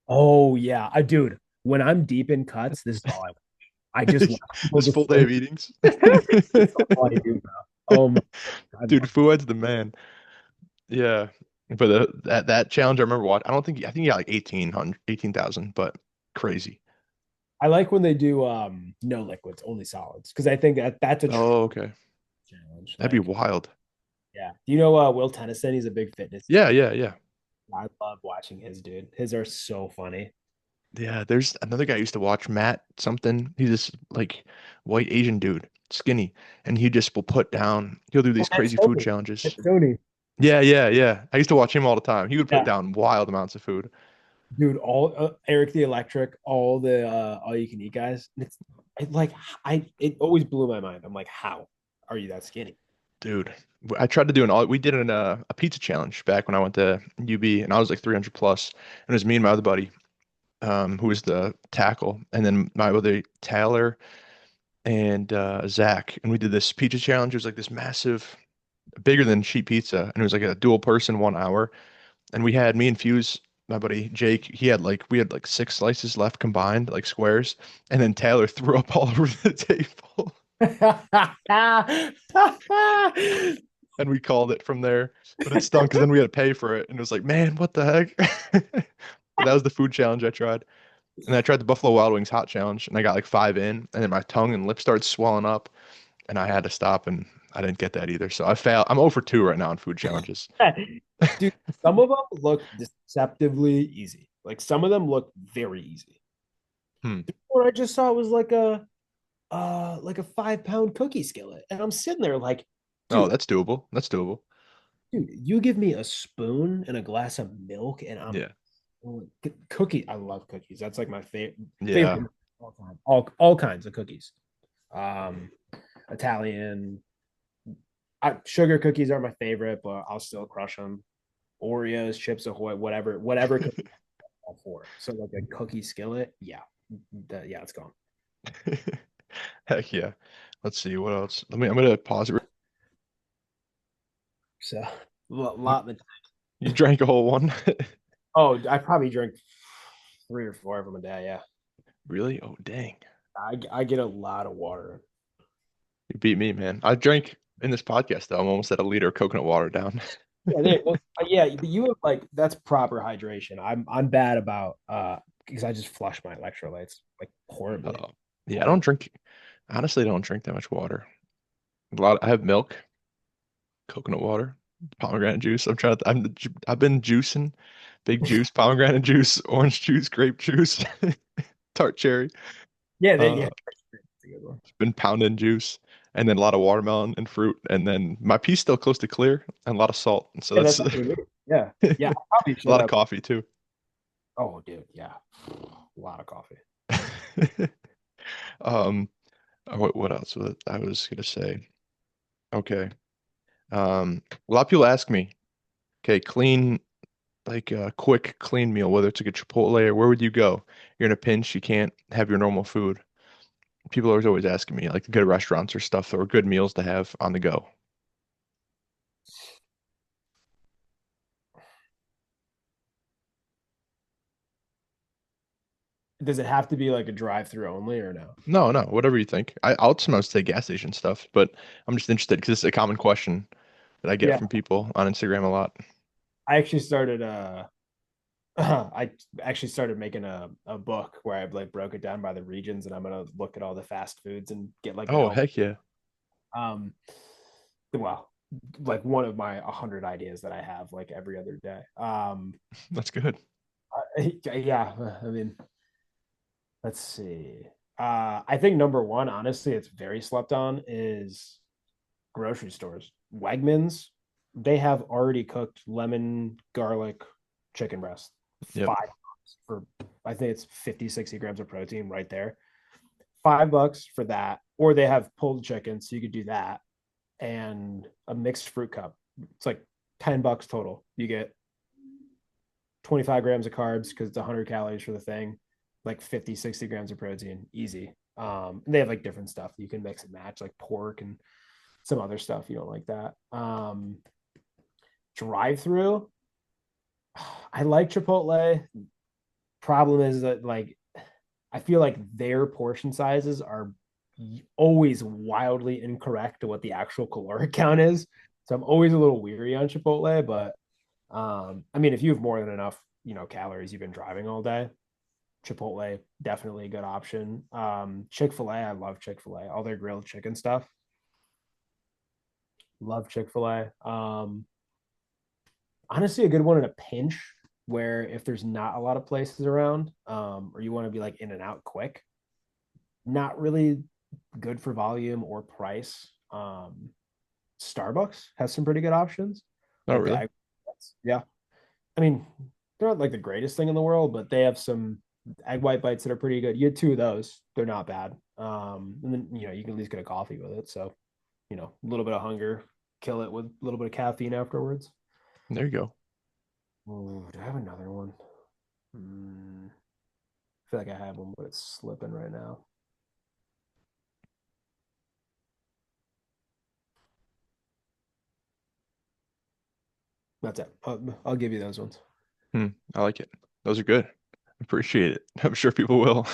Oh yeah, dude. When I'm deep in cuts, this is all I just watch people This full day destroy. of eatings. It's all I do, bro. Oh my, I Dude, love. Fouad's the man. Yeah. But that challenge I remember watching. I think he got like 18,000, but crazy. I like when they do no liquids, only solids, because I think that's a Oh, okay. challenge. That'd be Like wild. Yeah. Do you know Will Tennyson? He's a big fitness. Yeah, yeah, yeah. I love watching his dude. His are so funny. Yeah, there's another guy I used to watch, Matt something. He's this like white Asian dude, skinny, and he just will put down, he'll do Oh, these that's crazy food Sony. challenges. That's Sony. Yeah, yeah, yeah. I used to watch him all the time. He would put Yeah. down wild amounts of food. Dude, all Eric the Electric, all the all you can eat guys. Like it always blew my mind. I'm like, how are you that skinny? Dude, I tried to do we did a pizza challenge back when I went to UB and I was like 300 plus. And it was me and my other buddy, who was the tackle, and then my other Taylor and Zach. And we did this pizza challenge. It was like this massive, bigger than sheet pizza. And it was like a dual person 1 hour. And we had me and Fuse, my buddy Jake, we had like 6 slices left combined, like squares. And then Taylor threw up all over the table. And we called it from there. But it stunk because then we had to pay for it. And it was like, man, what the heck? But that was the food challenge I tried. And I tried the Buffalo Wild Wings hot challenge and I got like 5 in. And then my tongue and lip started swelling up. And I had to stop and I didn't get that either. So I failed. I'm 0 for 2 right now in food challenges. Dude, some of them look deceptively easy. Like some of them look very easy. Hmm. What I just saw was like a 5 pound cookie skillet. And I'm sitting there like, Oh, dude, that's doable. That's doable. you give me a spoon and a glass of milk and I'm Yeah. cookie. I love cookies. That's like my Yeah. favorite all time. All kinds of cookies. Um, Italian. Sugar cookies are my favorite, but I'll still crush them. Oreos, Chips Ahoy, whatever cookie I'm for. So like a cookie skillet, yeah, yeah, it's gone. Heck yeah. Let's see what else. I'm gonna pause it. So lot of You drank a whole one? oh, I probably drink 3 or 4 of them a day. Yeah, Really? Oh, dang. I get a lot of water. You beat me, man. I drank in this podcast though. I'm almost at a liter of coconut water down. Yeah, well, yeah, you have like that's proper hydration. I'm bad about because I just flush my electrolytes like horribly. Oh, yeah, I don't Horribly. drink, honestly, I don't drink that much water. I have milk, coconut water, pomegranate juice. I've been juicing, big juice, pomegranate juice, orange juice, grape juice, tart cherry. Yeah, Uh, yeah, that's a good one. been pounding juice and then a lot of watermelon and fruit. And then my pea's still close to clear and a lot of salt. And so Yeah, that's that's what we need. Yeah, yeah, I probably a should lot of have. coffee too. Oh, dude, yeah, a lot of coffee. Um, what else I was gonna say? Okay. A lot of people ask me, okay, clean, like a quick clean meal, whether it's like a Chipotle or where would you go? You're in a pinch, you can't have your normal food. People are always asking me, like good restaurants or stuff or good meals to have on the go. Does it have to be like a drive-through only or no? No, no, whatever you think. I'll sometimes say gas station stuff, but I'm just interested because it's a common question that I get Yeah, from people on Instagram a lot. I actually started I actually started making a book where I like broke it down by the regions and I'm gonna look at all the fast foods and get like Oh, now heck yeah. um well like one of my 100 ideas that I have like every other day. That's good. Yeah, I mean, let's see. I think number one, honestly, it's very slept on is grocery stores. Wegmans, they have already cooked lemon garlic chicken breast. Yep. $5 for I think it's 50, 60 grams of protein right there. $5 for that. Or they have pulled chicken, so you could do that. And a mixed fruit cup. It's like $10 total. You get 25 grams of carbs because it's 100 calories for the thing, like 50, 60 grams of protein. Easy. They have like different stuff you can mix and match, like pork and some other stuff you don't like that. Drive through. I like Chipotle. Problem is that like I feel like their portion sizes are always wildly incorrect to what the actual caloric count is. So I'm always a little weary on Chipotle, but I mean, if you have more than enough, calories you've been driving all day, Chipotle definitely a good option. Chick-fil-A, I love Chick-fil-A. All their grilled chicken stuff, Love Chick-fil-A. Honestly, a good one in a pinch where if there's not a lot of places around, or you want to be like in and out quick, not really good for volume or price. Starbucks has some pretty good options, Oh, like the really? egg. Yeah, I mean, they're not like the greatest thing in the world, but they have some egg white bites that are pretty good. You get two of those; they're not bad. And then you can at least get a coffee with it. So a little bit of hunger, kill it with a little bit of caffeine afterwards. There you go. Ooh, do I have another one? I feel like I have one, but it's slipping right now. That's it. I'll give you those ones. Hmm, I like it. Those are good. Appreciate it. I'm sure people will.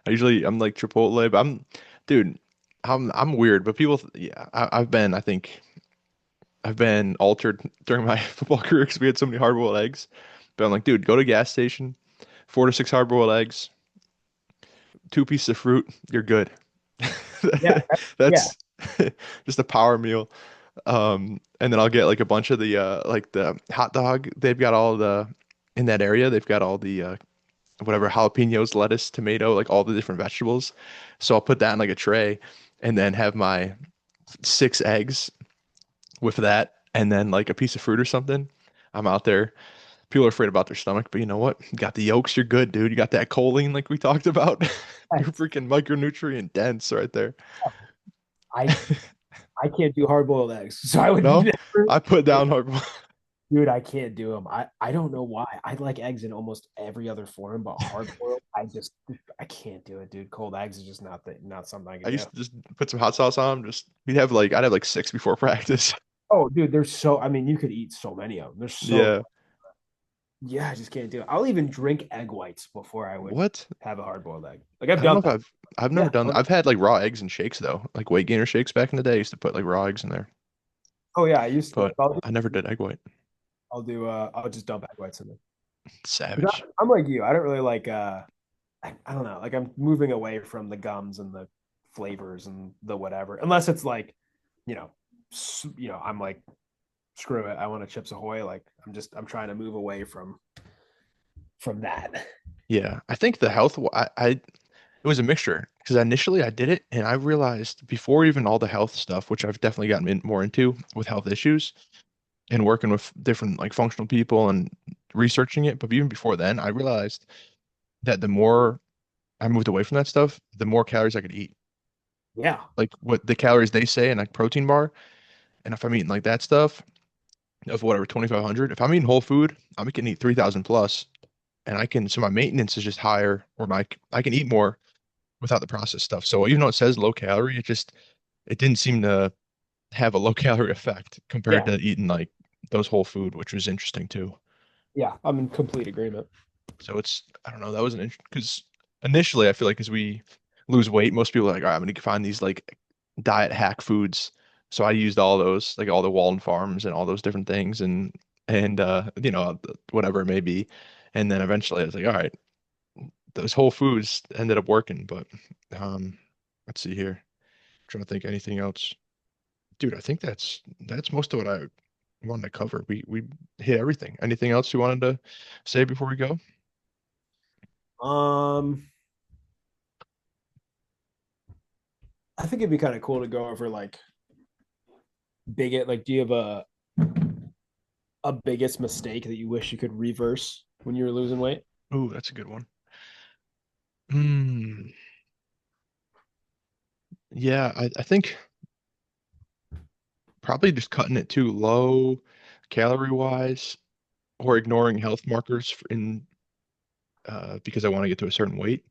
I'm like Chipotle, but dude, I'm weird, but people, yeah, I think I've been altered during my football career because we had so many hard-boiled eggs. But I'm like, dude, go to a gas station, 4 to 6 hard-boiled eggs, 2 pieces of fruit, you're good. Yeah, yeah. That's just a power meal. And then I'll get like a bunch of the hot dog. They've got all the in that area. They've got all the whatever jalapenos, lettuce, tomato, like all the different vegetables. So I'll put that in like a tray, and then have my 6 eggs with that, and then like a piece of fruit or something. I'm out there. People are afraid about their stomach, but you know what? You got the yolks, you're good, dude. You got that choline like we talked about. You're freaking micronutrient dense right there. I I can't do hard boiled eggs, so I would No, never. I put down hard. Dude, I can't do them. I don't know why. I like eggs in almost every other form, but hard boiled, I can't do it, dude. Cold eggs is just not something I I could do. used to just put some hot sauce on 'em. I'd have like 6 before practice. Oh, dude, there's so I mean, you could eat so many of them. There's so Yeah. yeah, I just can't do it. I'll even drink egg whites before I would What? have a hard boiled egg. Like I've I don't know done if that. I've never Yeah. done that. I've had like raw eggs and shakes though, like weight gainer shakes back in the day. I used to put like raw eggs in there, Oh yeah, I used to. but I never did egg white. I'll just dump egg whites in there. 'Cause Savage. I'm like you. I don't really like I don't know. Like I'm moving away from the gums and the flavors and the whatever. Unless it's like, you know, I'm like, screw it. I want a Chips Ahoy. Like I'm trying to move away from that. Yeah, I think the health. It was a mixture because initially I did it and I realized before even all the health stuff, which I've definitely gotten more into with health issues and working with different like functional people and researching it. But even before then, I realized that the more I moved away from that stuff, the more calories I could eat. Yeah. Like what the calories they say in like protein bar. And if I'm eating like that stuff of whatever 2,500, if I'm eating whole food, I can eat 3,000 plus, and so my maintenance is just higher, or I can eat more without the processed stuff. So even though it says low calorie, it didn't seem to have a low calorie effect compared Yeah. to eating like those whole food, which was interesting too. Yeah. I'm in complete agreement. So I don't know, that was an interesting because initially I feel like as we lose weight, most people are like, all right, I'm gonna find these like diet hack foods. So I used all those, like all the Walden Farms and all those different things and whatever it may be. And then eventually I was like, all right, those whole foods ended up working, but um let's see here. Trying to think anything else. Dude, I think that's most of what I wanted to cover. We hit everything. Anything else you wanted to say before we go? Um, I think it'd be kind of cool to go over like do you have a biggest mistake that you wish you could reverse when you were losing weight? Ooh, that's a good one. Hmm. Yeah, I think probably just cutting it too low calorie wise or ignoring health markers in because I want to get to a certain weight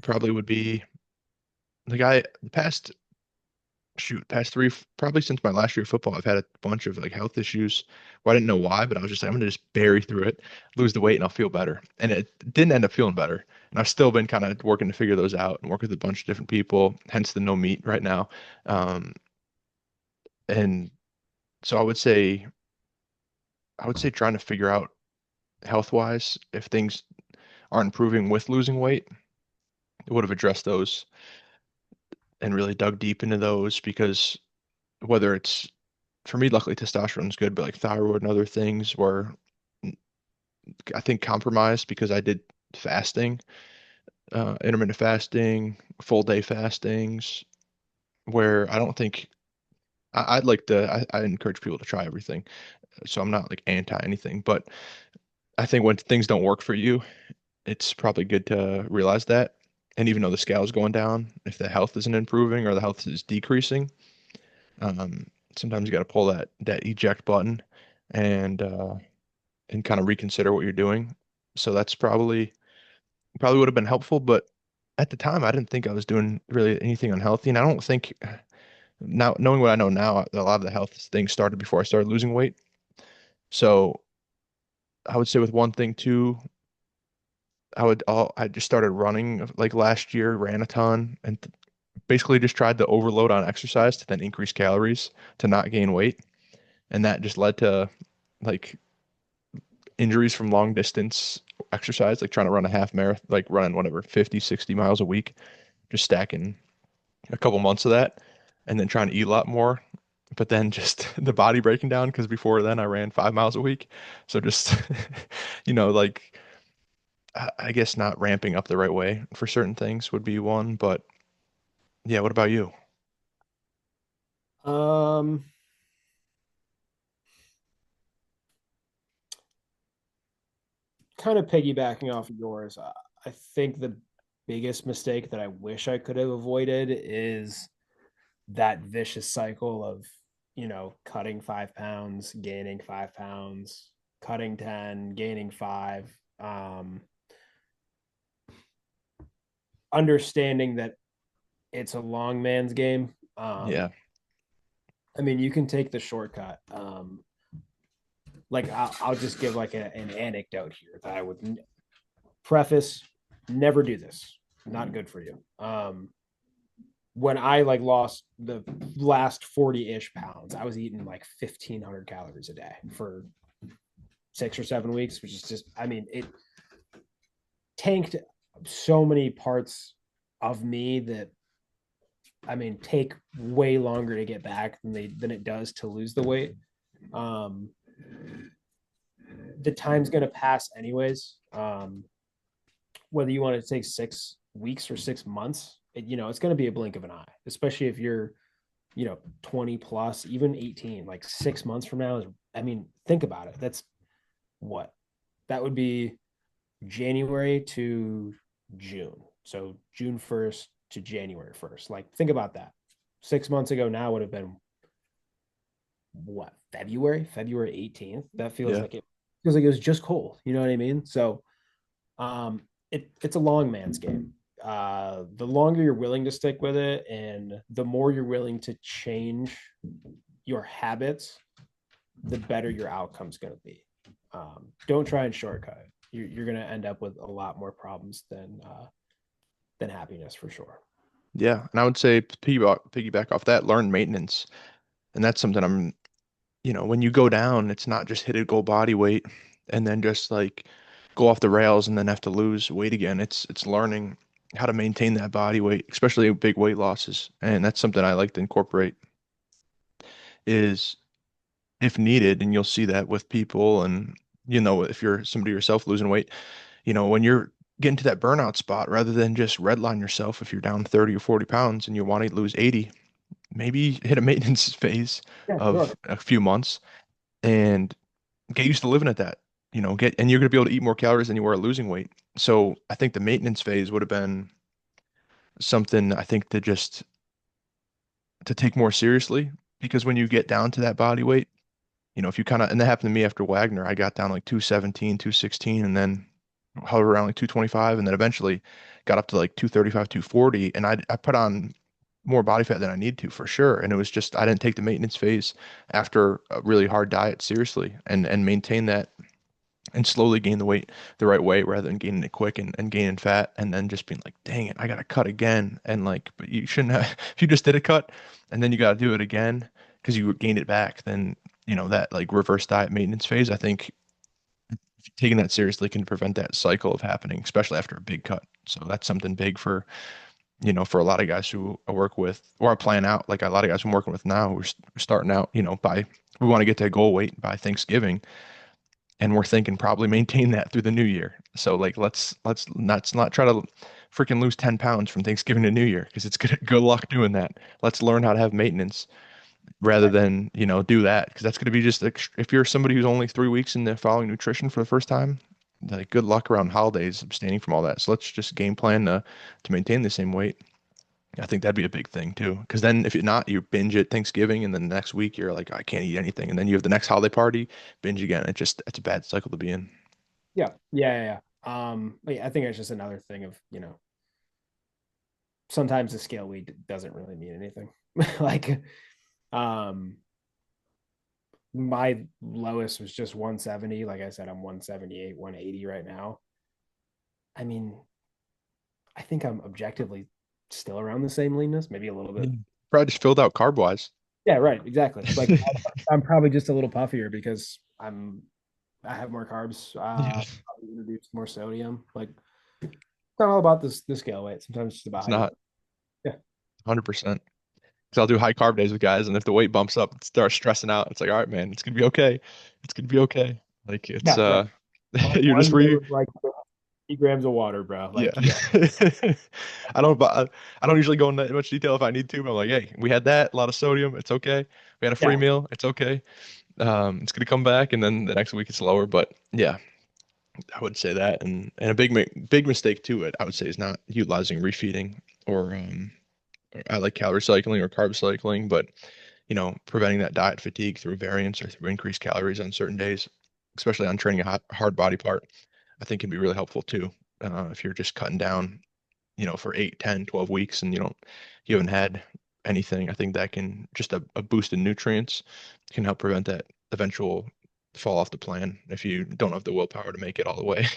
probably would be the past three, probably since my last year of football, I've had a bunch of like health issues where I didn't know why, but I was just like, I'm gonna just bury through it, lose the weight, and I'll feel better. And it didn't end up feeling better. And I've still been kind of working to figure those out and work with a bunch of different people, hence the no meat right now. Um, and so I would say trying to figure out health wise if things aren't improving with losing weight, it would have addressed those and really dug deep into those because whether it's for me, luckily testosterone's good, but like thyroid and other things were, I think, compromised because I did fasting, intermittent fasting, full day fastings, where I don't think I'd like to, I encourage people to try everything. So I'm not like anti anything, but I think when things don't work for you, it's probably good to realize that. And even though the scale is going down, if the health isn't improving or the health is decreasing, um, sometimes you got to pull that eject button and uh, and kind of reconsider what you're doing. So that's probably would have been helpful, but at the time I didn't think I was doing really anything unhealthy, and I don't think now knowing what I know now, a lot of the health things started before I started losing weight. So I would say with one thing too, I just started running like last year, ran a ton, and basically just tried to overload on exercise to then increase calories to not gain weight, and that just led to like injuries from long distance exercise, like trying to run a half marathon, like running whatever 50, 60 miles a week, just stacking a couple months of that, and then trying to eat a lot more. But then just the body breaking down because before then I ran 5 miles a week. So just, like I guess not ramping up the right way for certain things would be one. But yeah, what about you? Um, Kind of piggybacking off of yours, I think the biggest mistake that I wish I could have avoided is that vicious cycle of, cutting 5 pounds, gaining 5 pounds, cutting 10, gaining five. Um, Understanding that it's a long man's game. Yeah, I mean, you can take the shortcut. Like I'll just give like an anecdote here that I would preface: never do this. Not good for you. When I like lost the last 40-ish pounds, I was eating like 1,500 calories a day for 6 or 7 weeks, which is just, I mean, it tanked so many parts of me that, I mean, take way longer to get back than it does to lose the weight. Um, the time's gonna pass anyways. Whether you want to take 6 weeks or 6 months, it's going to be a blink of an eye, especially if you're, 20 plus, even 18. Like 6 months from now is, I mean, think about it. That's what that would be January to June. So June 1st to January 1st. Like, think about that. 6 months ago now would have been what, February 18th. That yeah, feels like it was just cold. You know what I mean? So it's a long man's game. The longer you're willing to stick with it and the more you're willing to change your habits, the better your outcome's going to be. Don't try and shortcut. You're going to end up with a lot more problems than happiness for sure. yeah. And I would say piggyback off that, learn maintenance, and that's something when you go down, it's not just hit a goal body weight and then just like go off the rails and then have to lose weight again. It's learning how to maintain that body weight, especially big weight losses. And that's something I like to incorporate is if needed, and you'll see that with people and if you're somebody yourself losing weight, when you're getting to that burnout spot, rather than just redline yourself if you're down 30 or 40 pounds and you want to lose 80, maybe hit a maintenance phase Yeah, of sure. a few months and get used to living at that. And you're going to be able to eat more calories than you were losing weight. So I think the maintenance phase would have been something I think to take more seriously because when you get down to that body weight, if you and that happened to me after Wagner, I got down like 217, 216, and then hovered around like 225, and then eventually got up to like 235, 240, and I put on more body fat than I need to for sure. And it was just I didn't take the maintenance phase after a really hard diet seriously and maintain that and slowly gain the weight the right way rather than gaining it quick and gaining fat and then just being like, dang it, I gotta cut again. And like, but you shouldn't have, if you just did a cut and then you gotta do it again because you gained it back, then that like reverse diet maintenance phase, I think taking that seriously can prevent that cycle of happening, especially after a big cut. So that's something big for, For a lot of guys who I work with or I plan out, like a lot of guys I'm working with now, we're starting out, we want to get to goal weight by Thanksgiving, and we're thinking probably maintain that through the new year. So like let's not try to freaking lose 10 pounds from Thanksgiving to New Year because it's good luck doing that. Let's learn how to have maintenance rather Right. than, do that because that's going to be just if you're somebody who's only 3 weeks into following nutrition for the first time, like good luck around holidays abstaining from all that. So let's just game plan to maintain the same weight. I think that'd be a big thing too. Because then if you're not, you binge at Thanksgiving, and then the next week you're like, I can't eat anything, and then you have the next holiday party, binge again. It's a bad cycle to be in. Yeah. Yeah. Yeah. But yeah, I think it's just another thing of, sometimes the scale weight doesn't really mean anything. Like, um, my lowest was just 170. Like I said, I'm 178, 180 right now. I mean, I think I'm objectively still around the same leanness, maybe a little Yeah. bit. Probably just filled out carb wise. Yeah, right, exactly. Like I'm probably just a little puffier because I have more carbs. Yeah, Probably introduced more sodium. Like it's not all about this scale weight. Sometimes it's just about it's how you. not Yeah, 100%. Because I'll do high carb days with guys, and if the weight bumps up, it starts stressing out. It's like, all right, man, it's gonna be okay. It's gonna be okay. Like it's yeah, right. you're One just day re with like 50 grams of water, bro. Yeah. Like, yeah, I don't usually go into that much detail if I need to, but I'm like, hey, we had that, a lot of sodium, it's okay. We had a free yeah, meal, it's okay. It's gonna come back, and then the next week it's lower. But yeah, I would say that, and a big mistake to it, I would say, is not utilizing refeeding or I like calorie cycling or carb cycling, but preventing that diet fatigue through variance or through increased calories on certain days, especially on training a hard body part, I think can be really helpful too. If you're just cutting down for 8, 10, 12 weeks and you haven't had anything, I think that can just a boost in nutrients can help prevent that eventual fall off the plan if you don't have the willpower to make it all the way.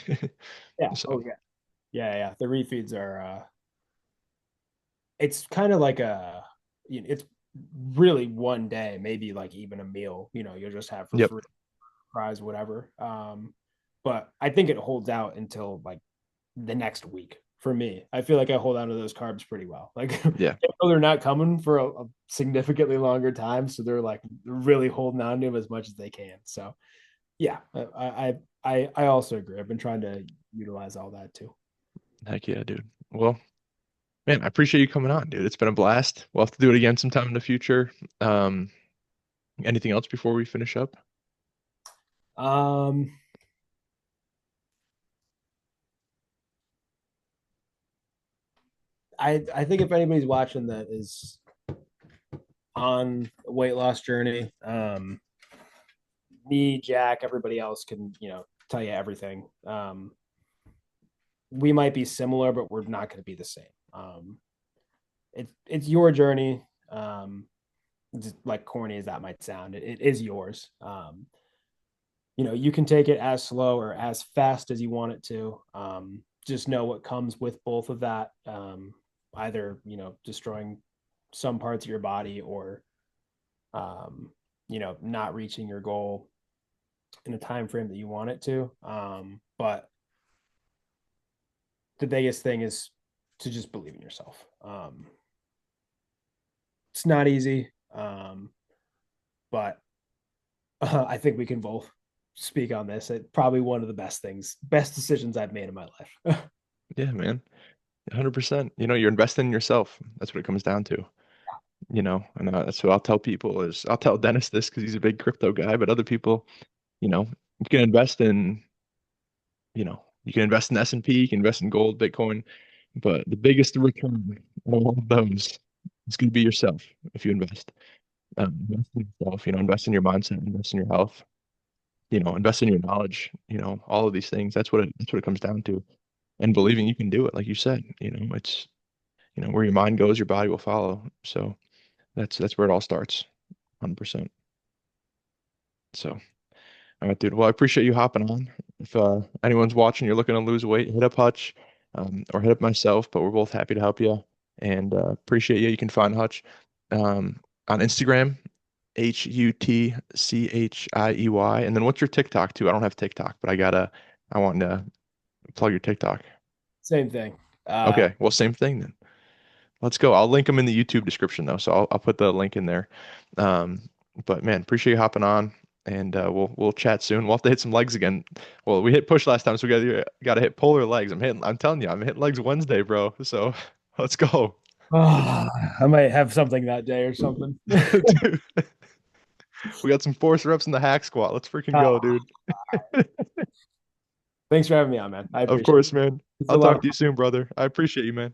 yeah. So, Oh yeah, yeah, yeah. The refeeds are. It's kind of like it's really one day, maybe like even a meal. You'll just have for yep. free, fries, whatever. But I think it holds out until like the next week for me. I feel like I hold on to those carbs pretty well. Like Yeah. they're not coming for a significantly longer time, so they're like really holding on to them as much as they can. So yeah, I also agree. I've been trying to utilize all that too. Heck yeah, dude. Well, man, I appreciate you coming on, dude. It's been a blast. We'll have to do it again sometime in the future. Um, Anything else before we finish up? Um, I think if anybody's watching that is on a weight loss journey, me, Jack, everybody else can tell you everything. We might be similar, but we're not going to be the same. It's your journey. Just like corny as that might sound, it is yours. You can take it as slow or as fast as you want it to. Just know what comes with both of that. Either destroying some parts of your body or not reaching your goal in a time frame that you want it to. But the biggest thing is to just believe in yourself. It's not easy, but I think we can both speak on this. It's probably one of the best decisions I've made in my life. Yeah, man. 100%. You're investing in yourself. That's what it comes down to. And that's what I'll tell people is I'll tell Dennis this because he's a big crypto guy, but other people, you can invest in, you can invest in S&P, you can invest in gold, Bitcoin, but the biggest return on all of those is going to be yourself if you invest. Invest in yourself, invest in your mindset, invest in your health, invest in your knowledge, all of these things. That's what it comes down to. And believing you can do it, like you said, it's, where your mind goes, your body will follow. So that's where it all starts, 100%. So, all right, dude. Well, I appreciate you hopping on. If anyone's watching, you're looking to lose weight, hit up Hutch, or hit up myself. But we're both happy to help you, and appreciate you. You can find Hutch on Instagram, Hutchiey. And then what's your TikTok too? I don't have TikTok, but I want to plug your TikTok. Same thing. Okay, well, same thing then. Let's go. I'll link them in the YouTube description though, so I'll put the link in there. Um, but man, appreciate you hopping on, and we'll chat soon. We'll have to hit some legs again. Well, we hit push last time, so we gotta hit pull or legs. I'm telling you, I'm hitting legs Wednesday, bro. So let's go, Oh, I might have something that day or something. dude. We got some force reps in the hack squat. Let's freaking go, Ah, dude. thanks for having me on, man. I Of appreciate it. course, man. It's a I'll lot talk of to you soon, brother. I appreciate you, man.